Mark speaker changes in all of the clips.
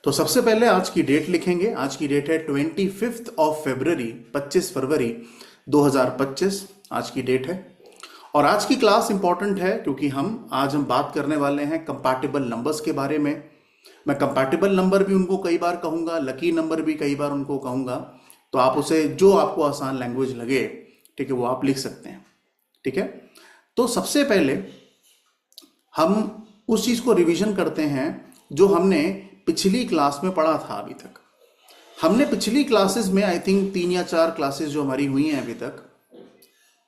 Speaker 1: तो सबसे पहले आज की डेट लिखेंगे। आज की डेट है 25 फरवरी 25 फरवरी 2025 आज की डेट है। और आज की क्लास इंपॉर्टेंट है क्योंकि आज हम बात करने वाले हैं कंपैटिबल नंबर्स के बारे में। मैं कंपैटिबल नंबर भी उनको कई बार कहूँगा, लकी नंबर भी कई बार उनको कहूँगा। तो आप उसे जो आपको आसान लैंग्वेज लगे, ठीक है, वो आप लिख सकते हैं। ठीक है, तो सबसे पहले हम उस चीज़ को रिवीजन करते हैं जो हमने पिछली क्लास में पढ़ा था। अभी तक हमने पिछली क्लासेस में आई थिंक 3 या 4 क्लासेस जो हमारी हुई हैं अभी तक,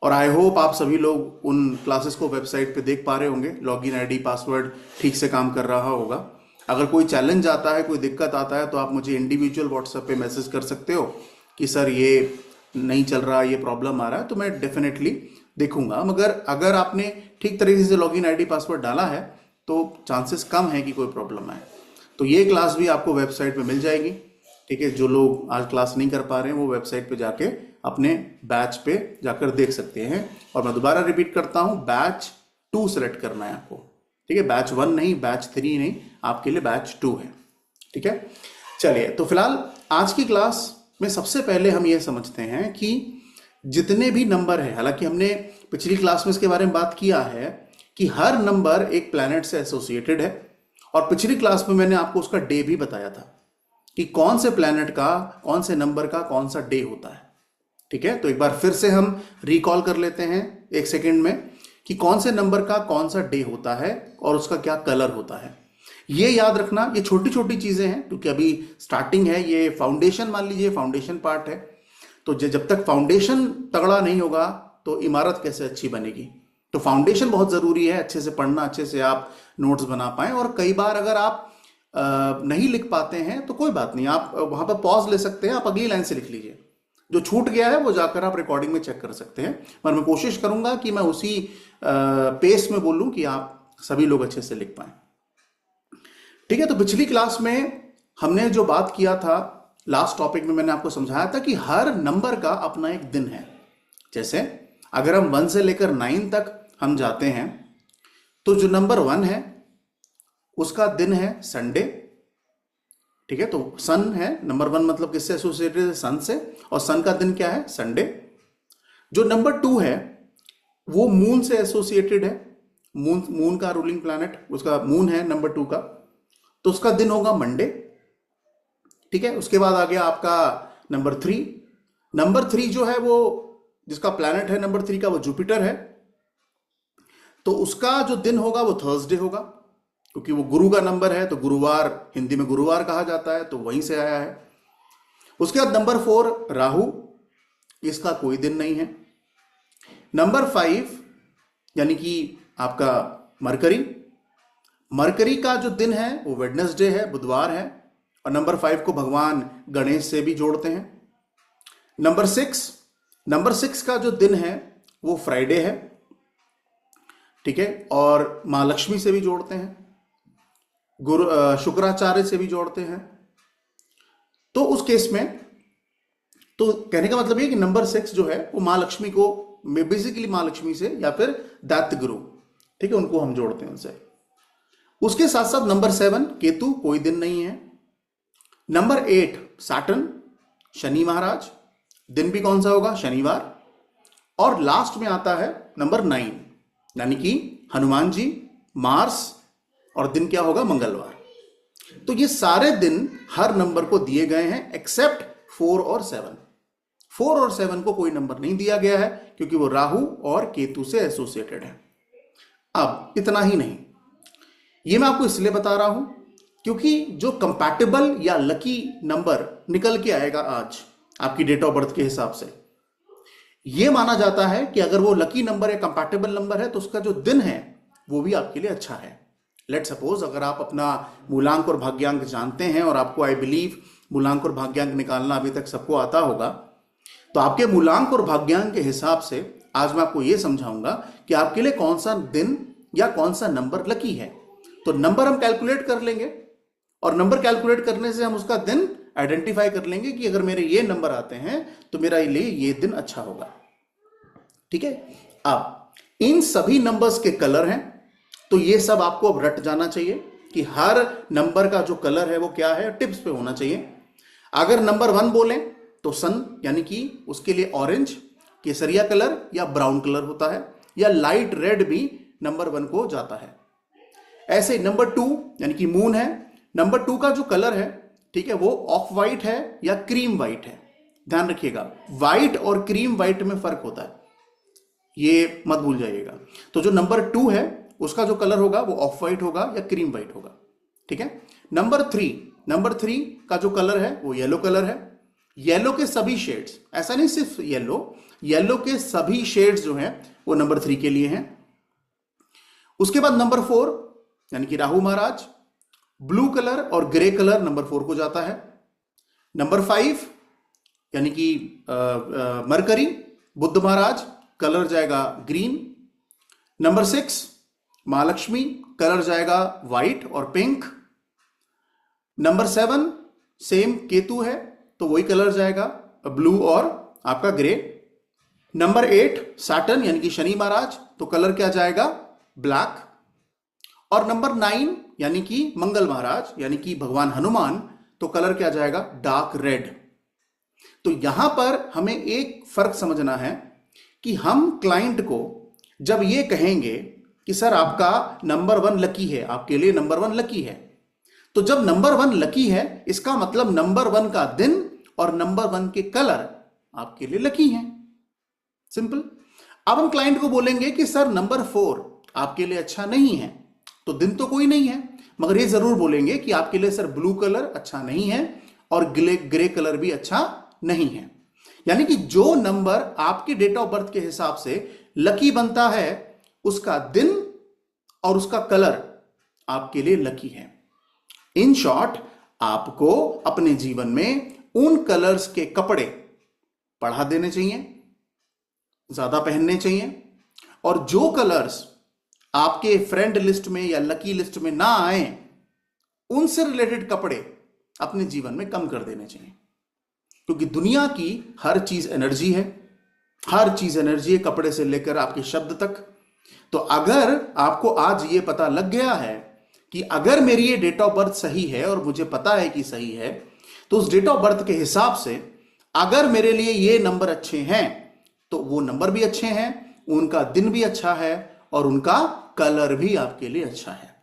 Speaker 1: और आई होप आप सभी लोग उन क्लासेस को वेबसाइट पे देख पा रहे होंगे। लॉगिन आईडी पासवर्ड ठीक से काम कर रहा होगा। अगर कोई चैलेंज आता है, कोई दिक्कत आता है, तो आप मुझे इंडिविजुअल व्हाट्सएप पे मैसेज कर सकते हो कि सर ये नहीं चल रहा, ये प्रॉब्लम आ रहा है, तो मैं डेफिनेटली देखूंगा। मगर अगर आपने ठीक तरीके से लॉगिन आईडी पासवर्ड डाला है तो चांसेस कम है कि कोई प्रॉब्लम आए। तो ये क्लास भी आपको वेबसाइट पे मिल जाएगी। ठीक है, जो लोग आज क्लास नहीं कर पा रहे हैं वो वेबसाइट पे जाके अपने बैच पे जाकर देख सकते हैं। और मैं दोबारा रिपीट करता हूं, बैच 2 सेलेक्ट करना है आपको। ठीक है, बैच 1 नहीं, बैच 3 नहीं, आपके लिए बैच 2 है। ठीक है, चलिए तो फिलहाल आज की क्लास में सबसे पहले हम ये समझते हैं कि जितने भी नंबर है, हालांकि हमने पिछली क्लास में इसके बारे में बात किया है कि हर नंबर एक प्लैनेट से एसोसिएटेड है। और पिछली क्लास में मैंने आपको उसका डे भी बताया था कि कौन से प्लैनेट का, कौन से नंबर का कौन सा डे होता है। ठीक है, तो एक बार फिर से हम रिकॉल कर लेते हैं 1 सेकेंड में कि कौन से नंबर का कौन सा डे होता है और उसका क्या कलर होता है। ये याद रखना, ये छोटी छोटी चीजें हैं क्योंकि अभी स्टार्टिंग है, ये फाउंडेशन, मान लीजिए फाउंडेशन पार्ट है। तो जब तक फाउंडेशन तगड़ा नहीं होगा तो इमारत कैसे अच्छी बनेगी। तो फाउंडेशन बहुत जरूरी है, अच्छे से पढ़ना, अच्छे से आप नोट्स बना पाएं। और कई बार अगर आप नहीं लिख पाते हैं तो कोई बात नहीं, आप वहां पर पॉज ले सकते हैं, आप अगली लाइन से लिख लीजिए। जो छूट गया है वो जाकर आप रिकॉर्डिंग में चेक कर सकते हैं। पर मैं कोशिश करूंगा कि मैं उसी पेस में बोलूं कि आप सभी लोग अच्छे से लिख पाएं। ठीक है, तो पिछली क्लास में हमने जो बात किया था, लास्ट टॉपिक में मैंने आपको समझाया था कि हर नंबर का अपना एक दिन है। जैसे अगर हम 1 से लेकर 9 तक हम जाते हैं तो जो नंबर 1 है उसका दिन है संडे। ठीक है, तो सन है नंबर 1, मतलब किससे एसोसिएटेड है? सन से। और सन का दिन क्या है? संडे। जो नंबर 2 है वो मून से एसोसिएटेड है। मून का रूलिंग प्लैनेट, उसका मून है नंबर 2 का, तो उसका दिन होगा मंडे। ठीक है, उसके बाद आ गया आपका नंबर 3। नंबर 3 जो है वो जिसका प्लैनेट है नंबर 3 का, वो जुपिटर है। तो उसका जो दिन होगा वो थर्सडे होगा, क्योंकि वो गुरु का नंबर है, तो गुरुवार हिंदी में गुरुवार कहा जाता है, तो वहीं से आया है। उसके बाद नंबर 4 राहु, इसका कोई दिन नहीं है। नंबर 5 यानी कि आपका मरकरी, मरकरी का जो दिन है वो वेडनेसडे है, बुधवार है। और नंबर 5 को भगवान गणेश से भी जोड़ते हैं। नंबर 6 का जो दिन है वो फ्राइडे है। ठीक है, और मां लक्ष्मी से भी जोड़ते हैं, शुक्राचार्य से भी जोड़ते हैं। तो उस केस में तो कहने का मतलब ये कि नंबर 6 जो है वो मां लक्ष्मी को, बेसिकली मां लक्ष्मी से या फिर दैत्य गुरु, ठीक है, उनको हम जोड़ते हैं उनसे। उसके साथ साथ नंबर 7 केतु, कोई दिन नहीं है। नंबर 8 सैटर्न, शनि महाराज, दिन भी कौन सा होगा? शनिवार। और लास्ट में आता है नंबर 9 यानी कि हनुमान जी, मार्स, और दिन क्या होगा? मंगलवार। तो ये सारे दिन हर नंबर को दिए गए हैं एक्सेप्ट 4 और 7। 4 और 7 को कोई नंबर नहीं दिया गया है क्योंकि वो राहु और केतु से एसोसिएटेड है। अब इतना ही नहीं, ये मैं आपको इसलिए बता रहा हूं क्योंकि जो कंपैटिबल या लकी नंबर निकल के आएगा आज आपकी डेट ऑफ बर्थ के हिसाब से, यह माना जाता है कि अगर वो लकी नंबर या कंपैटिबल नंबर है तो उसका जो दिन है वो भी आपके लिए अच्छा है। लेट सपोज अगर आप अपना मूलांक और भाग्यांक जानते हैं, और आपको आई बिलीव मूलांक और भाग्यांक निकालना अभी तक सबको आता होगा, तो आपके मूलांक और भाग्यांक के हिसाब से आज मैं आपको यह समझाऊंगा कि आपके लिए कौन सा दिन या कौन सा नंबर लकी है। तो नंबर हम कैलकुलेट कर लेंगे, और नंबर कैलकुलेट करने से हम उसका दिन आइडेंटिफाई कर लेंगे कि अगर मेरे ये नंबर आते हैं तो मेरा लिए ये दिन अच्छा होगा। ठीक है, अब इन सभी नंबर्स के कलर हैं, तो ये सब आपको अब रट जाना चाहिए। कि हर नंबर का जो कलर है वो क्या है, टिप्स पे होना चाहिए। अगर नंबर 1 बोलें तो सन यानी कि उसके लिए ऑरेंज, केसरिया कलर या ब्राउन कलर होता है, या लाइट रेड भी नंबर 1 को जाता है। ऐसे नंबर 2 यानी कि मून है, नंबर 2 का जो कलर है, ठीक है, वो ऑफ वाइट है या क्रीम वाइट है। ध्यान रखिएगा, व्हाइट और क्रीम वाइट में फर्क होता है, ये मत भूल जाइएगा। तो जो नंबर 2 है उसका जो कलर होगा वो ऑफ वाइट होगा या क्रीम वाइट होगा, ठीक है। नंबर 3 का जो कलर है वो येलो कलर है। येलो के सभी शेड्स, ऐसा नहीं सिर्फ येलो के सभी शेड्स जो हैं वो नंबर 3 के लिए हैं। उसके बाद नंबर 4 यानी कि राहु महाराज, ब्लू कलर और ग्रे कलर नंबर 4 को जाता है। नंबर 5 यानी कि मरकरी, बुध महाराज, कलर जाएगा ग्रीन। नंबर 6 महालक्ष्मी, कलर जाएगा व्हाइट और पिंक। नंबर 7 सेम केतु है तो वही कलर जाएगा ब्लू और आपका ग्रे। नंबर 8 सैटर्न यानी कि शनि महाराज, तो कलर क्या जाएगा, ब्लैक। और नंबर 9 यानी कि मंगल महाराज यानी कि भगवान हनुमान, तो कलर क्या जाएगा, डार्क रेड। तो यहां पर हमें एक फर्क समझना है कि हम क्लाइंट को जब ये कहेंगे कि सर आपका नंबर 1 लकी है, आपके लिए नंबर 1 लकी है, तो जब नंबर 1 लकी है इसका मतलब नंबर 1 का दिन और नंबर 1 के कलर आपके लिए लकी हैं। सिंपल। अब हम क्लाइंट को बोलेंगे कि सर नंबर 4 आपके लिए अच्छा नहीं है, तो दिन तो कोई नहीं है, मगर ये जरूर बोलेंगे कि आपके लिए सर ब्लू कलर अच्छा नहीं है और ग्रे कलर भी अच्छा नहीं है। यानी कि जो नंबर आपके डेट ऑफ बर्थ के हिसाब से लकी बनता है उसका दिन और उसका कलर आपके लिए लकी है। इन शॉर्ट, आपको अपने जीवन में उन कलर्स के कपड़े बढ़ा देने चाहिए, ज्यादा पहनने चाहिए, और जो कलर्स आपके फ्रेंड लिस्ट में या लकी लिस्ट में ना आए उनसे रिलेटेड कपड़े अपने जीवन में कम कर देने चाहिए। क्योंकि दुनिया की हर चीज एनर्जी है, हर चीज एनर्जी है, कपड़े से लेकर आपके शब्द तक। तो अगर आपको आज ये पता लग गया है कि अगर मेरी ये डेट ऑफ बर्थ सही है और मुझे पता है कि सही है, तो उस डेट ऑफ बर्थ के हिसाब से अगर मेरे लिए ये नंबर अच्छे हैं तो वो नंबर भी अच्छे हैं, उनका दिन भी अच्छा है और उनका कलर भी आपके लिए अच्छा है।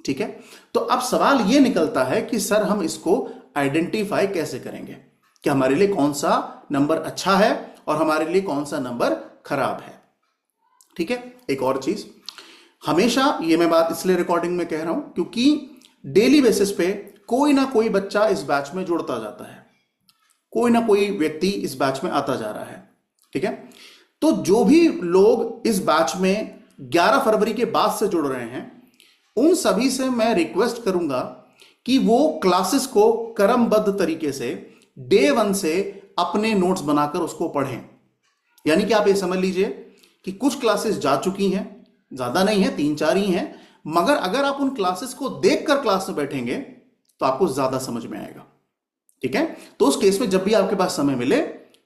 Speaker 1: ठीक है। तो अब सवाल ये निकलता है कि सर हम इसको आइडेंटिफाई कैसे करेंगे कि हमारे लिए कौन सा नंबर अच्छा है और हमारे लिए कौन सा नंबर खराब है। ठीक है। एक और चीज, हमेशा ये मैं बात इसलिए रिकॉर्डिंग में कह रहा हूं क्योंकि डेली बेसिस पे कोई ना कोई बच्चा इस बैच में जुड़ता जाता है, कोई ना कोई व्यक्ति इस बैच में आता जा रहा है। ठीक है। तो जो भी लोग इस बैच में 11 फरवरी के बाद से जुड़ रहे हैं उन सभी से मैं रिक्वेस्ट करूंगा कि वो क्लासेस को क्रमबद्ध तरीके से डे 1 से अपने नोट्स बनाकर उसको पढ़ें। यानी कि आप ये समझ लीजिए कि कुछ क्लासेस जा चुकी हैं, ज्यादा नहीं है, 3-4 ही हैं, मगर अगर आप उन क्लासेस को देखकर क्लास में बैठेंगे तो आपको ज्यादा समझ में आएगा। ठीक है। तो उस केस में जब भी आपके पास समय मिले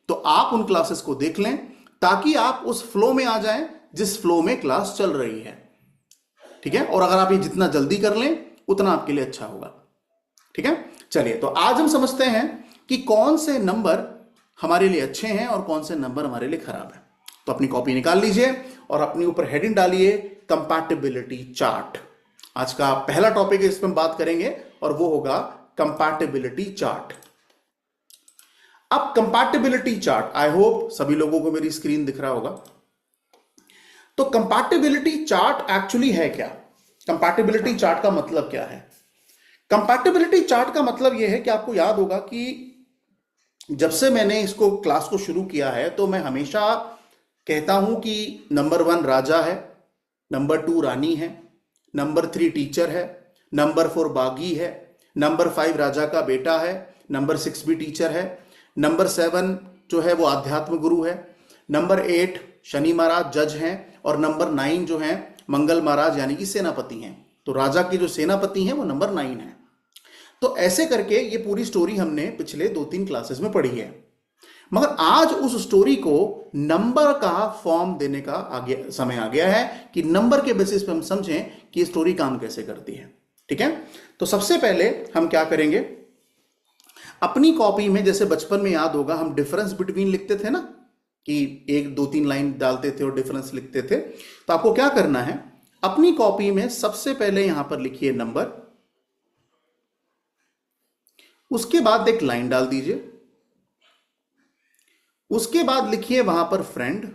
Speaker 1: तो आप उन क्लासेस को देख लें ताकि आप उस फ्लो में आ जाएं जिस फ्लो में क्लास चल रही है। ठीक है। और अगर आप ये जितना जल्दी कर लें उतना आपके लिए अच्छा होगा। ठीक है। चलिए, तो आज हम समझते हैं कि कौन से नंबर हमारे लिए अच्छे हैं और कौन से नंबर हमारे लिए खराब है। तो अपनी कॉपी निकाल लीजिए और अपने ऊपर हेडिंग डालिए कंपैटिबिलिटी चार्ट। आज का पहला टॉपिक है, इस पर हम बात करेंगे और वो होगा कंपैटिबिलिटी चार्ट। अब कंपैटिबिलिटी चार्ट, आई होप सभी लोगों को मेरी स्क्रीन दिख रहा होगा। तो कंपैटिबिलिटी चार्ट एक्चुअली है क्या? कंपैटिबिलिटी चार्ट का मतलब क्या है? कंपैटिबिलिटी चार्ट का मतलब यह है कि आपको याद होगा कि जब से मैंने इसको क्लास को शुरू किया है तो मैं हमेशा कहता हूं कि नंबर 1 राजा है, नंबर 2 रानी है, नंबर 3 टीचर है, नंबर 4 बागी है, नंबर 5 राजा का बेटा है, नंबर 6 भी टीचर है, नंबर 7 जो है वो आध्यात्म गुरु है, नंबर 8 शनि महाराज जज हैं और नंबर 9 जो है मंगल महाराज यानी कि सेनापति हैं। तो राजा के जो सेनापति हैं वो नंबर 9 है। तो ऐसे करके ये पूरी स्टोरी हमने पिछले 2-3 क्लासेस में पढ़ी है, मगर आज उस स्टोरी को नंबर का फॉर्म देने का समय आ गया है कि नंबर के बेसिस पे हम समझें कि ये स्टोरी काम कैसे करती है। ठीक है। तो सबसे पहले हम क्या करेंगे, अपनी कॉपी में जैसे बचपन में याद होगा हम डिफरेंस बिटवीन लिखते थे ना, कि एक दो तीन लाइन डालते थे और डिफरेंस लिखते थे। तो आपको क्या करना है, अपनी कॉपी में सबसे पहले यहां पर लिखिए नंबर, उसके बाद एक लाइन डाल दीजिए, उसके बाद लिखिए वहां पर फ्रेंड,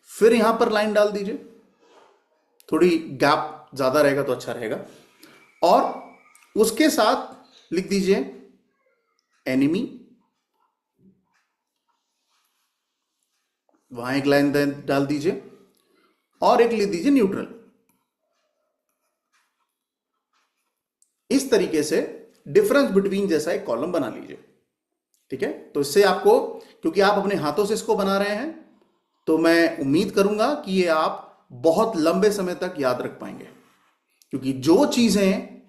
Speaker 1: फिर यहां पर लाइन डाल दीजिए, थोड़ी गैप ज्यादा रहेगा तो अच्छा रहेगा, और उसके साथ लिख दीजिए एनिमी, वहां एक लाइन डाल दीजिए, और एक लिख दीजिए न्यूट्रल। इस तरीके से डिफरेंस बिटवीन जैसा एक कॉलम बना लीजिए। ठीक है, तो इससे आपको, क्योंकि आप अपने हाथों से इसको बना रहे हैं, तो मैं उम्मीद करूंगा कि ये आप बहुत लंबे समय तक याद रख पाएंगे, क्योंकि जो चीजें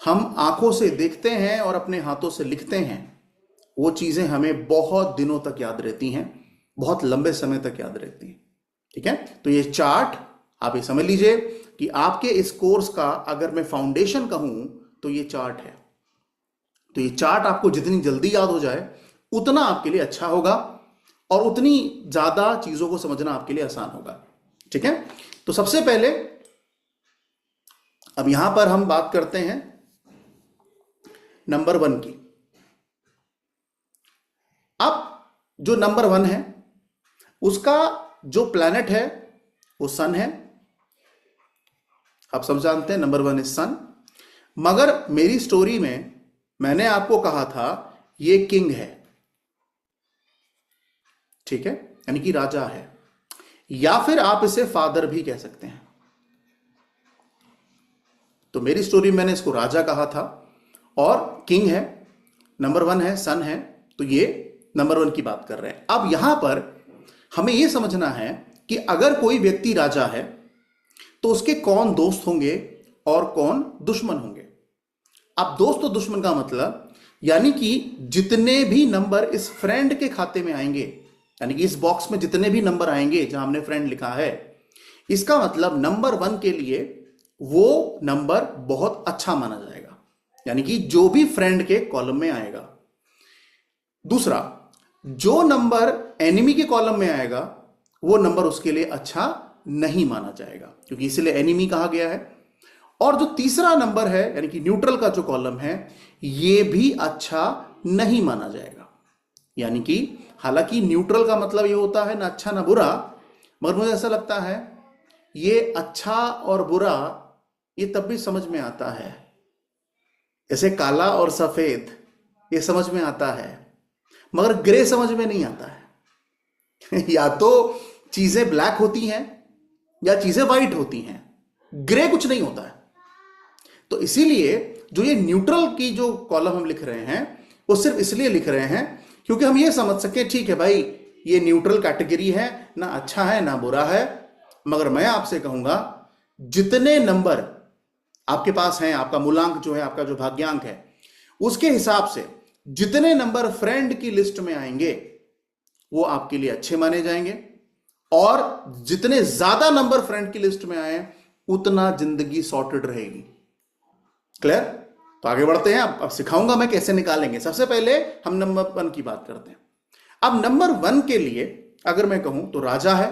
Speaker 1: हम आंखों से देखते हैं और अपने हाथों से लिखते हैं, वो चीजें हमें बहुत दिनों तक याद रहती हैं, बहुत लंबे समय तक याद रहती हैं। ठीक है, तो ये चार्ट आप ये समझ लीजिए कि आपके इस कोर्स का अगर मैं फाउंडेशन कहूं तो ये चार्ट है। तो ये चार्ट आपको जितनी जल्दी याद हो जाए उतना आपके लिए अच्छा होगा, और उतनी ज्यादा चीजों को समझना आपके लिए आसान होगा। ठीक है, तो सबसे पहले अब यहां पर हम बात करते हैं नंबर 1 की। अब जो नंबर 1 है उसका जो प्लैनेट है वो सन है, आप सब जानते हैं नंबर 1 इज सन। मगर मेरी स्टोरी में मैंने आपको कहा था ये किंग है, ठीक है, यानी कि राजा है, या फिर आप इसे फादर भी कह सकते हैं। तो मेरी स्टोरी में मैंने इसको राजा कहा था, और किंग है, नंबर 1 है, सन है, तो ये नंबर 1 की बात कर रहे हैं। अब यहां पर हमें यह समझना है कि अगर कोई व्यक्ति राजा है तो उसके कौन दोस्त होंगे और कौन दुश्मन होंगे। अब दोस्त और दुश्मन का मतलब, यानी कि जितने भी नंबर इस फ्रेंड के खाते में आएंगे, यानी कि इस बॉक्स में जितने भी नंबर आएंगे जहां हमने फ्रेंड लिखा है, इसका मतलब नंबर 1 के लिए वो नंबर बहुत अच्छा माना जाएगा, यानी कि जो भी फ्रेंड के कॉलम में आएगा। दूसरा, जो नंबर एनिमी के कॉलम में आएगा वो नंबर उसके लिए अच्छा नहीं माना जाएगा, क्योंकि इसलिए एनिमी कहा गया है। और जो तीसरा नंबर है, यानी कि न्यूट्रल का जो कॉलम है, ये भी अच्छा नहीं माना जाएगा। यानी कि हालांकि न्यूट्रल का मतलब ये होता है ना अच्छा ना बुरा, मगर मुझे ऐसा लगता है ये अच्छा और बुरा ये तब भी समझ में आता है, जैसे काला और सफेद ये समझ में आता है, मगर ग्रे समझ में नहीं आता है। या तो चीजें ब्लैक होती हैं या चीजें व्हाइट होती हैं, ग्रे कुछ नहीं होता है। तो इसीलिए जो ये न्यूट्रल की जो कॉलम हम लिख रहे हैं वो सिर्फ इसलिए लिख रहे हैं क्योंकि हम ये समझ सके, ठीक है भाई ये न्यूट्रल कैटेगरी है, ना अच्छा है ना बुरा है। मगर मैं आपसे कहूंगा जितने नंबर आपके पास हैं, आपका मूलांक जो है, आपका जो भाग्यांक है, उसके हिसाब से जितने नंबर फ्रेंड की लिस्ट में आएंगे वो आपके लिए अच्छे माने जाएंगे, और जितने ज्यादा नंबर फ्रेंड की लिस्ट में आए उतना जिंदगी सॉर्टेड रहेगी। क्लियर? तो आगे बढ़ते हैं, अब सिखाऊंगा मैं कैसे निकालेंगे। सबसे पहले हम नंबर 1 की बात करते हैं। अब नंबर 1 के लिए अगर मैं कहूं तो राजा है।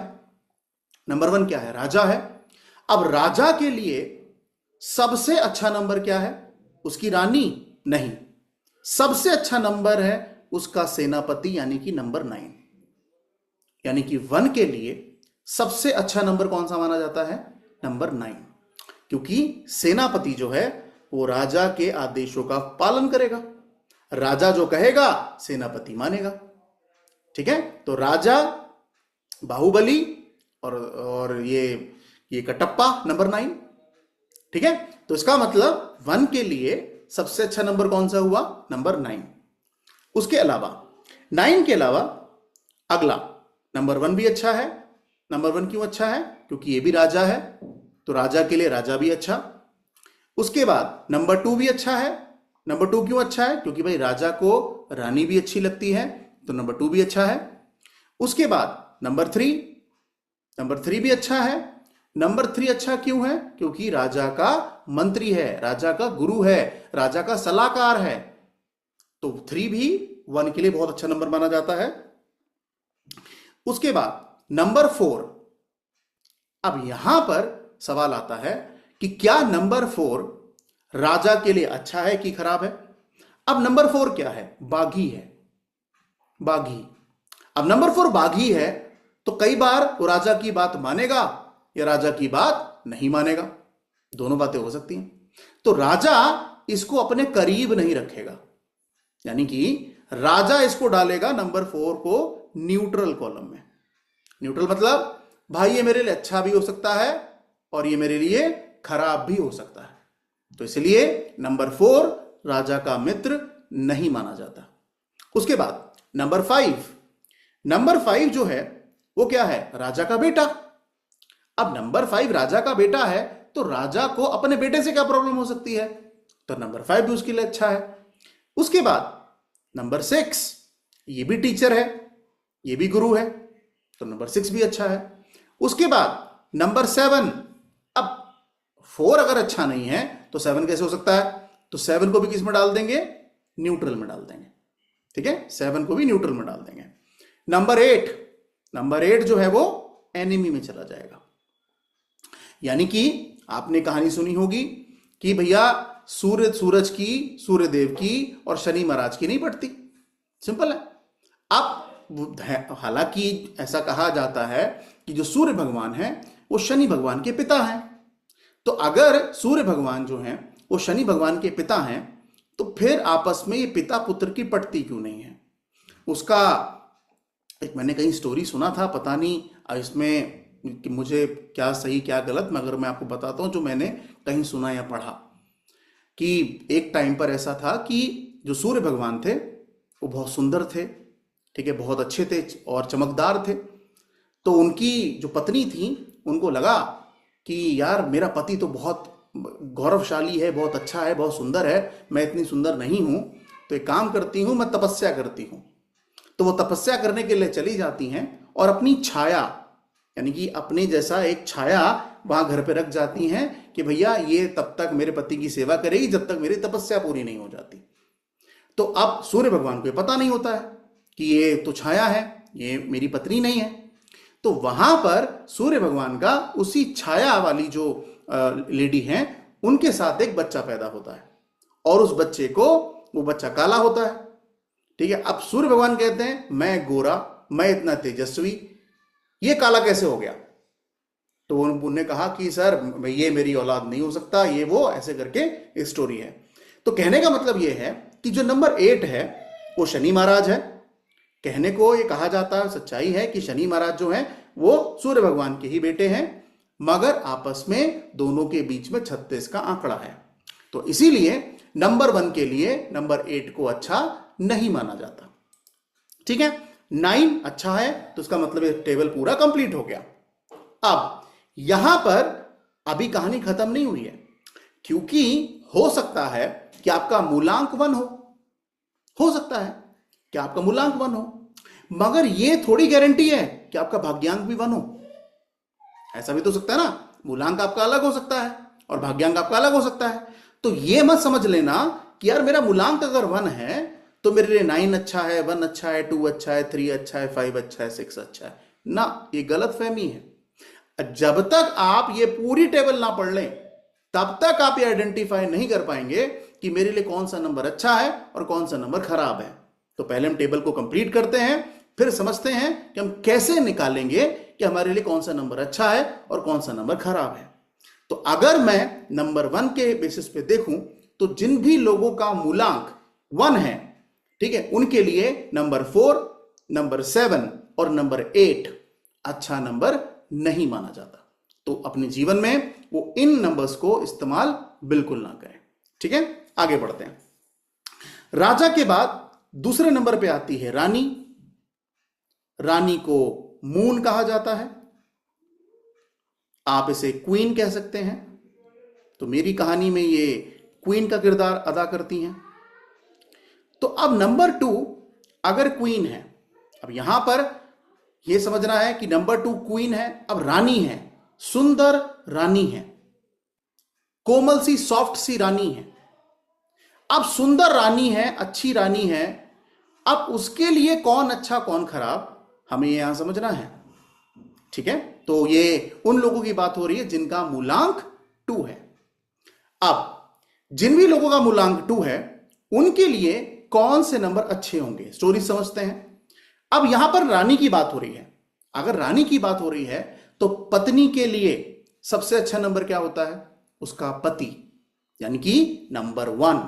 Speaker 1: नंबर 1 क्या है? राजा है। अब राजा के लिए सबसे अच्छा नंबर क्या है? उसकी रानी? नहीं, सबसे अच्छा नंबर है उसका सेनापति, यानी कि नंबर 9। यानी कि 1 के लिए सबसे अच्छा नंबर कौन सा माना जाता है? नंबर 9, क्योंकि सेनापति जो है वो राजा के आदेशों का पालन करेगा। राजा जो कहेगा सेनापति मानेगा। ठीक है, तो राजा, बाहुबली और ये कटप्पा, नंबर 9। ठीक है, तो इसका मतलब 1 के लिए सबसे अच्छा नंबर कौन सा हुआ? नंबर 9। उसके अलावा 9 के अलावा अगला नंबर 1 भी अच्छा है। नंबर 1 क्यों अच्छा है? क्योंकि ये भी राजा है, तो राजा के लिए राजा भी अच्छा। उसके बाद नंबर 2 भी अच्छा है। नंबर 2 क्यों अच्छा है? क्योंकि भाई राजा को रानी भी अच्छी लगती है, तो नंबर 2 भी अच्छा है। उसके बाद नंबर 3 भी अच्छा है, नंबर 3 अच्छा क्यों है? क्योंकि राजा का मंत्री है, राजा का गुरु है, राजा का सलाहकार है। तो 3 भी 1 के लिए बहुत अच्छा नंबर माना जाता है। उसके बाद नंबर 4, अब यहां पर सवाल आता है कि क्या नंबर 4 राजा के लिए अच्छा है कि खराब है? अब नंबर 4 क्या है? बागी है, बागी। अब नंबर 4 बागी है तो कई बार वो राजा की बात मानेगा या राजा की बात नहीं मानेगा, दोनों बातें हो सकती हैं। तो राजा इसको अपने करीब नहीं रखेगा, यानी कि राजा इसको डालेगा नंबर 4 को न्यूट्रल कॉलम में। न्यूट्रल मतलब भाई ये मेरे लिए अच्छा भी हो सकता है और ये मेरे लिए खराब भी हो सकता है। तो इसलिए नंबर 4 राजा का मित्र नहीं माना जाता। उसके बाद नंबर 5, नंबर 5 जो है वो क्या है? राजा का बेटा। अब नंबर 5 राजा का बेटा है तो राजा को अपने बेटे से क्या प्रॉब्लम हो सकती है? तो नंबर 5 भी उसके लिए अच्छा है। उसके बाद नंबर 6, ये भी टीचर है, ये भी गुरु है, तो नंबर 6 भी अच्छा है। उसके बाद नंबर 7, अब 4 अगर अच्छा नहीं है तो 7 कैसे हो सकता है? तो 7 को भी किस में डाल देंगे? न्यूट्रल में डाल देंगे। ठीक है, 7 को भी न्यूट्रल में डाल देंगे। नंबर 8, नंबर 8 जो है वो एनिमी में चला जाएगा। यानी कि आपने कहानी सुनी होगी कि भैया सूरज की, सूर्य देव की और शनि महाराज की नहीं पड़ती। सिंपल है। अब हालांकि ऐसा कहा जाता है कि जो सूर्य भगवान है वो शनि भगवान के पिता हैं। तो अगर सूर्य भगवान जो हैं वो शनि भगवान के पिता हैं तो फिर आपस में ये पिता पुत्र की पटती क्यों नहीं है? उसका एक मैंने कहीं स्टोरी सुना था, पता नहीं इसमें कि मुझे क्या सही क्या गलत, मगर मैं आपको बताता हूं जो मैंने कहीं सुना या पढ़ा कि एक टाइम पर ऐसा था कि जो सूर्य भगवान थे वो बहुत सुंदर थे, ठीक है, बहुत अच्छे थे और चमकदार थे। तो उनकी जो पत्नी थी उनको लगा कि यार मेरा पति तो बहुत गौरवशाली है, बहुत अच्छा है, बहुत सुंदर है, मैं इतनी सुंदर नहीं हूं, तो एक काम करती हूं, मैं तपस्या करती हूं। तो वो तपस्या करने के लिए चली जाती हैं और अपनी छाया, यानी कि अपने जैसा एक छाया वहां घर पे रख जाती हैं कि भैया ये तब तक मेरे पति की सेवा करेगी जब तक मेरी तपस्या पूरी नहीं हो जाती। तो अब सूर्य भगवान को ये पता नहीं होता है कि ये तो छाया है, ये मेरी पत्नी नहीं है। तो वहां पर सूर्य भगवान का उसी छाया वाली जो लेडी हैं उनके साथ एक बच्चा पैदा होता है और उस बच्चे को, वो बच्चा काला होता है। ठीक है, अब सूर्य भगवान कहते हैं मैं गोरा, मैं इतना तेजस्वी, ये काला कैसे हो गया? तो उन्होंने कहा कि सर ये मेरी औलाद नहीं हो सकता, ये वो ऐसे करके एक स्टोरी है। तो कहने का मतलब ये है कि जो नंबर 8 है वो शनि महाराज है। कहने को ये कहा जाता है, सच्चाई है कि शनि महाराज जो है वो सूर्य भगवान के ही बेटे हैं, मगर आपस में दोनों के बीच में 36 का आंकड़ा है। तो इसीलिए नंबर 1 के लिए नंबर 8 को अच्छा नहीं माना जाता। ठीक है, 9 अच्छा है तो इसका मतलब ये टेबल पूरा कंप्लीट हो गया। अब यहां पर अभी कहानी खत्म नहीं हुई है, क्योंकि हो सकता है कि आपका मूलांक 1 हो सकता है कि आपका मूलांक 1 हो, मगर यह थोड़ी गारंटी है कि आपका भाग्यांक भी 1 हो। ऐसा भी तो सकता है ना, मूलांक आपका अलग हो सकता है और भाग्यांक आपका अलग हो सकता है। तो यह मत समझ लेना कि यार मेरा मूलांक अगर 1 है तो मेरे लिए 9 अच्छा है, 1 अच्छा है, 2 अच्छा है, 3 अच्छा है, 5 अच्छा है, 6 अच्छा है ना, ये गलत फहमी है। जब तक आप ये पूरी टेबल ना पढ़ लें तब तक आप ये आइडेंटिफाई नहीं कर पाएंगे कि मेरे लिए कौन सा नंबर अच्छा है और कौन सा नंबर खराब है। तो पहले हम टेबल को कंप्लीट करते हैं, फिर समझते हैं कि हम कैसे निकालेंगे कि हमारे लिए कौन सा नंबर अच्छा है और कौन सा नंबर खराब है। तो अगर मैं नंबर 1 के बेसिस पे देखूं तो जिन भी लोगों का मूलांक 1 है, ठीक है, उनके लिए नंबर 4, नंबर 7 और नंबर 8 अच्छा नंबर नहीं माना जाता। तो अपने जीवन में वो इन नंबर्स को इस्तेमाल बिल्कुल ना करें। ठीक है, आगे बढ़ते हैं। राजा के बाद दूसरे नंबर पे आती है रानी। रानी को मून कहा जाता है, आप इसे क्वीन कह सकते हैं। तो मेरी कहानी में ये क्वीन का किरदार अदा करती हैं। तो अब नंबर 2 अगर क्वीन है, अब यहां पर यह समझना है कि नंबर 2 क्वीन है, अब रानी है, सुंदर रानी है, कोमल सी सॉफ्ट सी रानी है। अब सुंदर रानी है, अच्छी रानी है, अब उसके लिए कौन अच्छा कौन खराब हमें यहां समझना है। ठीक है, तो ये उन लोगों की बात हो रही है जिनका मूलांक 2 है। अब जिन भी लोगों का मूलांक 2 है उनके लिए कौन से नंबर अच्छे होंगे, स्टोरी समझते हैं। अब यहां पर रानी की बात हो रही है। अगर रानी की बात हो रही है तो पत्नी के लिए सबसे अच्छा नंबर क्या होता है, उसका पति, यानी कि नंबर 1।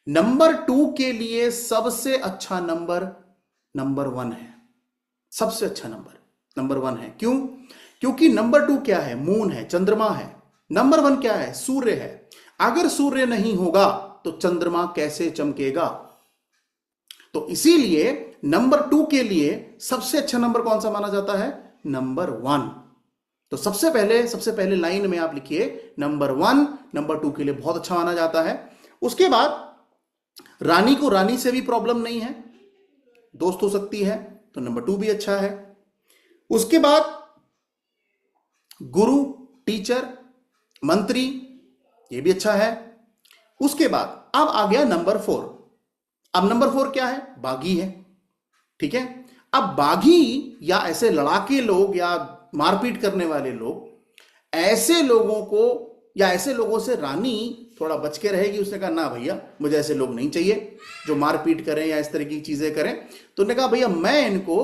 Speaker 1: नंबर 2 के लिए सबसे अच्छा नंबर नंबर 1 है, सबसे अच्छा नंबर नंबर 1 है। क्यों? क्योंकि नंबर 2 क्या है, मून है, चंद्रमा है। नंबर 1 क्या है, सूर्य है। अगर सूर्य नहीं होगा तो चंद्रमा कैसे चमकेगा? तो इसीलिए नंबर 2 के लिए सबसे अच्छा नंबर कौन सा माना जाता है, नंबर 1। तो सबसे पहले लाइन में आप लिखिए नंबर 1 नंबर 2 के लिए बहुत अच्छा माना जाता है। उसके बाद रानी को रानी से भी प्रॉब्लम नहीं है, दोस्त हो सकती है, तो नंबर 2 भी अच्छा है। उसके बाद गुरु, टीचर, मंत्री, ये भी अच्छा है। उसके बाद अब आ गया नंबर 4। अब नंबर 4 क्या है, बागी है। ठीक है, अब बागी या ऐसे लड़ाके लोग या मारपीट करने वाले लोग, ऐसे लोगों को या ऐसे लोगों से रानी थोड़ा बच के रहेगी। उसने कहा ना भैया, मुझे ऐसे लोग नहीं चाहिए जो मारपीट करें या इस तरह की चीजें करें। तो उन्होंने कहा भैया मैं इनको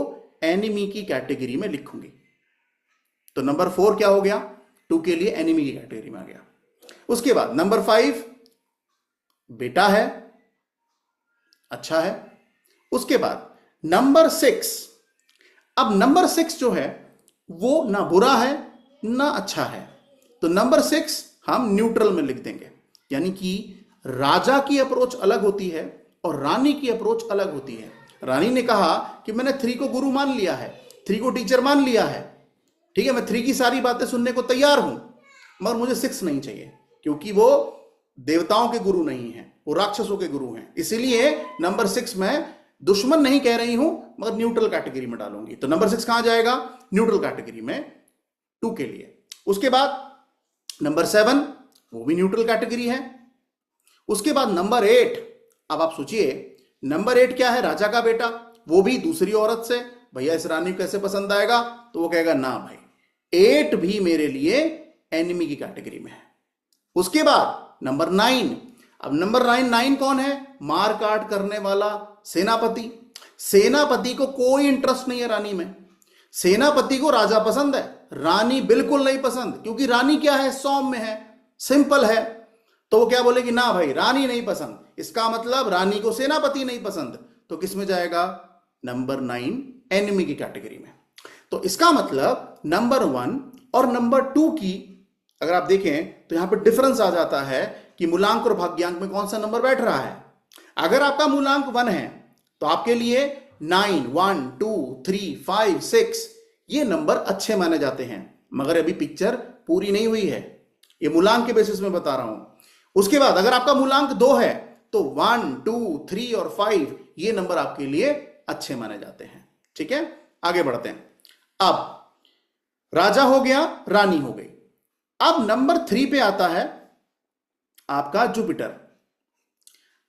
Speaker 1: एनिमी की कैटेगरी में लिखूंगी। तो नंबर 4 क्या हो गया, 2 के लिए एनिमी की कैटेगरी में आ गया। उसके बाद नंबर 5 बेटा है, अच्छा है। उसके बाद नंबर 6, अब नंबर 6 जो है वो ना बुरा है ना अच्छा है, तो नंबर 6 हम न्यूट्रल में लिख देंगे। यानी कि राजा की अप्रोच अलग होती है और रानी की अप्रोच अलग होती है। रानी ने कहा कि मैंने 3 को गुरु मान लिया है, 3 को टीचर मान लिया है, ठीक है, मैं 3 की सारी बातें सुनने को तैयार हूं, मगर मुझे 6 नहीं चाहिए, क्योंकि वो देवताओं के गुरु नहीं है, वो राक्षसों के गुरु हैं। इसीलिए नंबर 6 में दुश्मन नहीं कह रही हूं, मगर न्यूट्रल कैटेगरी में डालूंगी। तो नंबर 6 कहां जाएगा, न्यूट्रल कैटेगरी में 2 के लिए। उसके बाद नंबर 7 वो भी न्यूट्रल कैटेगरी है। उसके बाद नंबर 8, अब आप सोचिए नंबर 8 क्या है, राजा का बेटा, वो भी दूसरी औरत से, भैया इस रानी को कैसे पसंद आएगा? तो वो कहेगा ना भाई, 8 भी मेरे लिए एनिमी की कैटेगरी में है। उसके बाद नंबर 9, अब नंबर 9 कौन है, मार काट करने वाला सेनापति। सेनापति को कोई इंटरेस्ट नहीं है रानी में, सेनापति को राजा पसंद है, रानी बिल्कुल नहीं पसंद, क्योंकि रानी क्या है, सौम्य है, सिंपल है। तो वो क्या बोलेगी, ना भाई रानी नहीं पसंद, इसका मतलब रानी को सेनापति नहीं पसंद। तो किस में जाएगा, नंबर 9 एनिमी की कैटेगरी में। तो इसका मतलब नंबर 1 और नंबर 2 की अगर आप देखें तो यहां पर डिफरेंस आ जाता है कि मूलांक और भाग्यांक में कौन सा नंबर बैठ रहा है। अगर आपका मूलांक 1 है तो आपके लिए 9, 1, 2, 3, 5, 6 ये नंबर अच्छे माने जाते हैं, मगर अभी पिक्चर पूरी नहीं हुई है, ये मूलांक के बेसिस में बता रहा हूं। उसके बाद अगर आपका मूलांक 2 है तो 1, 2, 3 और 5 ये नंबर आपके लिए अच्छे माने जाते हैं। ठीक है, आगे बढ़ते हैं। अब राजा हो गया, रानी हो गई। अब नंबर 3 पे आता है आपका जुपिटर।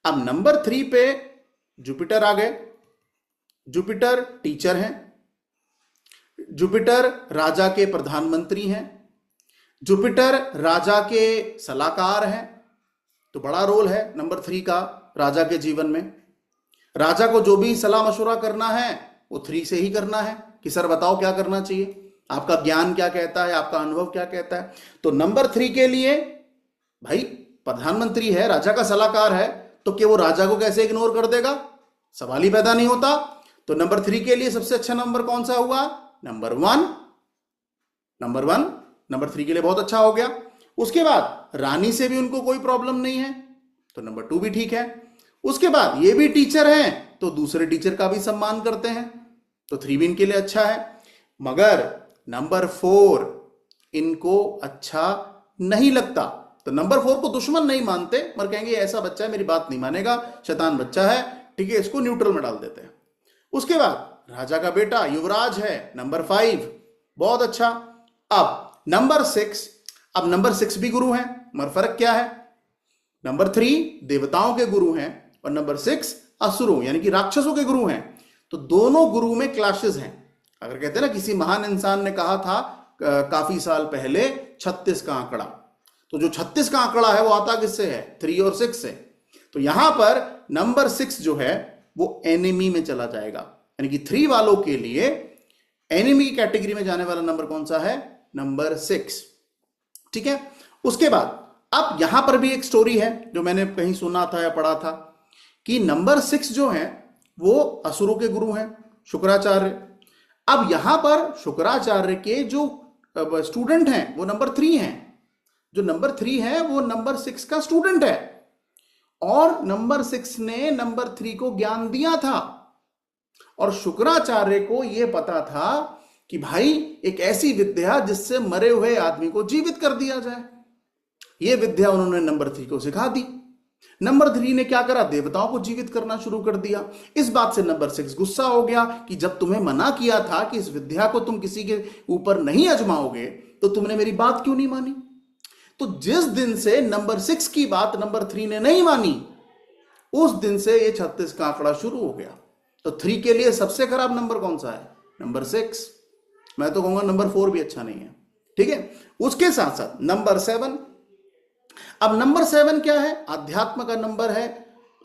Speaker 1: अब नंबर 3 पे जुपिटर आ गए। जुपिटर टीचर हैं, जुपिटर राजा के प्रधानमंत्री हैं, जुपिटर राजा के सलाहकार हैं। तो बड़ा रोल है नंबर 3 का राजा के जीवन में। राजा को जो भी सलाह मशवरा करना है वो 3 से ही करना है कि सर बताओ क्या करना चाहिए, आपका ज्ञान क्या कहता है, आपका अनुभव क्या कहता है। तो नंबर 3 के लिए भाई प्रधानमंत्री है, राजा का सलाहकार है, तो क्या वो राजा को कैसे इग्नोर कर देगा, सवाल ही पैदा नहीं होता। तो नंबर 3 के लिए सबसे अच्छा नंबर कौन सा हुआ, नंबर 1। नंबर 3 के लिए बहुत अच्छा हो गया। उसके बाद रानी से भी उनको कोई प्रॉब्लम नहीं है, तो नंबर 2 भी ठीक है। उसके बाद ये भी टीचर हैं तो दूसरे टीचर का भी सम्मान करते हैं, तो 3 भी इनके लिए अच्छा है। मगर नंबर 4 इनको अच्छा नहीं लगता, तो नंबर 4 को दुश्मन नहीं मानते, मगर कहेंगे ऐसा बच्चा है मेरी बात नहीं मानेगा, शैतान बच्चा है, ठीक है, इसको न्यूट्रल में डाल देते हैं। उसके बाद राजा का बेटा युवराज है, नंबर 5 बहुत अच्छा। अब नंबर 6 अब नंबर 6 भी गुरु हैं, मगर फर्क क्या है? नंबर 3 देवताओं के गुरु हैं और नंबर 6 असुरों यानी कि राक्षसों के गुरु हैं। तो दोनों गुरु में क्लैशेस हैं। अगर कहते हैं ना किसी महान इंसान ने कहा था काफी साल पहले 36 का आंकड़ा, तो जो 36 का आंकड़ा है वो आता किससे है? 3 और 6 से। तो यहां पर नंबर 6 जो है वो एनिमी में चला जाएगा, यानी कि 3 वालों के लिए एनिमी की कैटेगरी में जाने वाला नंबर कौन सा है? नंबर 6। ठीक है। उसके बाद अब यहां पर भी एक स्टोरी है जो मैंने कहीं सुना था या पढ़ा था कि नंबर 6 जो है वो असुरों के गुरु हैं, शुक्राचार्य। अब यहां पर शुक्राचार्य के जो स्टूडेंट हैं वो नंबर 3 हैं। जो नंबर 3 है वो नंबर 6 का स्टूडेंट है और नंबर 6 ने नंबर 3 को ज्ञान दिया था और शुक्राचार्य को यह पता था कि भाई एक ऐसी विद्या जिससे मरे हुए आदमी को जीवित कर दिया जाए, यह विद्या उन्होंने नंबर 3 को सिखा दी। नंबर 3 ने क्या करा? देवताओं को जीवित करना शुरू कर दिया। इस बात से नंबर 6 गुस्सा हो गया कि जब तुम्हें मना किया था कि इस विद्या को तुम किसी के ऊपर नहीं आजमाओगे तो तुमने मेरी बात क्यों नहीं मानी? तो जिस दिन से नंबर 6 की बात नंबर 3 ने नहीं मानी उस दिन से ये 36 का आंकड़ा शुरू हो गया। तो 3 के लिए सबसे खराब नंबर कौन सा है? नंबर 6। मैं तो कहूंगा नंबर 4 भी अच्छा नहीं है। ठीक है। उसके साथ साथ नंबर 7। अब नंबर 7 क्या है? अध्यात्म का नंबर है,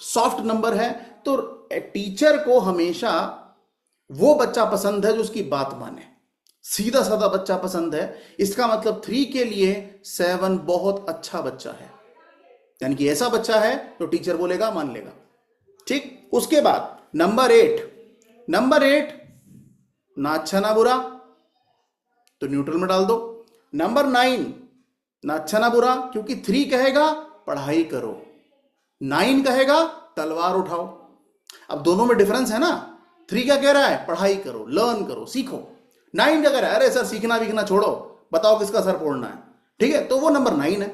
Speaker 1: सॉफ्ट नंबर है। तो टीचर को हमेशा वो बच्चा पसंद है जो उसकी बात माने, सीधा साधा बच्चा पसंद है। इसका मतलब 3 के लिए 7 बहुत अच्छा बच्चा है, यानी कि ऐसा बच्चा है तो टीचर बोलेगा मान लेगा। ठीक। उसके बाद नंबर 8। नंबर 8 ना अच्छा ना बुरा, तो न्यूट्रल में डाल दो। नंबर 9 ना अच्छा ना बुरा, क्योंकि 3 कहेगा पढ़ाई करो, 9 कहेगा तलवार उठाओ। अब दोनों में डिफरेंस है ना। 3 क्या कह रहा है? पढ़ाई करो, लर्न करो, सीखो। 9 क्या कह रहा है? अरे सर सीखना विखना छोड़ो, बताओ किसका सर फोड़ना है। ठीक है। तो वो नंबर 9 है।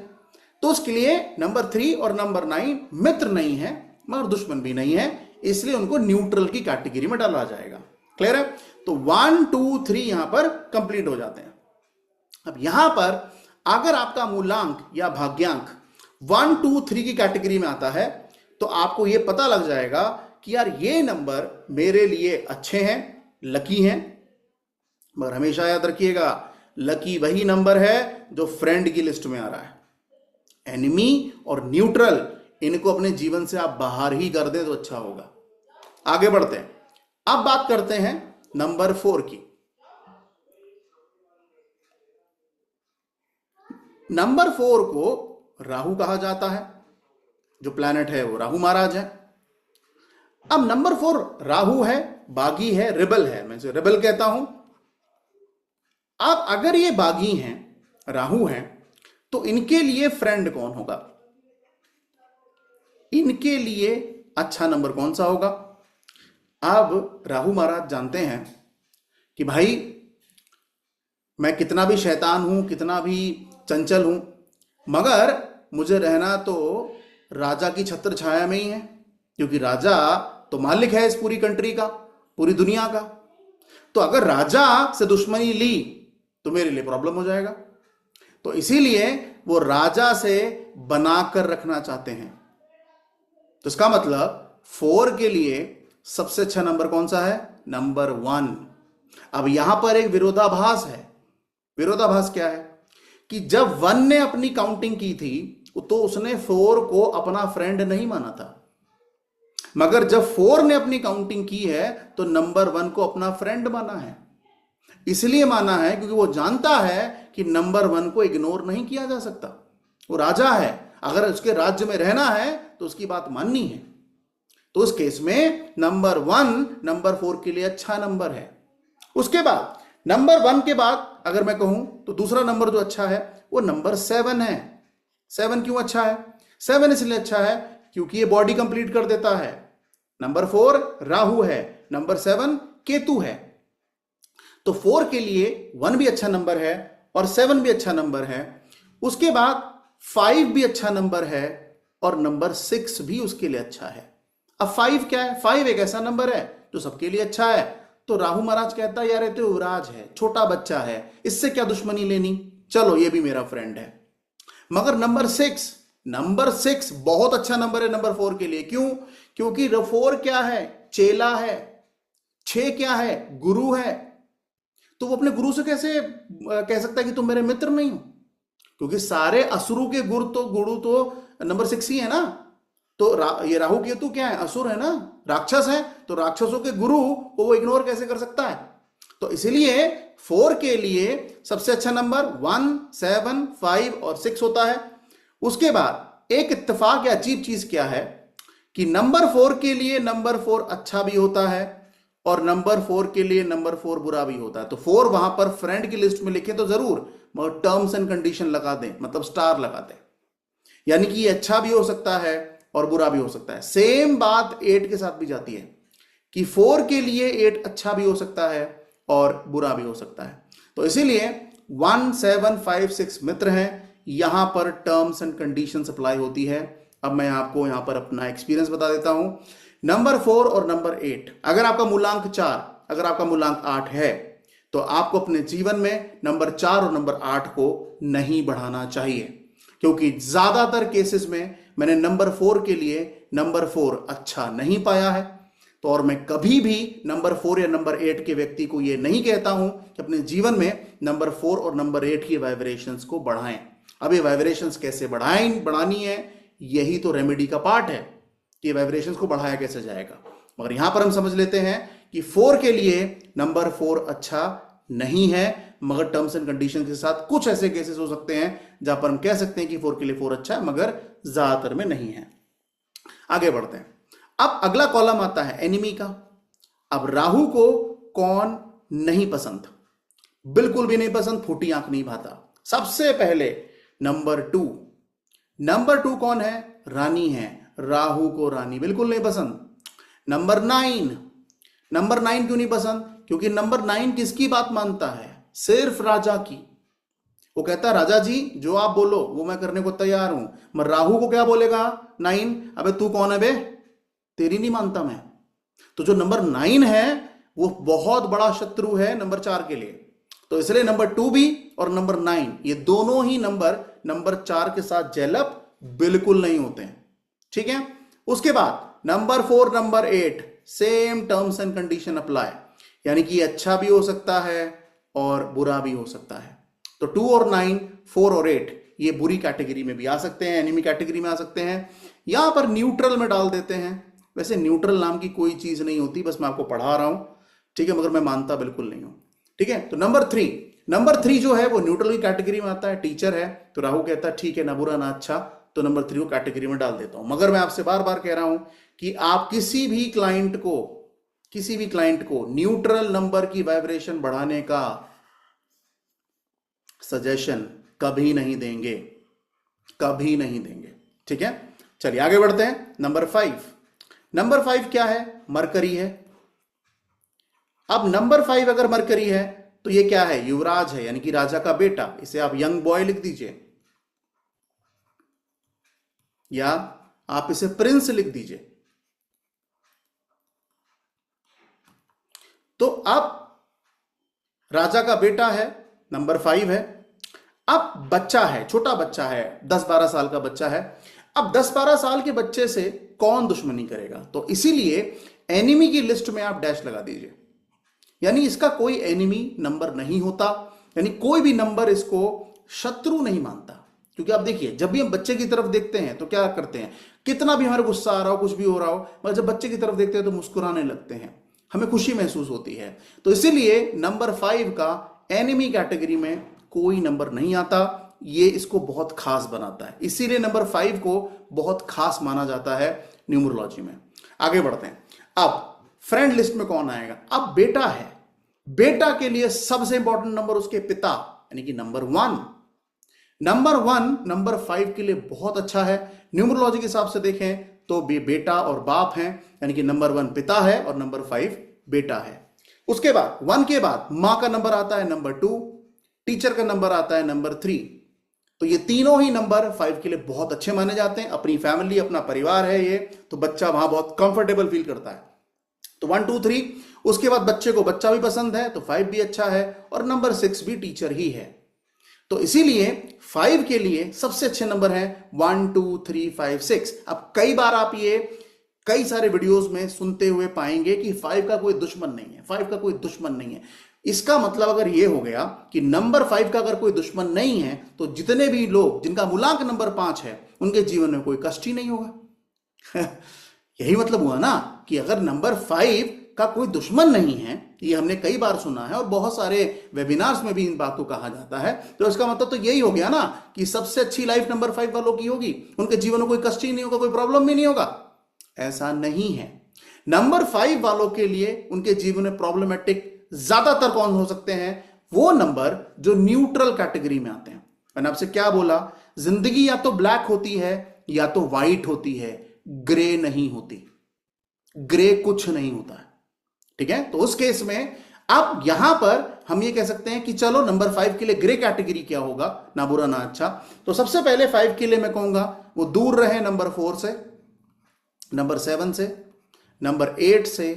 Speaker 1: तो उसके लिए नंबर 3 और नंबर 9 मित्र नहीं है मगर दुश्मन भी नहीं है, इसलिए उनको न्यूट्रल की कैटेगरी में डाला जाएगा। क्लियर है? तो 1 2 3 यहां पर कंप्लीट हो जाते हैं। अब यहां पर अगर आपका मूलांक या भाग्यांक 1 2 3 की कैटेगरी में आता है तो आपको यह पता लग जाएगा कि यार ये नंबर मेरे लिए अच्छे हैं, लकी हैं। मगर हमेशा याद रखिएगा लकी वही नंबर है जो फ्रेंड की लिस्ट में आ रहा है। एनिमी और न्यूट्रल इनको अपने जीवन से आप बाहर ही कर दें तो अच्छा होगा। आगे बढ़ते हैं। अब बात करते हैं नंबर 4 की। नंबर 4 को राहु कहा जाता है, जो प्लैनेट है वो राहु महाराज है। अब नंबर 4 राहु है, बागी है, रिबल है, मैं इसे रिबल कहता हूं। अब अगर ये बागी हैं, राहु हैं, तो इनके लिए फ्रेंड कौन होगा? इनके लिए अच्छा नंबर कौन सा होगा? अब राहु महाराज जानते हैं कि भाई मैं कितना भी शैतान हूं, कितना भी चंचल हूं, मगर मुझे रहना तो राजा की छत्र छाया में ही है, क्योंकि राजा तो मालिक है इस पूरी कंट्री का, पूरी दुनिया का। तो अगर राजा से दुश्मनी ली तो मेरे लिए प्रॉब्लम हो जाएगा। तो इसीलिए वो राजा से बनाकर रखना चाहते हैं। तो इसका मतलब 4 के लिए सबसे अच्छा नंबर कौन सा है? नंबर 1। अब यहां पर एक विरोधाभास है। विरोधाभास क्या है कि जब 1 ने अपनी काउंटिंग की थी तो उसने 4 को अपना फ्रेंड नहीं माना था, मगर जब 4 ने अपनी काउंटिंग की है तो नंबर 1 को अपना फ्रेंड माना है। इसलिए माना है क्योंकि वो जानता है कि नंबर 1 को इग्नोर नहीं किया जा सकता। वो राजा है, अगर उसके राज्य में रहना है तो उसकी बात माननी है। तो उस केस में नंबर 1 नंबर 4 के लिए अच्छा नंबर है। उसके बाद नंबर 1 के बाद अगर मैं कहूं तो दूसरा नंबर जो अच्छा है वो नंबर 7 है। 7 क्यों अच्छा है? 7 इसलिए अच्छा है क्योंकि ये बॉडी कंप्लीट कर देता है। नंबर 4 राहु है, नंबर 7 केतु है। तो 4 के लिए 1 भी अच्छा नंबर है और 7 भी अच्छा नंबर है। उसके बाद 5 भी अच्छा नंबर है और नंबर 6 भी उसके लिए अच्छा है। अब 5 क्या है? 5 एक ऐसा नंबर है जो सबके लिए अच्छा है। तो राहु महाराज कहता है यार ये तो युवराज है, छोटा बच्चा है, इससे क्या दुश्मनी लेनी, चलो ये भी मेरा फ्रेंड है। मगर नंबर सिक्स बहुत अच्छा नंबर है नंबर फोर के लिए। क्यों? क्योंकि फोर क्या है? चेला है। 6 क्या है? गुरु है। तो वो अपने गुरु से कैसे कह सकता है कि तुम मेरे मित्र नहीं हो? क्योंकि सारे असुरों के गुरु तो नंबर 6 ही है ना। तो ये राहु केतु क्या है? असुर है ना, राक्षस है। तो राक्षसों के गुरु को वो इग्नोर कैसे कर सकता है? तो इसलिए 4 के लिए सबसे अच्छा नंबर 1, 7, 5 और 6 होता है। उसके बाद एक इत्तेफाक या अजीब चीज क्या है कि नंबर 4 के लिए नंबर 4 अच्छा भी होता है और नंबर 4 के लिए नंबर 4 बुरा भी होता है। तो 4 वहां पर फ्रेंड की लिस्ट में लिखें तो जरूर, मगर टर्म्स एंड कंडीशन लगा दें, मतलब स्टार लगा दें। यानी कि ये अच्छा भी हो सकता है और बुरा भी हो सकता है। सेम बात 8 के साथ भी जाती है कि 4 के लिए 8 अच्छा भी हो सकता है और बुरा भी हो सकता है। तो इसीलिए 1, 7, 5, 6 मित्र हैं। यहां पर टर्म्स एंड कंडीशंस अप्लाई होती है। अब मैं आपको यहां पर अपना एक्सपीरियंस बता देता हूं। नंबर 4 और नंबर 8, अगर आपका मूलांक 4, अगर आपका मूलांक 8 है तो आपको अपने जीवन में नंबर 4 और नंबर 8 को नहीं बढ़ाना चाहिए। क्योंकि ज्यादातर केसेस में मैंने नंबर 4 के लिए नंबर 4 अच्छा नहीं पाया है। तो और मैं कभी भी नंबर 4 या नंबर 8 के व्यक्ति को यह नहीं कहता हूं कि अपने जीवन में नंबर 4 और नंबर 8 की वाइब्रेशंस को बढ़ाएं। अब ये वाइब्रेशंस कैसे बढ़ानी है, यही तो रेमेडी का पार्ट है कि वाइब्रेशंस को बढ़ाया कैसे जाएगा। मगर यहां पर हम समझ लेते हैं कि 4 के लिए नंबर 4 अच्छा नहीं है, मगर टर्म्स एंड कंडीशन के साथ कुछ ऐसे केसेस हो सकते हैं जहां पर हम कह सकते हैं कि 4 के लिए 4 अच्छा है, मगर ज्यादातर में नहीं है। आगे बढ़ते हैं। अब अगला कॉलम आता है एनिमी का। अब राहु को कौन नहीं पसंद? बिल्कुल भी नहीं पसंद, फूटी आंख नहीं भाता। सबसे पहले नंबर 2। नंबर 2 कौन है? रानी है। राहु को रानी बिल्कुल नहीं पसंद। नंबर 9। नंबर 9 क्यों नहीं पसंद? क्योंकि नंबर 9 किसकी बात मानता है? सिर्फ राजा की। वो कहता है राजा जी जो आप बोलो वो मैं करने को तैयार हूं। मगर राहु को क्या बोलेगा 9? अबे तू कौन है बे, तेरी नहीं मानता मैं। तो जो नंबर 9 है वो बहुत बड़ा शत्रु है नंबर 4 के लिए। तो इसलिए नंबर 2 भी और नंबर 9 ये दोनों ही नंबर 4 के साथ जेलअप बिल्कुल नहीं होते हैं। ठीक है। उसके बाद number 4, number 8 same terms and condition apply. यानी कि अच्छा भी हो सकता है और बुरा भी हो सकता है। तो 2 और 9, 4 और 8 ये बुरी कैटेगरी में भी आ सकते हैं, एनिमी कैटेगरी में आ सकते हैं। यहां पर न्यूट्रल में डाल देते हैं। वैसे न्यूट्रल नाम की कोई चीज नहीं होती, बस मैं आपको पढ़ा रहा हूं। ठीक है, मगर मैं मानता बिल्कुल नहीं हूं। ठीक है। तो नंबर 3 जो है वो न्यूट्रल की कैटेगरी में आता है। टीचर है तो राहु कहता है ठीक है, ना बुरा ना अच्छा, तो नंबर 3 को कैटेगरी में डाल देता हूं। मगर मैं आपसे बार बार कह रहा हूं कि आप किसी भी क्लाइंट को न्यूट्रल नंबर की वाइब्रेशन बढ़ाने का सजेशन कभी नहीं देंगे, कभी नहीं देंगे। ठीक है। चलिए आगे बढ़ते हैं। नंबर 5 क्या है? मरकरी है। अब नंबर 5 अगर मरकरी है तो ये क्या है? युवराज है, यानी कि राजा का बेटा। इसे आप यंग बॉय लिख दीजिए या आप इसे प्रिंस लिख दीजिए। तो अब राजा का बेटा है, नंबर 5 है। अब बच्चा है, छोटा बच्चा है, 10-12 साल का बच्चा है। अब 10-12 साल के बच्चे से कौन दुश्मनी करेगा? तो इसीलिए एनिमी की लिस्ट में आप डैश लगा दीजिए। यानी इसका कोई एनिमी नंबर नहीं होता, यानी कोई भी नंबर इसको शत्रु नहीं मानता। क्योंकि आप देखिए जब भी हम बच्चे की तरफ देखते हैं तो क्या करते हैं, कितना भी हमारे गुस्सा आ रहा हो, कुछ भी हो रहा हो, मगर जब बच्चे की तरफ देखते हैं तो मुस्कुराने लगते हैं, हमें खुशी महसूस होती है। तो इसीलिए नंबर 5 का एनिमी कैटेगरी में कोई नंबर नहीं आता। ये इसको बहुत खास बनाता है, इसीलिए नंबर 5 को बहुत खास माना जाता है न्यूमरोलॉजी में। आगे बढ़ते हैं। अब फ्रेंड लिस्ट में कौन आएगा? अब बेटा है। बेटा के लिए सबसे इंपॉर्टेंट नंबर उसके पिता, यानी कि नंबर 1। नंबर 1 नंबर 5 के लिए बहुत अच्छा है। न्यूमरोलॉजी के हिसाब से देखें तो बेटा और बाप हैं, यानी कि नंबर 1 पिता है और नंबर 5 बेटा है। उसके बाद 1 के बाद मां का नंबर आता है नंबर 2, टीचर का नंबर आता है नंबर 3। तो ये तीनों ही नंबर 5 के लिए बहुत अच्छे माने जाते हैं। अपनी फैमिली, अपना परिवार है ये, तो बच्चा वहां बहुत कंफर्टेबल फील करता है। तो 1, 2, 3। उसके बाद बच्चे को बच्चा भी पसंद है तो 5 भी अच्छा है और नंबर 6 भी टीचर ही है। तो इसीलिए 5 के लिए सबसे अच्छे नंबर है 1 2 3 5 6। अब कई बार आप ये कई सारे वीडियोस में सुनते हुए पाएंगे कि 5 का कोई दुश्मन नहीं है, 5 का कोई दुश्मन नहीं है। इसका मतलब अगर ये हो गया कि नंबर 5 का अगर कोई दुश्मन नहीं है तो जितने भी लोग जिनका मूलांक नंबर 5 है उनके जीवन में कोई कष्ट ही नहीं होगा। यही मतलब हुआ ना कि अगर नंबर 5 का कोई दुश्मन नहीं है, ये हमने कई बार सुना है और बहुत सारे वेबिनार्स में भी इन बात को कहा जाता है, तो इसका मतलब तो यही हो गया ना कि सबसे अच्छी लाइफ नंबर 5 वालों की होगी, उनके जीवन में कोई कष्ट ही नहीं होगा, कोई प्रॉब्लम भी नहीं होगा। ऐसा नहीं है। नंबर 5 वालों के लिए उनके जीवन में प्रॉब्लमेटिक ज्यादातर कौन हो सकते हैं? वो नंबर जो न्यूट्रल कैटेगरी में आते हैं। मैंने आपसे क्या बोला? जिंदगी या तो ब्लैक होती है या तो व्हाइट होती है, ग्रे नहीं होती। ग्रे कुछ नहीं होता है, ठीक है। तो उस केस में अब यहां पर हम ये कह सकते हैं कि चलो नंबर 5 के लिए ग्रे कैटेगरी क्या होगा, ना बुरा ना अच्छा। तो सबसे पहले 5 के लिए मैं कहूंगा वो दूर रहे नंबर 4 से, नंबर 7 से, नंबर 8 से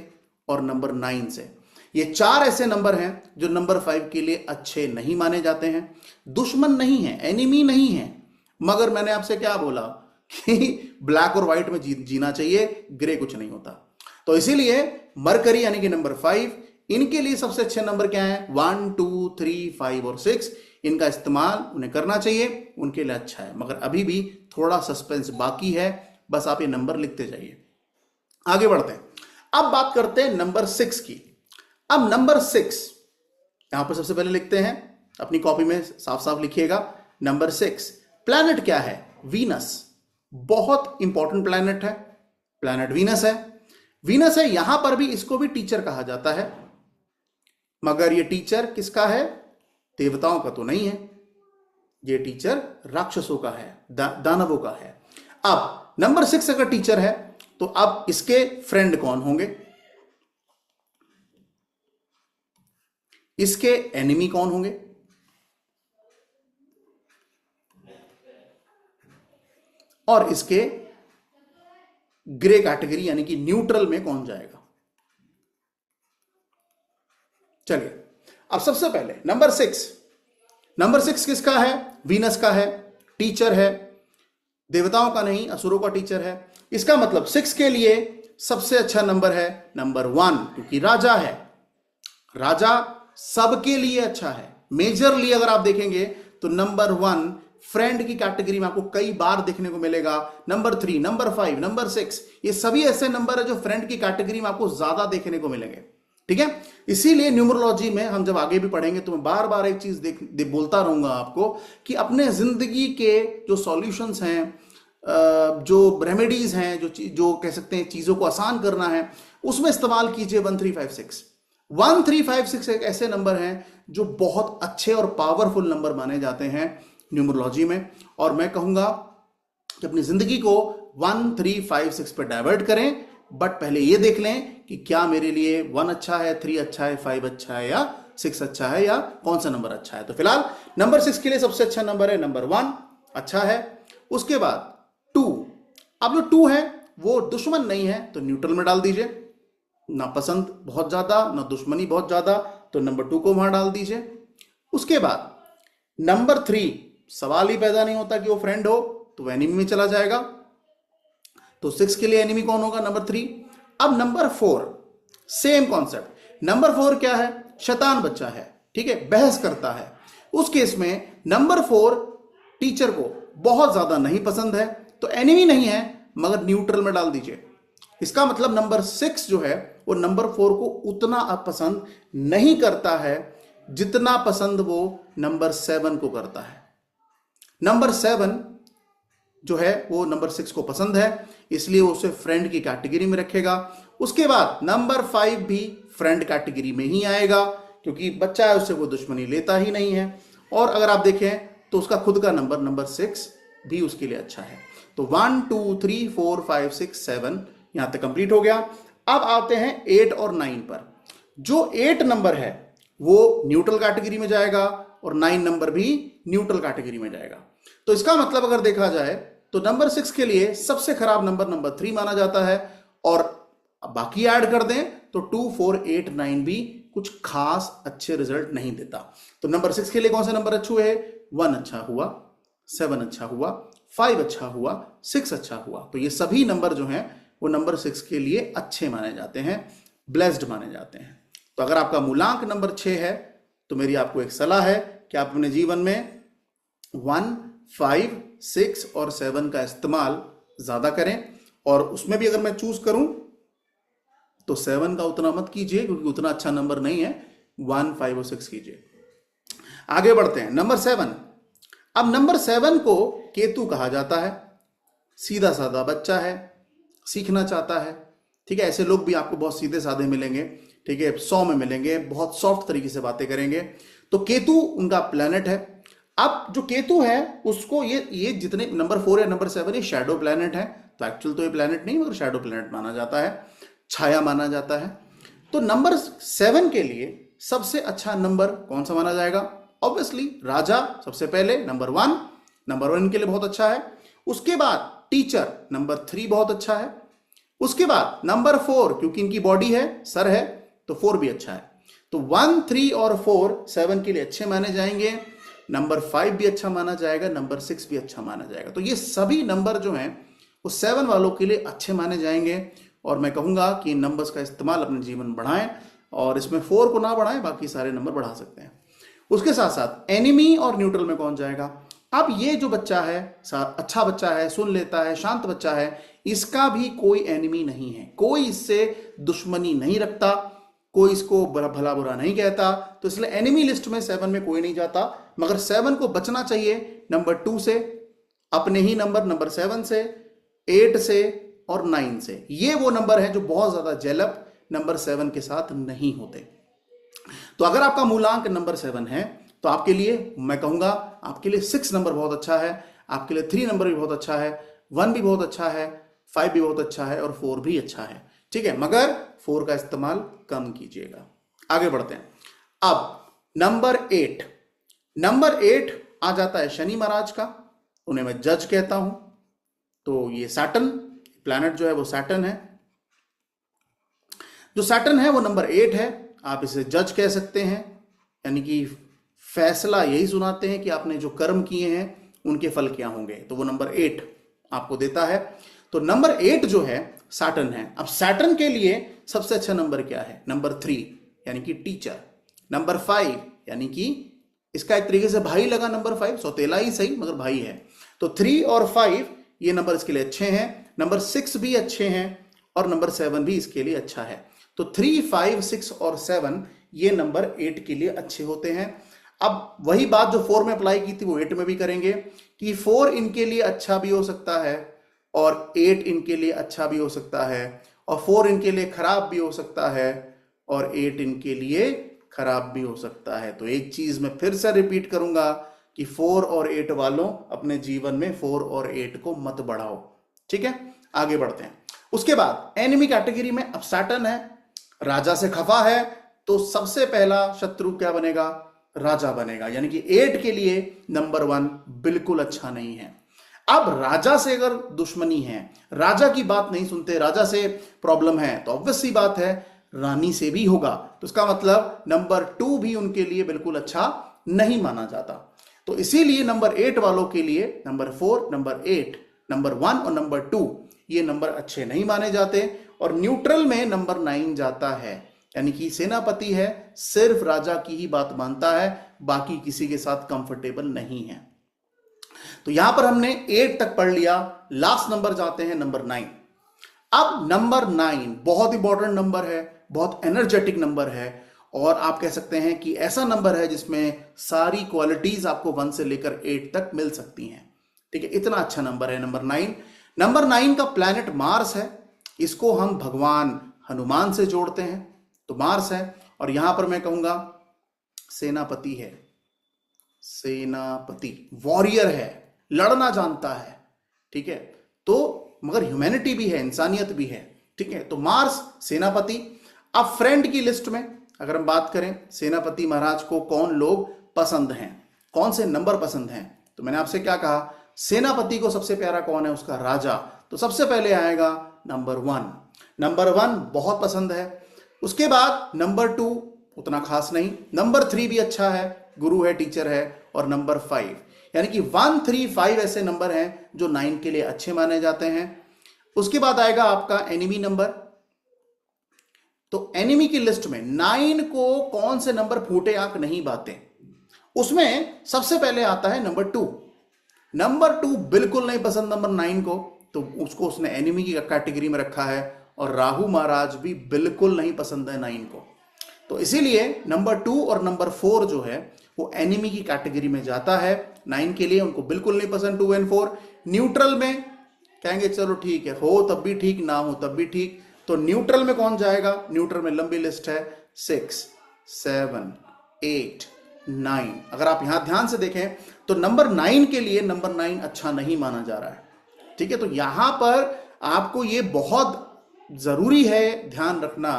Speaker 1: और नंबर 9 से। ये 4 ऐसे नंबर हैं जो नंबर 5 के लिए अच्छे नहीं माने जाते हैं। दुश्मन नहीं है, एनिमी नहीं है, मगर मैंने आपसे क्या बोला कि ब्लैक और व्हाइट में जीना चाहिए, ग्रे कुछ नहीं होता। तो इसीलिए मरकरी यानी कि नंबर 5, इनके लिए सबसे अच्छे नंबर क्या है? 1 2 3 5 और 6। इनका इस्तेमाल उन्हें करना चाहिए, उनके लिए अच्छा है। मगर अभी भी थोड़ा सस्पेंस बाकी है, बस आप ये नंबर लिखते जाइए। आगे बढ़ते हैं। अब बात करते हैं नंबर 6 की। अब नंबर 6 यहां पर सबसे पहले लिखते हैं, अपनी कॉपी में साफ साफ लिखिएगा। नंबर 6 प्लैनेट क्या है? वीनस। बहुत इंपॉर्टेंट प्लैनेट है, प्लैनेट वीनस है। वीनस है, यहां पर भी इसको भी टीचर कहा जाता है, मगर ये टीचर किसका है? देवताओं का तो नहीं है, ये टीचर राक्षसों का है, दानवों का है। अब नंबर 6 अगर टीचर है तो अब इसके फ्रेंड कौन होंगे? इसके एनिमी कौन होंगे? और इसके ग्रे कैटेगरी यानी कि न्यूट्रल में कौन जाएगा? चलिए, अब सबसे पहले नंबर 6। नंबर 6 किसका है? वीनस का है, टीचर है, देवताओं का नहीं, असुरों का टीचर है। इसका मतलब 6 के लिए सबसे अच्छा नंबर है नंबर 1, क्योंकि राजा है। राजा सबके लिए अच्छा है। मेजरली अगर आप देखेंगे तो नंबर 1 फ्रेंड की कैटेगरी में आपको कई बार देखने को मिलेगा। नंबर 3, नंबर 5, नंबर 6, ये सभी ऐसे नंबर है जो फ्रेंड की कैटेगरी में आपको ज्यादा देखने को मिलेंगे, ठीक है। इसीलिए न्यूमरोलॉजी में हम जब आगे भी पढ़ेंगे तो मैं बार बार एक चीज बोलता रहूंगा आपको कि अपने जिंदगी के जो सॉल्यूशंस हैं, जो रेमेडीज हैं, जो कह सकते हैं चीजों को आसान करना है, उसमें इस्तेमाल कीजिए 1 3 5 6। 1 3 5 6 एक ऐसे नंबर हैं जो बहुत अच्छे और पावरफुल नंबर माने जाते हैं न्यूमरोलॉजी में। और मैं कहूंगा कि अपनी जिंदगी को 1 3 5 6 पर डाइवर्ट करें, बट पहले ये देख लें कि क्या मेरे लिए 1 अच्छा है, 3 अच्छा है, 5 अच्छा है या 6 अच्छा है, या कौन सा नंबर अच्छा है। तो फिलहाल नंबर 6 के लिए सबसे अच्छा नंबर है नंबर 1, अच्छा है। उसके बाद 2। अब जो 2 है वो दुश्मन नहीं है तो न्यूट्रल में डाल दीजिए, ना पसंद बहुत ज्यादा ना दुश्मनी बहुत ज्यादा, तो नंबर 2 को वहां डाल दीजिए। उसके बाद नंबर 3, सवाल ही पैदा नहीं होता कि वो फ्रेंड हो, तो वो एनिमी में चला जाएगा। तो 6 के लिए एनिमी कौन होगा? नंबर 3। अब नंबर 4, सेम कॉन्सेप्ट। नंबर 4 क्या है? शैतान बच्चा है, ठीक है, बहस करता है। उस केस में नंबर 4 टीचर को बहुत ज्यादा नहीं पसंद है, तो एनिमी नहीं है मगर न्यूट्रल में डाल दीजिए। इसका मतलब नंबर 6 जो है वो नंबर 4 को उतना अपसंद नहीं करता है जितना पसंद वो नंबर 7 को करता है। नंबर 7 जो है वो नंबर 6 को पसंद है, इसलिए वो उसे फ्रेंड की कैटेगरी में रखेगा। उसके बाद नंबर 5 भी फ्रेंड कैटेगरी में ही आएगा, क्योंकि बच्चा है, उससे वो दुश्मनी लेता ही नहीं है। और अगर आप देखें तो उसका खुद का नंबर 6 भी उसके लिए अच्छा है। तो 1 2 3 4 5 6 7 यहां तक कंप्लीट हो गया। अब आते हैं 8 और 9 पर। जो 8 नंबर है वो न्यूट्रल कैटेगरी में जाएगा और 9 नंबर भी न्यूट्रल कैटेगरी में जाएगा। तो इसका मतलब अगर देखा जाए तो नंबर 6 के लिए सबसे खराब नंबर 3 माना जाता है, और बाकी ऐड कर दें तो 2 4 8 9 भी कुछ खास अच्छे रिजल्ट नहीं देता। तो नंबर 6 के लिए कौन से नंबर अच्छे हुए? 1 अच्छा हुआ, 7 अच्छा हुआ, 5 अच्छा हुआ, 6 अच्छा हुआ। तो ये सभी नंबर जो हैं वो नंबर 6 के लिए अच्छे माने जाते हैं, ब्लेस्ड माने जाते हैं। तो अगर आपका मूलांक नंबर 6 है तो मेरी आपको एक सलाह है कि आप अपने जीवन में 1, 5, 6 और 7 का इस्तेमाल ज्यादा करें। और उसमें भी अगर मैं चूज करूं तो 7 का उतना मत कीजिए क्योंकि उतना अच्छा नंबर नहीं है। 1, 5 और 6 कीजिए। आगे बढ़ते हैं, नंबर 7। अब नंबर 7 को केतु कहा जाता है। सीधा साधा बच्चा है, सीखना चाहता है। ठीक है, ऐसे लोग भी आपको बहुत सीधे साधे मिलेंगे। ठीक है, 100 में मिलेंगे, बहुत सॉफ्ट तरीके से बातें करेंगे। तो केतु उनका प्लैनेट है। अब जो केतु है उसको ये जितने नंबर 4 या नंबर 7 ये शैडो प्लैनेट है। तो एक्चुअल तो ये प्लैनेट नहीं मगर शैडो प्लैनेट माना जाता है, छाया माना जाता है। तो नंबर 7 के लिए सबसे अच्छा नंबर कौन सा माना जाएगा? ऑब्वियसली राजा सबसे पहले, नंबर 1। नंबर 1 के लिए बहुत अच्छा है। उसके बाद टीचर नंबर 3 बहुत अच्छा है। उसके बाद नंबर 4, क्योंकि इनकी बॉडी है, सर है, तो 4 भी अच्छा है। तो 1, 3 और 4 7 के लिए अच्छे माने जाएंगे। नंबर 5 भी अच्छा माना जाएगा, नंबर 6 भी अच्छा माना जाएगा। तो ये सभी नंबर जो हैं वो 7 वालों के लिए अच्छे माने जाएंगे। और मैं कहूंगा कि इन नंबर्स का इस्तेमाल अपने जीवन में बढ़ाएं और इसमें 4 को ना बढ़ाएं, बाकी सारे नंबर बढ़ा सकते हैं। उसके साथ साथ एनिमी और न्यूट्रल में कौन जाएगा? अब ये जो बच्चा है अच्छा बच्चा है, सुन लेता है, शांत बच्चा है, इसका भी कोई एनिमी नहीं है, कोई इससे दुश्मनी नहीं रखता, कोई इसको भला बुरा नहीं कहता। तो इसलिए एनिमी लिस्ट में 7 में कोई नहीं जाता। मगर 7 को बचना चाहिए नंबर 2 से, अपने ही नंबर 7 से, 8 से और 9 से। ये वो नंबर है जो बहुत ज्यादा जेलप नंबर 7 के साथ नहीं होते। तो अगर आपका मूलांक नंबर 7 है तो आपके लिए मैं कहूंगा आपके लिए 6 नंबर बहुत अच्छा है, आपके लिए 3 नंबर भी बहुत अच्छा है, 1 भी बहुत अच्छा है, 5 भी बहुत अच्छा है और 4 भी अच्छा है। ठीक है, मगर 4 का इस्तेमाल कम कीजिएगा। आगे बढ़ते हैं। अब नंबर 8, नंबर 8 आ जाता है शनि महाराज का, उन्हें मैं जज कहता हूं। तो ये सैटर्न प्लैनेट जो है वो सैटर्न है। जो सैटर्न है वो नंबर 8 है। आप इसे जज कह सकते हैं, यानी कि फैसला यही सुनाते हैं कि आपने जो कर्म किए हैं उनके फल क्या होंगे। तो वो नंबर 8 आपको देता है। तो नंबर 8 जो है सैटर्न है। अब सैटर्न के लिए सबसे अच्छा नंबर क्या है? नंबर 3 यानी कि टीचर। नंबर 5 यानी कि इसका एक तरीके से भाई लगा नंबर 5, सौतेला ही सही मगर भाई है। तो 3 और 5 ये नंबर इसके लिए अच्छे हैं। नंबर 6 भी अच्छे हैं और नंबर 7 भी इसके लिए अच्छा है। तो 3, 5, 6 और 7 ये नंबर 8 के लिए अच्छे होते हैं। अब वही बात जो 4 में अप्लाई की थी वो 8 में भी करेंगे कि 4 इनके लिए अच्छा भी हो सकता है और 8 इनके लिए अच्छा भी हो सकता है और 4 इनके लिए खराब भी हो सकता है और 8 इनके लिए खराब भी हो सकता है। तो एक चीज मैं फिर से रिपीट करूंगा कि 4 और 8 वालों अपने जीवन में 4 और 8 को मत बढ़ाओ। ठीक है, आगे बढ़ते हैं। उसके बाद एनिमी कैटेगरी में अब सैटर्न है, राजा से खफा है, तो सबसे पहला शत्रु क्या बनेगा? राजा बनेगा। यानी कि 8 के लिए नंबर 1 बिल्कुल अच्छा नहीं है। अब राजा से अगर दुश्मनी है, राजा की बात नहीं सुनते, राजा से प्रॉब्लम है, तो ऑब्वियस सी बात है रानी से भी होगा। तो इसका मतलब नंबर 2 भी उनके लिए बिल्कुल अच्छा नहीं माना जाता। तो इसीलिए नंबर 8 वालों के लिए नंबर 4, नंबर 8, नंबर 1 और नंबर 2 ये नंबर अच्छे नहीं माने जाते। और न्यूट्रल में नंबर 9 जाता है, यानी कि सेनापति है, सिर्फ राजा की ही बात मानता है, बाकी किसी के साथ कंफर्टेबल नहीं है। तो यहां पर हमने 8 तक पढ़ लिया। लास्ट नंबर जाते हैं नंबर 9। अब नंबर 9 बहुत इंपॉर्टेंट नंबर है, बहुत एनर्जेटिक नंबर है और आप कह सकते हैं कि ऐसा नंबर है जिसमें सारी क्वालिटीज आपको 1 से लेकर 8 तक मिल सकती हैं। ठीक है, इतना अच्छा नंबर है नंबर 9। नंबर 9 का प्लैनेट मार्स है। इसको हम भगवान हनुमान से जोड़ते हैं, तो मार्स है। और यहां पर मैं कहूंगा सेनापति है, सेनापति वॉरियर है, लड़ना जानता है। ठीक है, तो मगर ह्यूमैनिटी भी है, इंसानियत भी है। ठीक है, तो मार्स सेनापति। अब फ्रेंड की लिस्ट में अगर हम बात करें, सेनापति महाराज को कौन लोग पसंद हैं, कौन से नंबर पसंद हैं, तो मैंने आपसे क्या कहा, सेनापति को सबसे प्यारा कौन है? उसका राजा। तो सबसे पहले आएगा नंबर 1। नंबर 1 बहुत पसंद है। उसके बाद नंबर 2 उतना खास नहीं, नंबर 3 भी अच्छा है, गुरु है, टीचर है, और नंबर 5, यानी कि 1 3 5 ऐसे नंबर हैं जो 9 के लिए अच्छे माने जाते हैं। उसके बाद आएगा आपका एनिमी नंबर। तो एनिमी की लिस्ट में 9 को कौन से नंबर फूटे आंख नहीं बाते, उसमें सबसे पहले आता है नंबर 2। नंबर 2 बिल्कुल नहीं पसंद नंबर 9 को, तो उसको उसने एनिमी की कैटेगरी में रखा है। और राहु महाराज भी बिल्कुल नहीं पसंद है 9 को, तो इसीलिए नंबर 2 और नंबर 4 जो है वो एनिमी की कैटेगरी में जाता है। 9 के लिए उनको बिल्कुल नहीं पसंद 2 और 4। न्यूट्रल में कहेंगे चलो ठीक है, हो तब भी ठीक, ना हो तब भी ठीक। तो न्यूट्रल में कौन जाएगा? न्यूट्रल में लंबी लिस्ट है, 6 7 8 9। अगर आप यहां ध्यान से देखें तो नंबर 9 के लिए नंबर 9 अच्छा नहीं माना जा रहा है। ठीक है, तो यहां पर आपको ये बहुत जरूरी है ध्यान रखना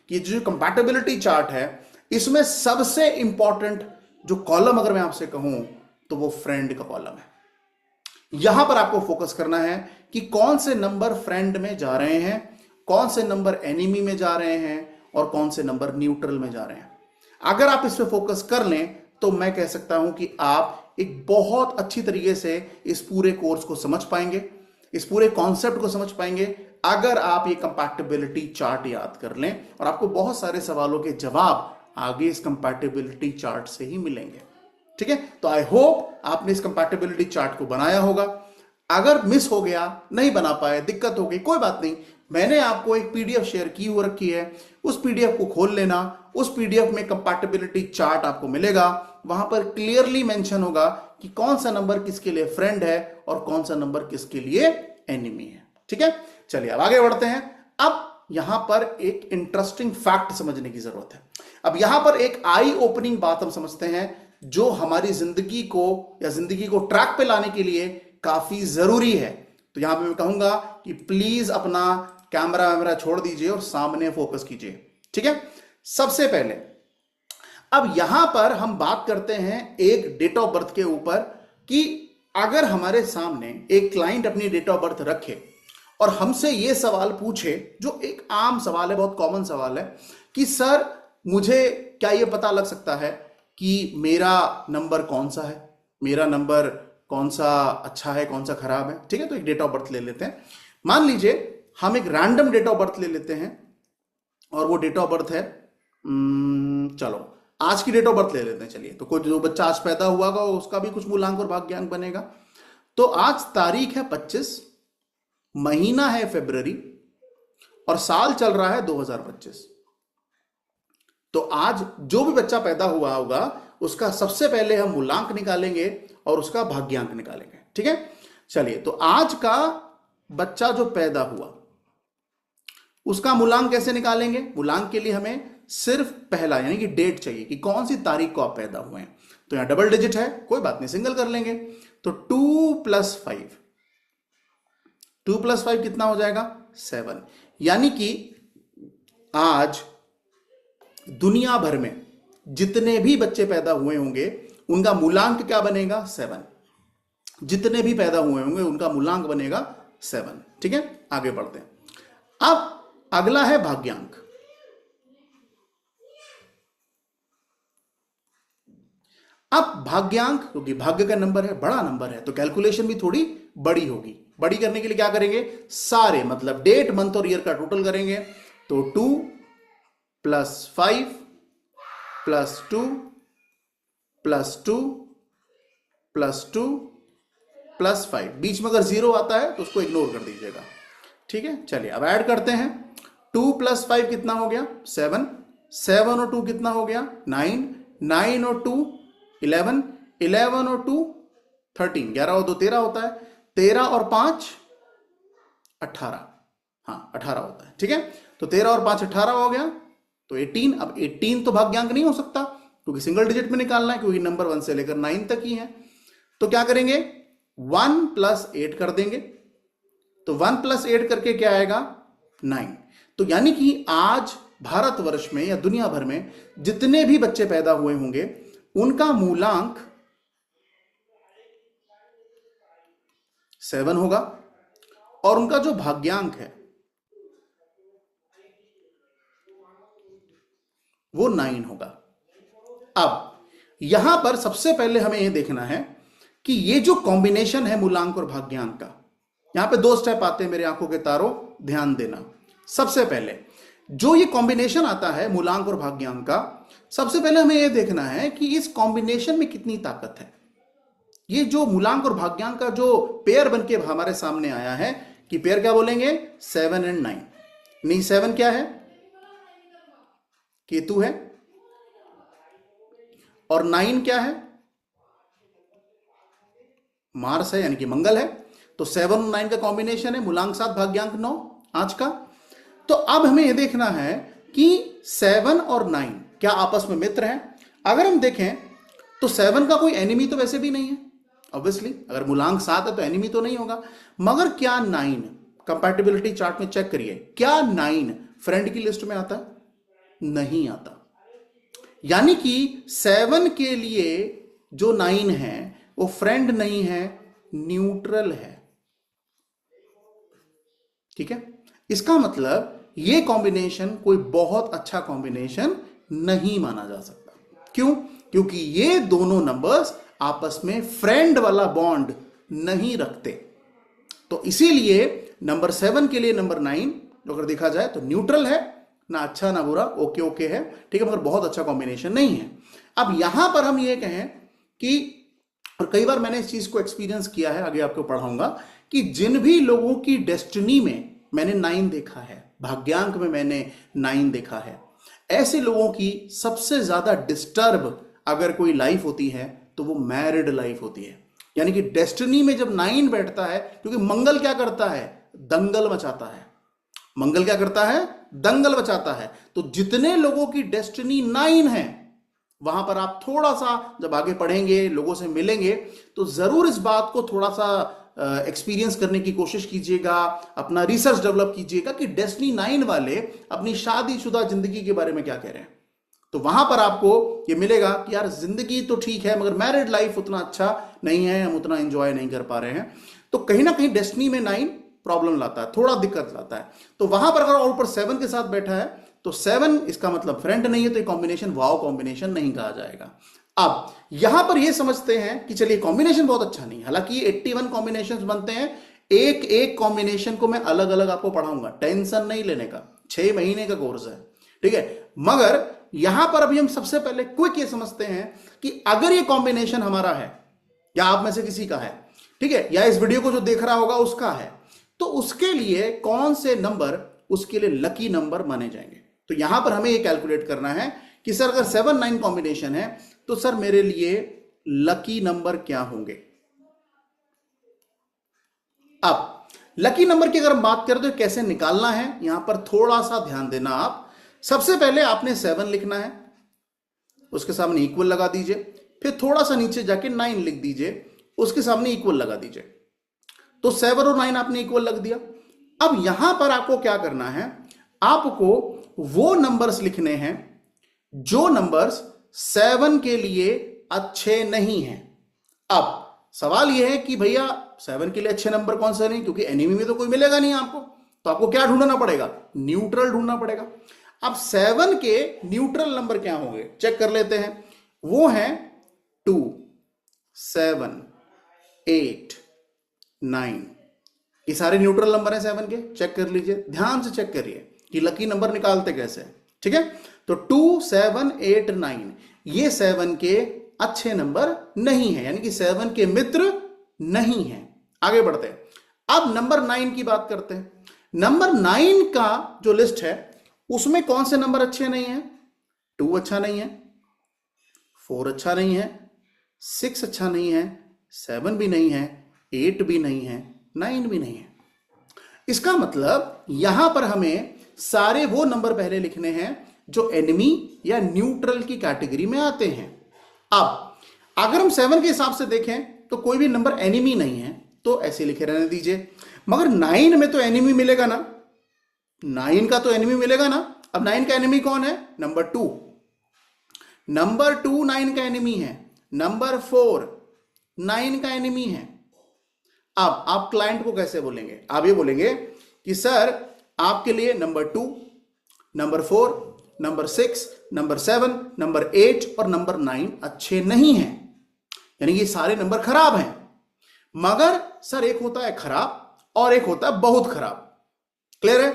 Speaker 1: कि जो कंपैटिबिलिटी चार्ट है इसमें सबसे इंपॉर्टेंट जो कॉलम अगर मैं आपसे कहूं तो वो फ्रेंड का कॉलम है। यहां पर आपको फोकस करना है कि कौन से नंबर फ्रेंड में जा रहे हैं, कौन से नंबर एनिमी में जा रहे हैं और कौन से नंबर न्यूट्रल में जा रहे हैं। अगर आप इस पे फोकस कर लें तो मैं कह सकता हूं कि आप एक बहुत अच्छी तरीके से इस पूरे कोर्स को समझ पाएंगे, इस पूरे कॉन्सेप्ट को समझ पाएंगे, अगर आप ये कंपैटिबिलिटी चार्ट याद कर लें। और आपको बहुत सारे सवालों के जवाब आगे इस कंपैटिबिलिटी चार्ट से ही मिलेंगे। ठीक है, तो आई होप आपने इस कंपैटिबिलिटी चार्ट को बनाया होगा। अगर मिस हो गया, नहीं बना पाए, दिक्कत हो गई, कोई बात नहीं, मैंने आपको एक पीडीएफ शेयर की हो रखी है, उस पीडीएफ को खोल लेना। उस पीडीएफ में कंपैटिबिलिटी चार्ट आपको मिलेगा, वहां पर क्लियरली मेंशन होगा कि कौन सा नंबर किसके लिए फ्रेंड है और कौन सा नंबर किसके लिए एनिमी है। ठीक है, चलिए अब आगे बढ़ते हैं। अब यहां पर एक इंटरेस्टिंग फैक्ट समझने की जरूरत है। अब यहां पर एक आई ओपनिंग बात हम समझते हैं जो हमारी जिंदगी को या जिंदगी को ट्रैक पे लाने के लिए काफी जरूरी है। तो यहां पे मैं कहूंगा कि प्लीज अपना कैमरा वैमरा छोड़ दीजिए और सामने फोकस कीजिए। ठीक है, सबसे पहले अब यहां पर हम बात करते हैं एक डेट ऑफ बर्थ के ऊपर कि अगर हमारे सामने एक क्लाइंट अपनी डेट ऑफ बर्थ रखे और हमसे यह सवाल पूछे, जो एक आम सवाल है, बहुत कॉमन सवाल है कि सर मुझे क्या यह पता लग सकता है कि मेरा नंबर कौन सा है, मेरा नंबर कौन सा अच्छा है, कौन सा खराब है। ठीक है, तो एक डेट ऑफ बर्थ ले लेते हैं। मान लीजिए हम एक रैंडम डेट ऑफ बर्थ ले लेते हैं और वो डेट ऑफ बर्थ है चलो आज की डेट ऑफ बर्थ ले लेते हैं। चलिए, तो कोई जो बच्चा आज पैदा हुआ होगा उसका भी कुछ मूलांक और भाग्यांक बनेगा। तो आज तारीख है 25, महीना है फरवरी और साल चल रहा है 2025। तो आज जो भी बच्चा पैदा हुआ होगा उसका सबसे पहले हम मूलांक निकालेंगे और उसका भाग्यांक निकालेंगे। ठीक है, चलिए, तो आज का बच्चा जो पैदा हुआ उसका मूलांक कैसे निकालेंगे? मूलांक के लिए हमें सिर्फ पहला यानी कि डेट चाहिए कि कौन सी तारीख को आप पैदा हुए हैं। तो यहां डबल डिजिट है, कोई बात नहीं, सिंगल कर लेंगे। तो 2 + 5, 2 + 5 कितना हो जाएगा? 7। यानी कि आज दुनिया भर में जितने भी बच्चे पैदा हुए होंगे उनका मूलांक क्या बनेगा? 7। जितने भी पैदा हुए होंगे उनका मूलांक बनेगा 7। ठीक है, आगे बढ़ते हैं। अब अगला है भाग्यांक। अब भाग्यांक क्योंकि भाग्य का नंबर है, बड़ा नंबर है, तो कैलकुलेशन भी थोड़ी बड़ी होगी। बड़ी करने के लिए क्या करेंगे? सारे मतलब डेट, मंथ और ईयर का टोटल करेंगे। तो 2 + 5 + 2 + 2 + 2 + 5, बीच में अगर 0 आता है तो उसको इग्नोर कर दीजिएगा। ठीक है, चलिए अब ऐड करते हैं। 2 + 5 कितना हो गया? 7। 7 और 2 कितना हो गया? 9। 9 और 2 11। 11 और 2 13। 11 और 2 13 होता है। 13 और 5 18। हाँ, 18 होता है। ठीक है, तो 13 और 5 18 हो गया, तो 18। अब 18 तो भाग्यांक नहीं हो सकता क्योंकि सिंगल डिजिट में निकालना है, क्योंकि नंबर 1 से लेकर 9 तक ही है। तो क्या करेंगे? 1 + 8 कर देंगे। तो 1 + 8 करके क्या आएगा? 9। तो यानी कि आज भारतवर्ष में या दुनिया भर में जितने भी बच्चे पैदा हुए होंगे उनका मूलांक 7 होगा और उनका जो भाग्यांक है वो 9 होगा। अब यहां पर सबसे पहले हमें यह देखना है कि ये जो कॉम्बिनेशन है मूलांक और भाग्यांक का, यहां पे दो स्टेप आते हैं मेरे आंखों के तारों, ध्यान देना। सबसे पहले जो ये कॉम्बिनेशन आता है मूलांक और भाग्यांक का, सबसे पहले हमें यह देखना है कि इस कॉम्बिनेशन में कितनी ताकत है। ये जो मूलांक और भाग्यांक का जो पेयर बनके हमारे सामने आया है, कि पेयर क्या बोलेंगे, 7 और 9। नहीं, 7 क्या है, केतु है, और 9 क्या है, मार्स है, यानी कि मंगल है। तो 7 और 9 का कॉम्बिनेशन है मूलांक 7 भाग्यांक 9 आज का। तो अब हमें यह देखना है कि 7 और 9 क्या आपस में मित्र हैं। अगर हम देखें तो 7 का कोई एनिमी तो वैसे भी नहीं है, ऑब्वियसली अगर मूलांक 7 है तो एनिमी तो नहीं होगा। मगर क्या 9, कंपैटिबिलिटी चार्ट में चेक करिए, क्या 9 फ्रेंड की लिस्ट में आता है? नहीं आता। यानी कि 7 के लिए जो 9 है वो फ्रेंड नहीं है, न्यूट्रल है। ठीक है, इसका मतलब ये कॉम्बिनेशन कोई बहुत अच्छा कॉम्बिनेशन नहीं माना जा सकता। क्यों? क्योंकि ये दोनों नंबर्स आपस में फ्रेंड वाला बॉन्ड नहीं रखते। तो इसीलिए नंबर 7 के लिए नंबर 9 अगर देखा जाए तो न्यूट्रल है, ना अच्छा ना बुरा, ओके ओके है, ठीक है, मगर बहुत अच्छा कॉम्बिनेशन नहीं है। अब यहां पर हम ये कहें कि, और कई बार मैंने इस चीज को एक्सपीरियंस किया है, आगे आपको पढ़ाऊंगा, कि जिन भी लोगों की डेस्टिनी में मैंने 9 देखा है, भाग्यांक में मैंने 9 देखा है, ऐसे लोगों की सबसे ज्यादा डिस्टर्ब अगर कोई लाइफ होती है तो वो मैरिड लाइफ होती है। यानी कि डेस्टिनी में जब 9 बैठता है, क्योंकि मंगल क्या करता है, दंगल मचाता है। मंगल क्या करता है, दंगल मचाता है। तो जितने लोगों की डेस्टिनी 9 है, वहां पर आप थोड़ा सा जब आगे पढ़ेंगे, लोगों से मिलेंगे, तो जरूर इस बात को थोड़ा सा एक्सपीरियंस करने की कोशिश कीजिएगा, अपना रिसर्च डेवलप कीजिएगा कि डेस्टिनी 9 वाले अपनी शादीशुदा जिंदगी के बारे में क्या कह रहे हैं। तो वहां पर आपको ये मिलेगा कि यार जिंदगी तो ठीक है, मगर मैरिड लाइफ उतना अच्छा नहीं है, हम उतना एंजॉय नहीं कर पा रहे हैं। तो कहीं ना कहीं डेस्टिनी में 9 प्रॉब्लम लाता है, थोड़ा दिक्कत लाता है। तो वहां पर अगर और ऊपर 7 के साथ बैठा है तो 7 इसका मतलब फ्रेंड नहीं है, तो ये कॉम्बिनेशन वाव कॉम्बिनेशन नहीं कहा जाएगा। अब यहां पर ये समझते हैं कि चलिए कॉम्बिनेशन बहुत अच्छा नहीं, हालांकि ये 81 कॉम्बिनेशंस बनते हैं। एक एक कॉम्बिनेशन को मैं अलग अलग आपको पढ़ाऊंगा, टेंशन नहीं लेने का, 6 महीने का कोर्स है, ठीक है। मगर यहां पर अभी हम सबसे पहले क्विक ये समझते हैं कि अगर ये कॉम्बिनेशन हमारा है, या आप में से किसी का है, ठीक है, या इस वीडियो को जो देख रहा होगा उसका है, तो उसके लिए कौन से नंबर उसके लिए लकी नंबर माने जाएंगे। तो यहां पर हमें ये कैलकुलेट करना है कि सर अगर 7-9 कॉम्बिनेशन है तो सर मेरे लिए लकी नंबर क्या होंगे। अब लकी नंबर की अगर हम बात करें तो कैसे निकालना है, यहां पर थोड़ा सा ध्यान देना। आप सबसे पहले आपने 7 लिखना है, उसके सामने इक्वल लगा दीजिए, फिर थोड़ा सा नीचे जाके 9 लिख दीजिए, उसके सामने इक्वल लगा दीजिए। तो 7 और 9 आपने इक्वल लग दिया। अब यहां पर आपको क्या करना है, आपको वो नंबर्स लिखने हैं जो नंबर्स 7 के लिए अच्छे नहीं हैं। अब सवाल यह है कि भैया 7 के लिए अच्छे नंबर कौन से नहीं, क्योंकि एनिमी में तो कोई मिलेगा नहीं आपको, तो आपको क्या ढूंढना पड़ेगा, न्यूट्रल ढूंढना पड़ेगा। अब 7 के न्यूट्रल नंबर क्या होंगे चेक कर लेते हैं। वो हैं 2, 7, 8, 9, ये सारे न्यूट्रल नंबर हैं 7 के। चेक कर लीजिए, ध्यान से चेक करिए कि लकी नंबर निकालते कैसे, ठीक है। तो 2, 7, 8, 9 ये 7 के अच्छे नंबर नहीं है, यानी कि 7 के मित्र नहीं है। आगे बढ़ते हैं, अब नंबर 9 की बात करते हैं। नंबर 9 का जो लिस्ट है उसमें कौन से नंबर अच्छे नहीं है, 2 अच्छा नहीं है, 4 अच्छा नहीं है, 6 अच्छा नहीं है, 7 भी नहीं है, 8 भी नहीं है, 9 भी नहीं है। इसका मतलब यहां पर हमें सारे वो नंबर पहले लिखने हैं जो एनिमी या न्यूट्रल की कैटेगरी में आते हैं। अब अगर हम 7 के हिसाब से देखें तो कोई भी नंबर एनिमी नहीं है, तो ऐसे लिखे रहने दीजिए। मगर 9 में तो एनिमी मिलेगा ना, 9 का तो एनिमी मिलेगा ना। अब 9 का एनिमी कौन है, नंबर 2। नंबर 2 9 का एनिमी है। नंबर 4 9 का एनिमी है। अब आप क्लाइंट को कैसे बोलेंगे, आप ये बोलेंगे कि सर आपके लिए number 2, number 4 number 6, number 7, number 8 और नंबर 9 अच्छे नहीं हैं, यानी कि सारे नंबर खराब हैं। मगर सर एक होता है खराब और एक होता है बहुत खराब। क्लियर है?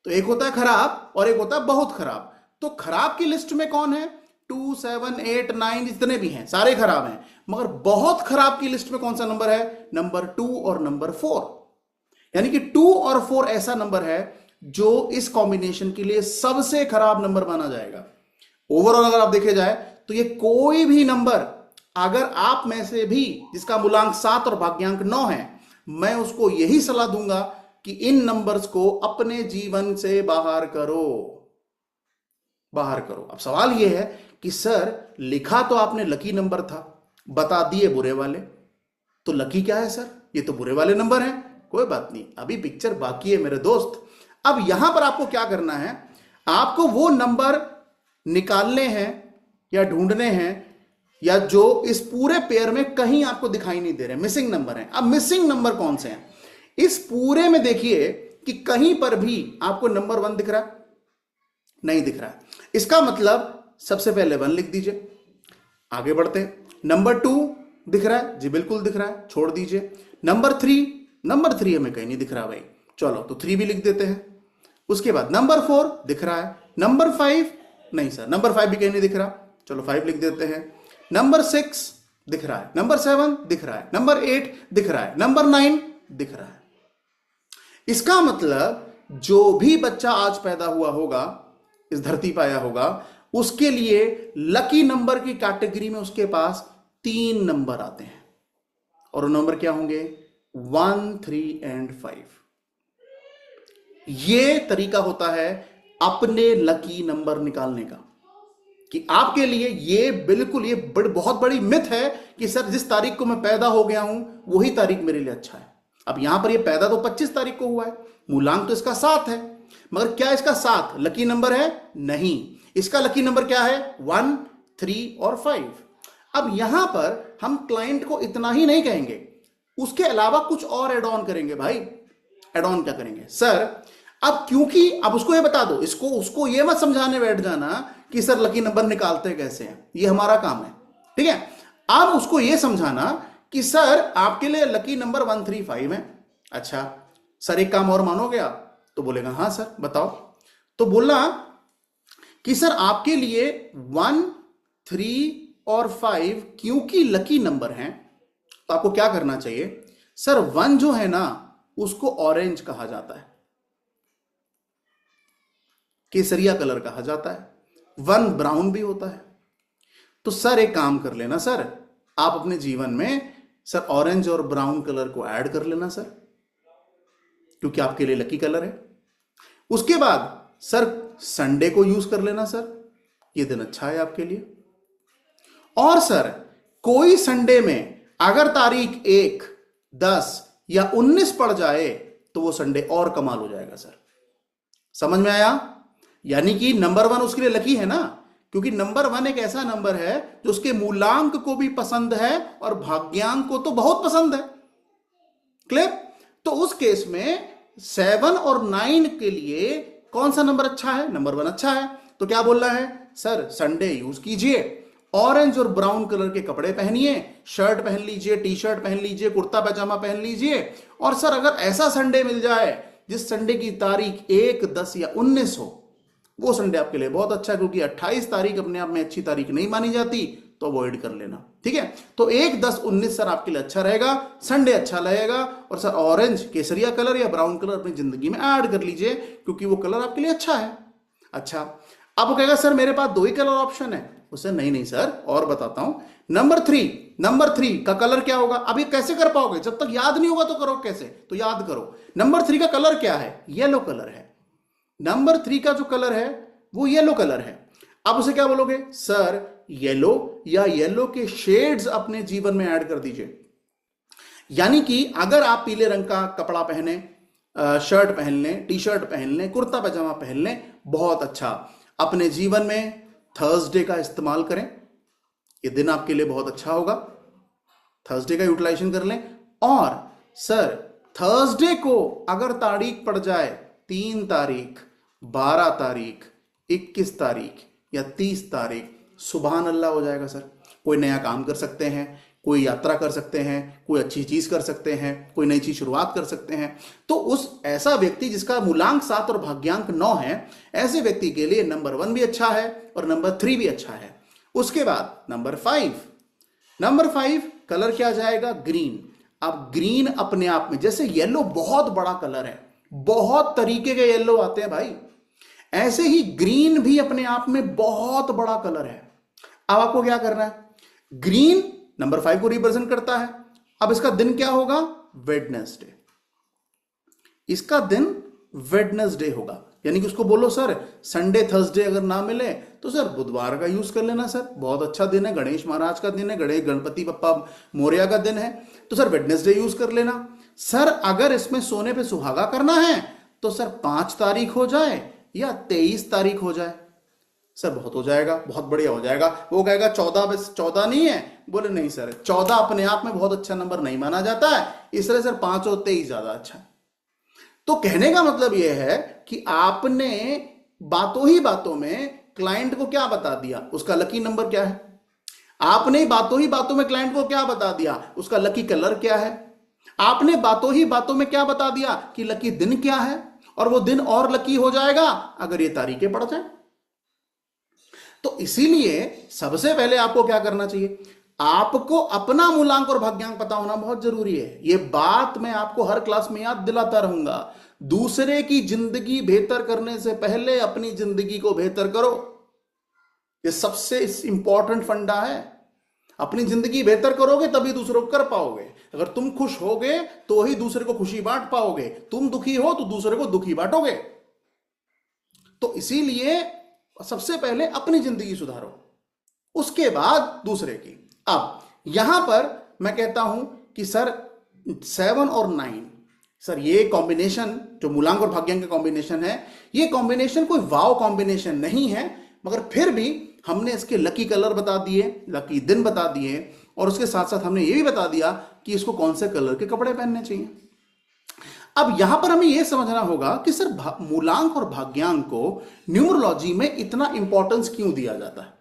Speaker 1: तो एक होता है खराब और एक होता है बहुत खराब। तो खराब की लिस्ट में कौन है? 2, 7, 8, 9 जितने भी हैं सारे खराब हैं। मगर बहुत खराब की लिस्ट में कौन सा नंबर है? नंबर 2 और नंबर 4। यानी कि 2 और 4 ऐसा नंबर है जो इस कॉम्बिनेशन के लिए सबसे खराब नंबर माना जाएगा। ओवरऑल अगर आप देखे जाए तो ये कोई भी नंबर अगर आप में से भी जिसका मूलांक 7 और भाग्यांक 9 है, मैं उसको यही सलाह दूंगा कि इन नंबर्स को अपने जीवन से बाहर करो, बाहर करो। अब सवाल यह है कि सर लिखा तो आपने लकी नंबर था, बता दिए बुरे वाले, तो लकी क्या है सर? ये तो बुरे वाले नंबर हैं। कोई बात नहीं, अभी पिक्चर बाकी है मेरे दोस्त। अब यहां पर आपको क्या करना है? आपको वो नंबर निकालने हैं या ढूंढने हैं या जो इस पूरे पेयर में कहीं आपको दिखाई नहीं दे रहे, मिसिंग नंबर हैं। अब मिसिंग नंबर कौन से हैं? इस पूरे में देखिए कि कहीं पर भी आपको नंबर 1 दिख रहा है? नहीं दिख रहा है। इसका मतलब सबसे पहले 1 लिख दीजिए, आगे बढ़ते हैं। नंबर 2 दिख रहा है? जी बिल्कुल दिख रहा है, छोड़ दीजिए। नंबर 3 हमें कहीं नहीं दिख रहा भाई, चलो तो 3 भी लिख देते हैं। उसके बाद नंबर 4 दिख रहा है। नंबर 5 नहीं सर, नंबर 5 भी कहीं नहीं दिख रहा, चलो 5 लिख देते हैं। नंबर 6 दिख रहा है, नंबर 7 दिख रहा है, नंबर 8 दिख रहा है, नंबर 9 दिख रहा है। इसका मतलब जो भी बच्चा आज पैदा हुआ होगा, इस धरती पर आया होगा, उसके लिए लकी नंबर की कैटेगरी में उसके पास 3 नंबर आते हैं और वो नंबर क्या होंगे? 1, 3 एंड 5। ये तरीका होता है अपने लकी नंबर निकालने का। कि आपके लिए ये बिल्कुल ये बहुत बड़ी मिथ है कि सर जिस तारीख को मैं पैदा हो गया हूं वही तारीख मेरे लिए अच्छा है। अब यहां पर ये पैदा तो 25 तारीख को हुआ है, मूलांक तो इसका 7 है, मगर क्या इसका 7 लकी नंबर है? नहीं, इसका लकी नंबर क्या है? 1, 3 और 5। अब यहां पर हम क्लाइंट को इतना ही नहीं कहेंगे, उसके अलावा कुछ और एड ऑन करेंगे। भाई एड ऑन क्या करेंगे सर? अब क्योंकि अब उसको ये बता दो, इसको उसको ये मत समझाने बैठ जाना कि सर लकी नंबर निकालते कैसे हैं, ये हमारा काम है, ठीक है। अब उसको ये समझाना कि सर आपके लिए लकी नंबर 1, 3, 5 है। अच्छा सर एक काम और मानोगे आप? तो बोलेगा हाँ सर बताओ। तो बोला कि सर आपके लिए 1, 3 और 5 क्योंकि लकी नंबर हैं तो आपको क्या करना चाहिए? सर 1 जो है ना उसको ऑरेंज कहा जाता है, केसरिया कलर कहा जाता है। 1 ब्राउन भी होता है। तो सर एक काम कर लेना सर, आप अपने जीवन में सर ऑरेंज और ब्राउन कलर को ऐड कर लेना सर, क्योंकि आपके लिए लकी कलर है। उसके बाद सर संडे को यूज कर लेना सर, ये दिन अच्छा है आपके लिए। और सर कोई संडे में अगर तारीख 1, 10 या 19 पड़ जाए तो वो संडे और कमाल हो जाएगा सर। समझ में आया? यानी कि नंबर 1 उसके लिए लकी है ना, क्योंकि नंबर 1 एक ऐसा नंबर है जो उसके मूलांक को भी पसंद है और भाग्यांक को तो बहुत पसंद है। क्लियर? तो उस केस में 7 और 9 के लिए कौन सा नंबर अच्छा है? नंबर 1 अच्छा है। तो क्या बोल रहा है? सर संडे यूज कीजिए, ऑरेंज और ब्राउन कलर के कपड़े पहनिए, शर्ट पहन लीजिए, टी शर्ट पहन लीजिए, कुर्ता पैजामा पहन लीजिए। और सर अगर ऐसा संडे मिल जाए जिस संडे की तारीख 1, 10 या 19 हो, वो संडे आपके लिए बहुत अच्छा है, क्योंकि 28 तारीख अपने आप में अच्छी तारीख नहीं मानी जाती, तो अवॉइड कर लेना, ठीक है। तो 1, 10, 19 सर आपके लिए अच्छा रहेगा, संडे अच्छा लगेगा। और सर ऑरेंज केसरिया कलर या ब्राउन कलर अपनी जिंदगी में ऐड कर लीजिए, क्योंकि वो कलर आपके लिए अच्छा है। अच्छा अब वो कहेगा सर मेरे पास 2 ही कलर ऑप्शन है। उसे नहीं सर और बताता हूं। नंबर 3 का कलर क्या होगा? अब ये कैसे कर पाओगे? जब तक याद नहीं होगा तो करो कैसे? तो याद करो। नंबर 3 का कलर क्या है? येलो कलर है। नंबर 3 का जो कलर है वो येलो कलर है। अब उसे क्या बोलोगे? सर येलो या येलो के शेड्स अपने जीवन में ऐड कर दीजिए। यानी कि अगर आप पीले रंग का कपड़ा पहने, शर्ट पहन लें, टी शर्ट पहन लें, कुर्ता पैजामा पहन लें, बहुत अच्छा। अपने जीवन में थर्सडे का इस्तेमाल करें, ये दिन आपके लिए बहुत अच्छा होगा। थर्सडे का यूटिलाइजेशन कर लें। और सर थर्सडे को अगर तारीख पड़ जाए 3 तारीख, 12 तारीख, 21 तारीख या 30 तारीख सुभान अल्लाह हो जाएगा सर। कोई नया काम कर सकते हैं, कोई यात्रा कर सकते हैं, कोई अच्छी चीज कर सकते हैं, कोई नई चीज शुरुआत कर सकते हैं। तो उस ऐसा व्यक्ति जिसका मूलांक 7 और भाग्यांक 9 है, ऐसे व्यक्ति के लिए नंबर 1 भी अच्छा है और नंबर 3 भी अच्छा है। उसके बाद नंबर 5 कलर क्या जाएगा? ग्रीन। अब ग्रीन अपने आप में, जैसे येलो बहुत बड़ा कलर है, बहुत तरीके के येलो आते हैं भाई, ऐसे ही ग्रीन भी अपने आप में बहुत बड़ा कलर है। अब आपको क्या करना है? ग्रीन नंबर 5 को रिप्रेजेंट करता है। अब इसका दिन क्या होगा? वेडनेसडे। इसका दिन वेडनेसडे होगा, यानी कि उसको बोलो सर संडे थर्सडे अगर ना मिले तो सर बुधवार का यूज कर लेना सर, बहुत अच्छा दिन है, गणेश महाराज का दिन है, गणपति बप्पा मोरया का दिन है, तो सर वेडनेसडे यूज कर लेना। सर अगर इसमें सोने पे सुहागा करना है तो सर 5 तारीख हो जाए या 23 तारीख हो जाए। सर बहुत हो जाएगा, बहुत बढ़िया हो जाएगा। वो कहेगा 14, बस 14 नहीं है। बोले नहीं सर, 14 अपने आप में बहुत अच्छा नंबर नहीं माना जाता है, इसलिए सर 5 और 23 ज्यादा अच्छा है। तो कहने का मतलब यह है कि आपने बातों ही बातों में क्लाइंट को क्या बता दिया? उसका लकी नंबर क्या है। आपने बातों ही बातों में क्लाइंट को क्या बता दिया? उसका लकी कलर क्या है। आपने बातों ही बातों में क्या बता दिया कि लकी दिन क्या है, और वो दिन और लकी हो जाएगा अगर ये तारीखें पड़ जाए। तो इसीलिए सबसे पहले आपको क्या करना चाहिए? आपको अपना मूलांक और भाग्यांक पता होना बहुत जरूरी है। यह बात मैं आपको हर क्लास में याद दिलाता रहूंगा। दूसरे की जिंदगी बेहतर करने से पहले अपनी जिंदगी को बेहतर करो। यह सबसे इंपॉर्टेंट फंडा है। अपनी जिंदगी बेहतर करोगे तभी दूसरों को कर पाओगे। अगर तुम खुश होगे तो ही दूसरे को खुशी बांट पाओगे। तुम दुखी हो तो दूसरे को दुखी बांटोगे। तो इसीलिए सबसे पहले अपनी जिंदगी सुधारो, उसके बाद दूसरे की। अब यहां पर मैं कहता हूं कि सर 7 और 9, सर ये कॉम्बिनेशन जो मूलांक और भाग्यांक का कॉम्बिनेशन है, ये कॉम्बिनेशन कोई वाव कॉम्बिनेशन नहीं है, मगर फिर भी हमने इसके लकी कलर बता दिए, लकी दिन बता दिए, और उसके साथ साथ हमने ये भी बता दिया कि इसको कौन से कलर के कपड़े पहनने चाहिए। अब यहां पर हमें यह समझना होगा कि सर मूलांक और भाग्यांक को न्यूमरोलॉजी में इतना इंपॉर्टेंस क्यों दिया जाता है।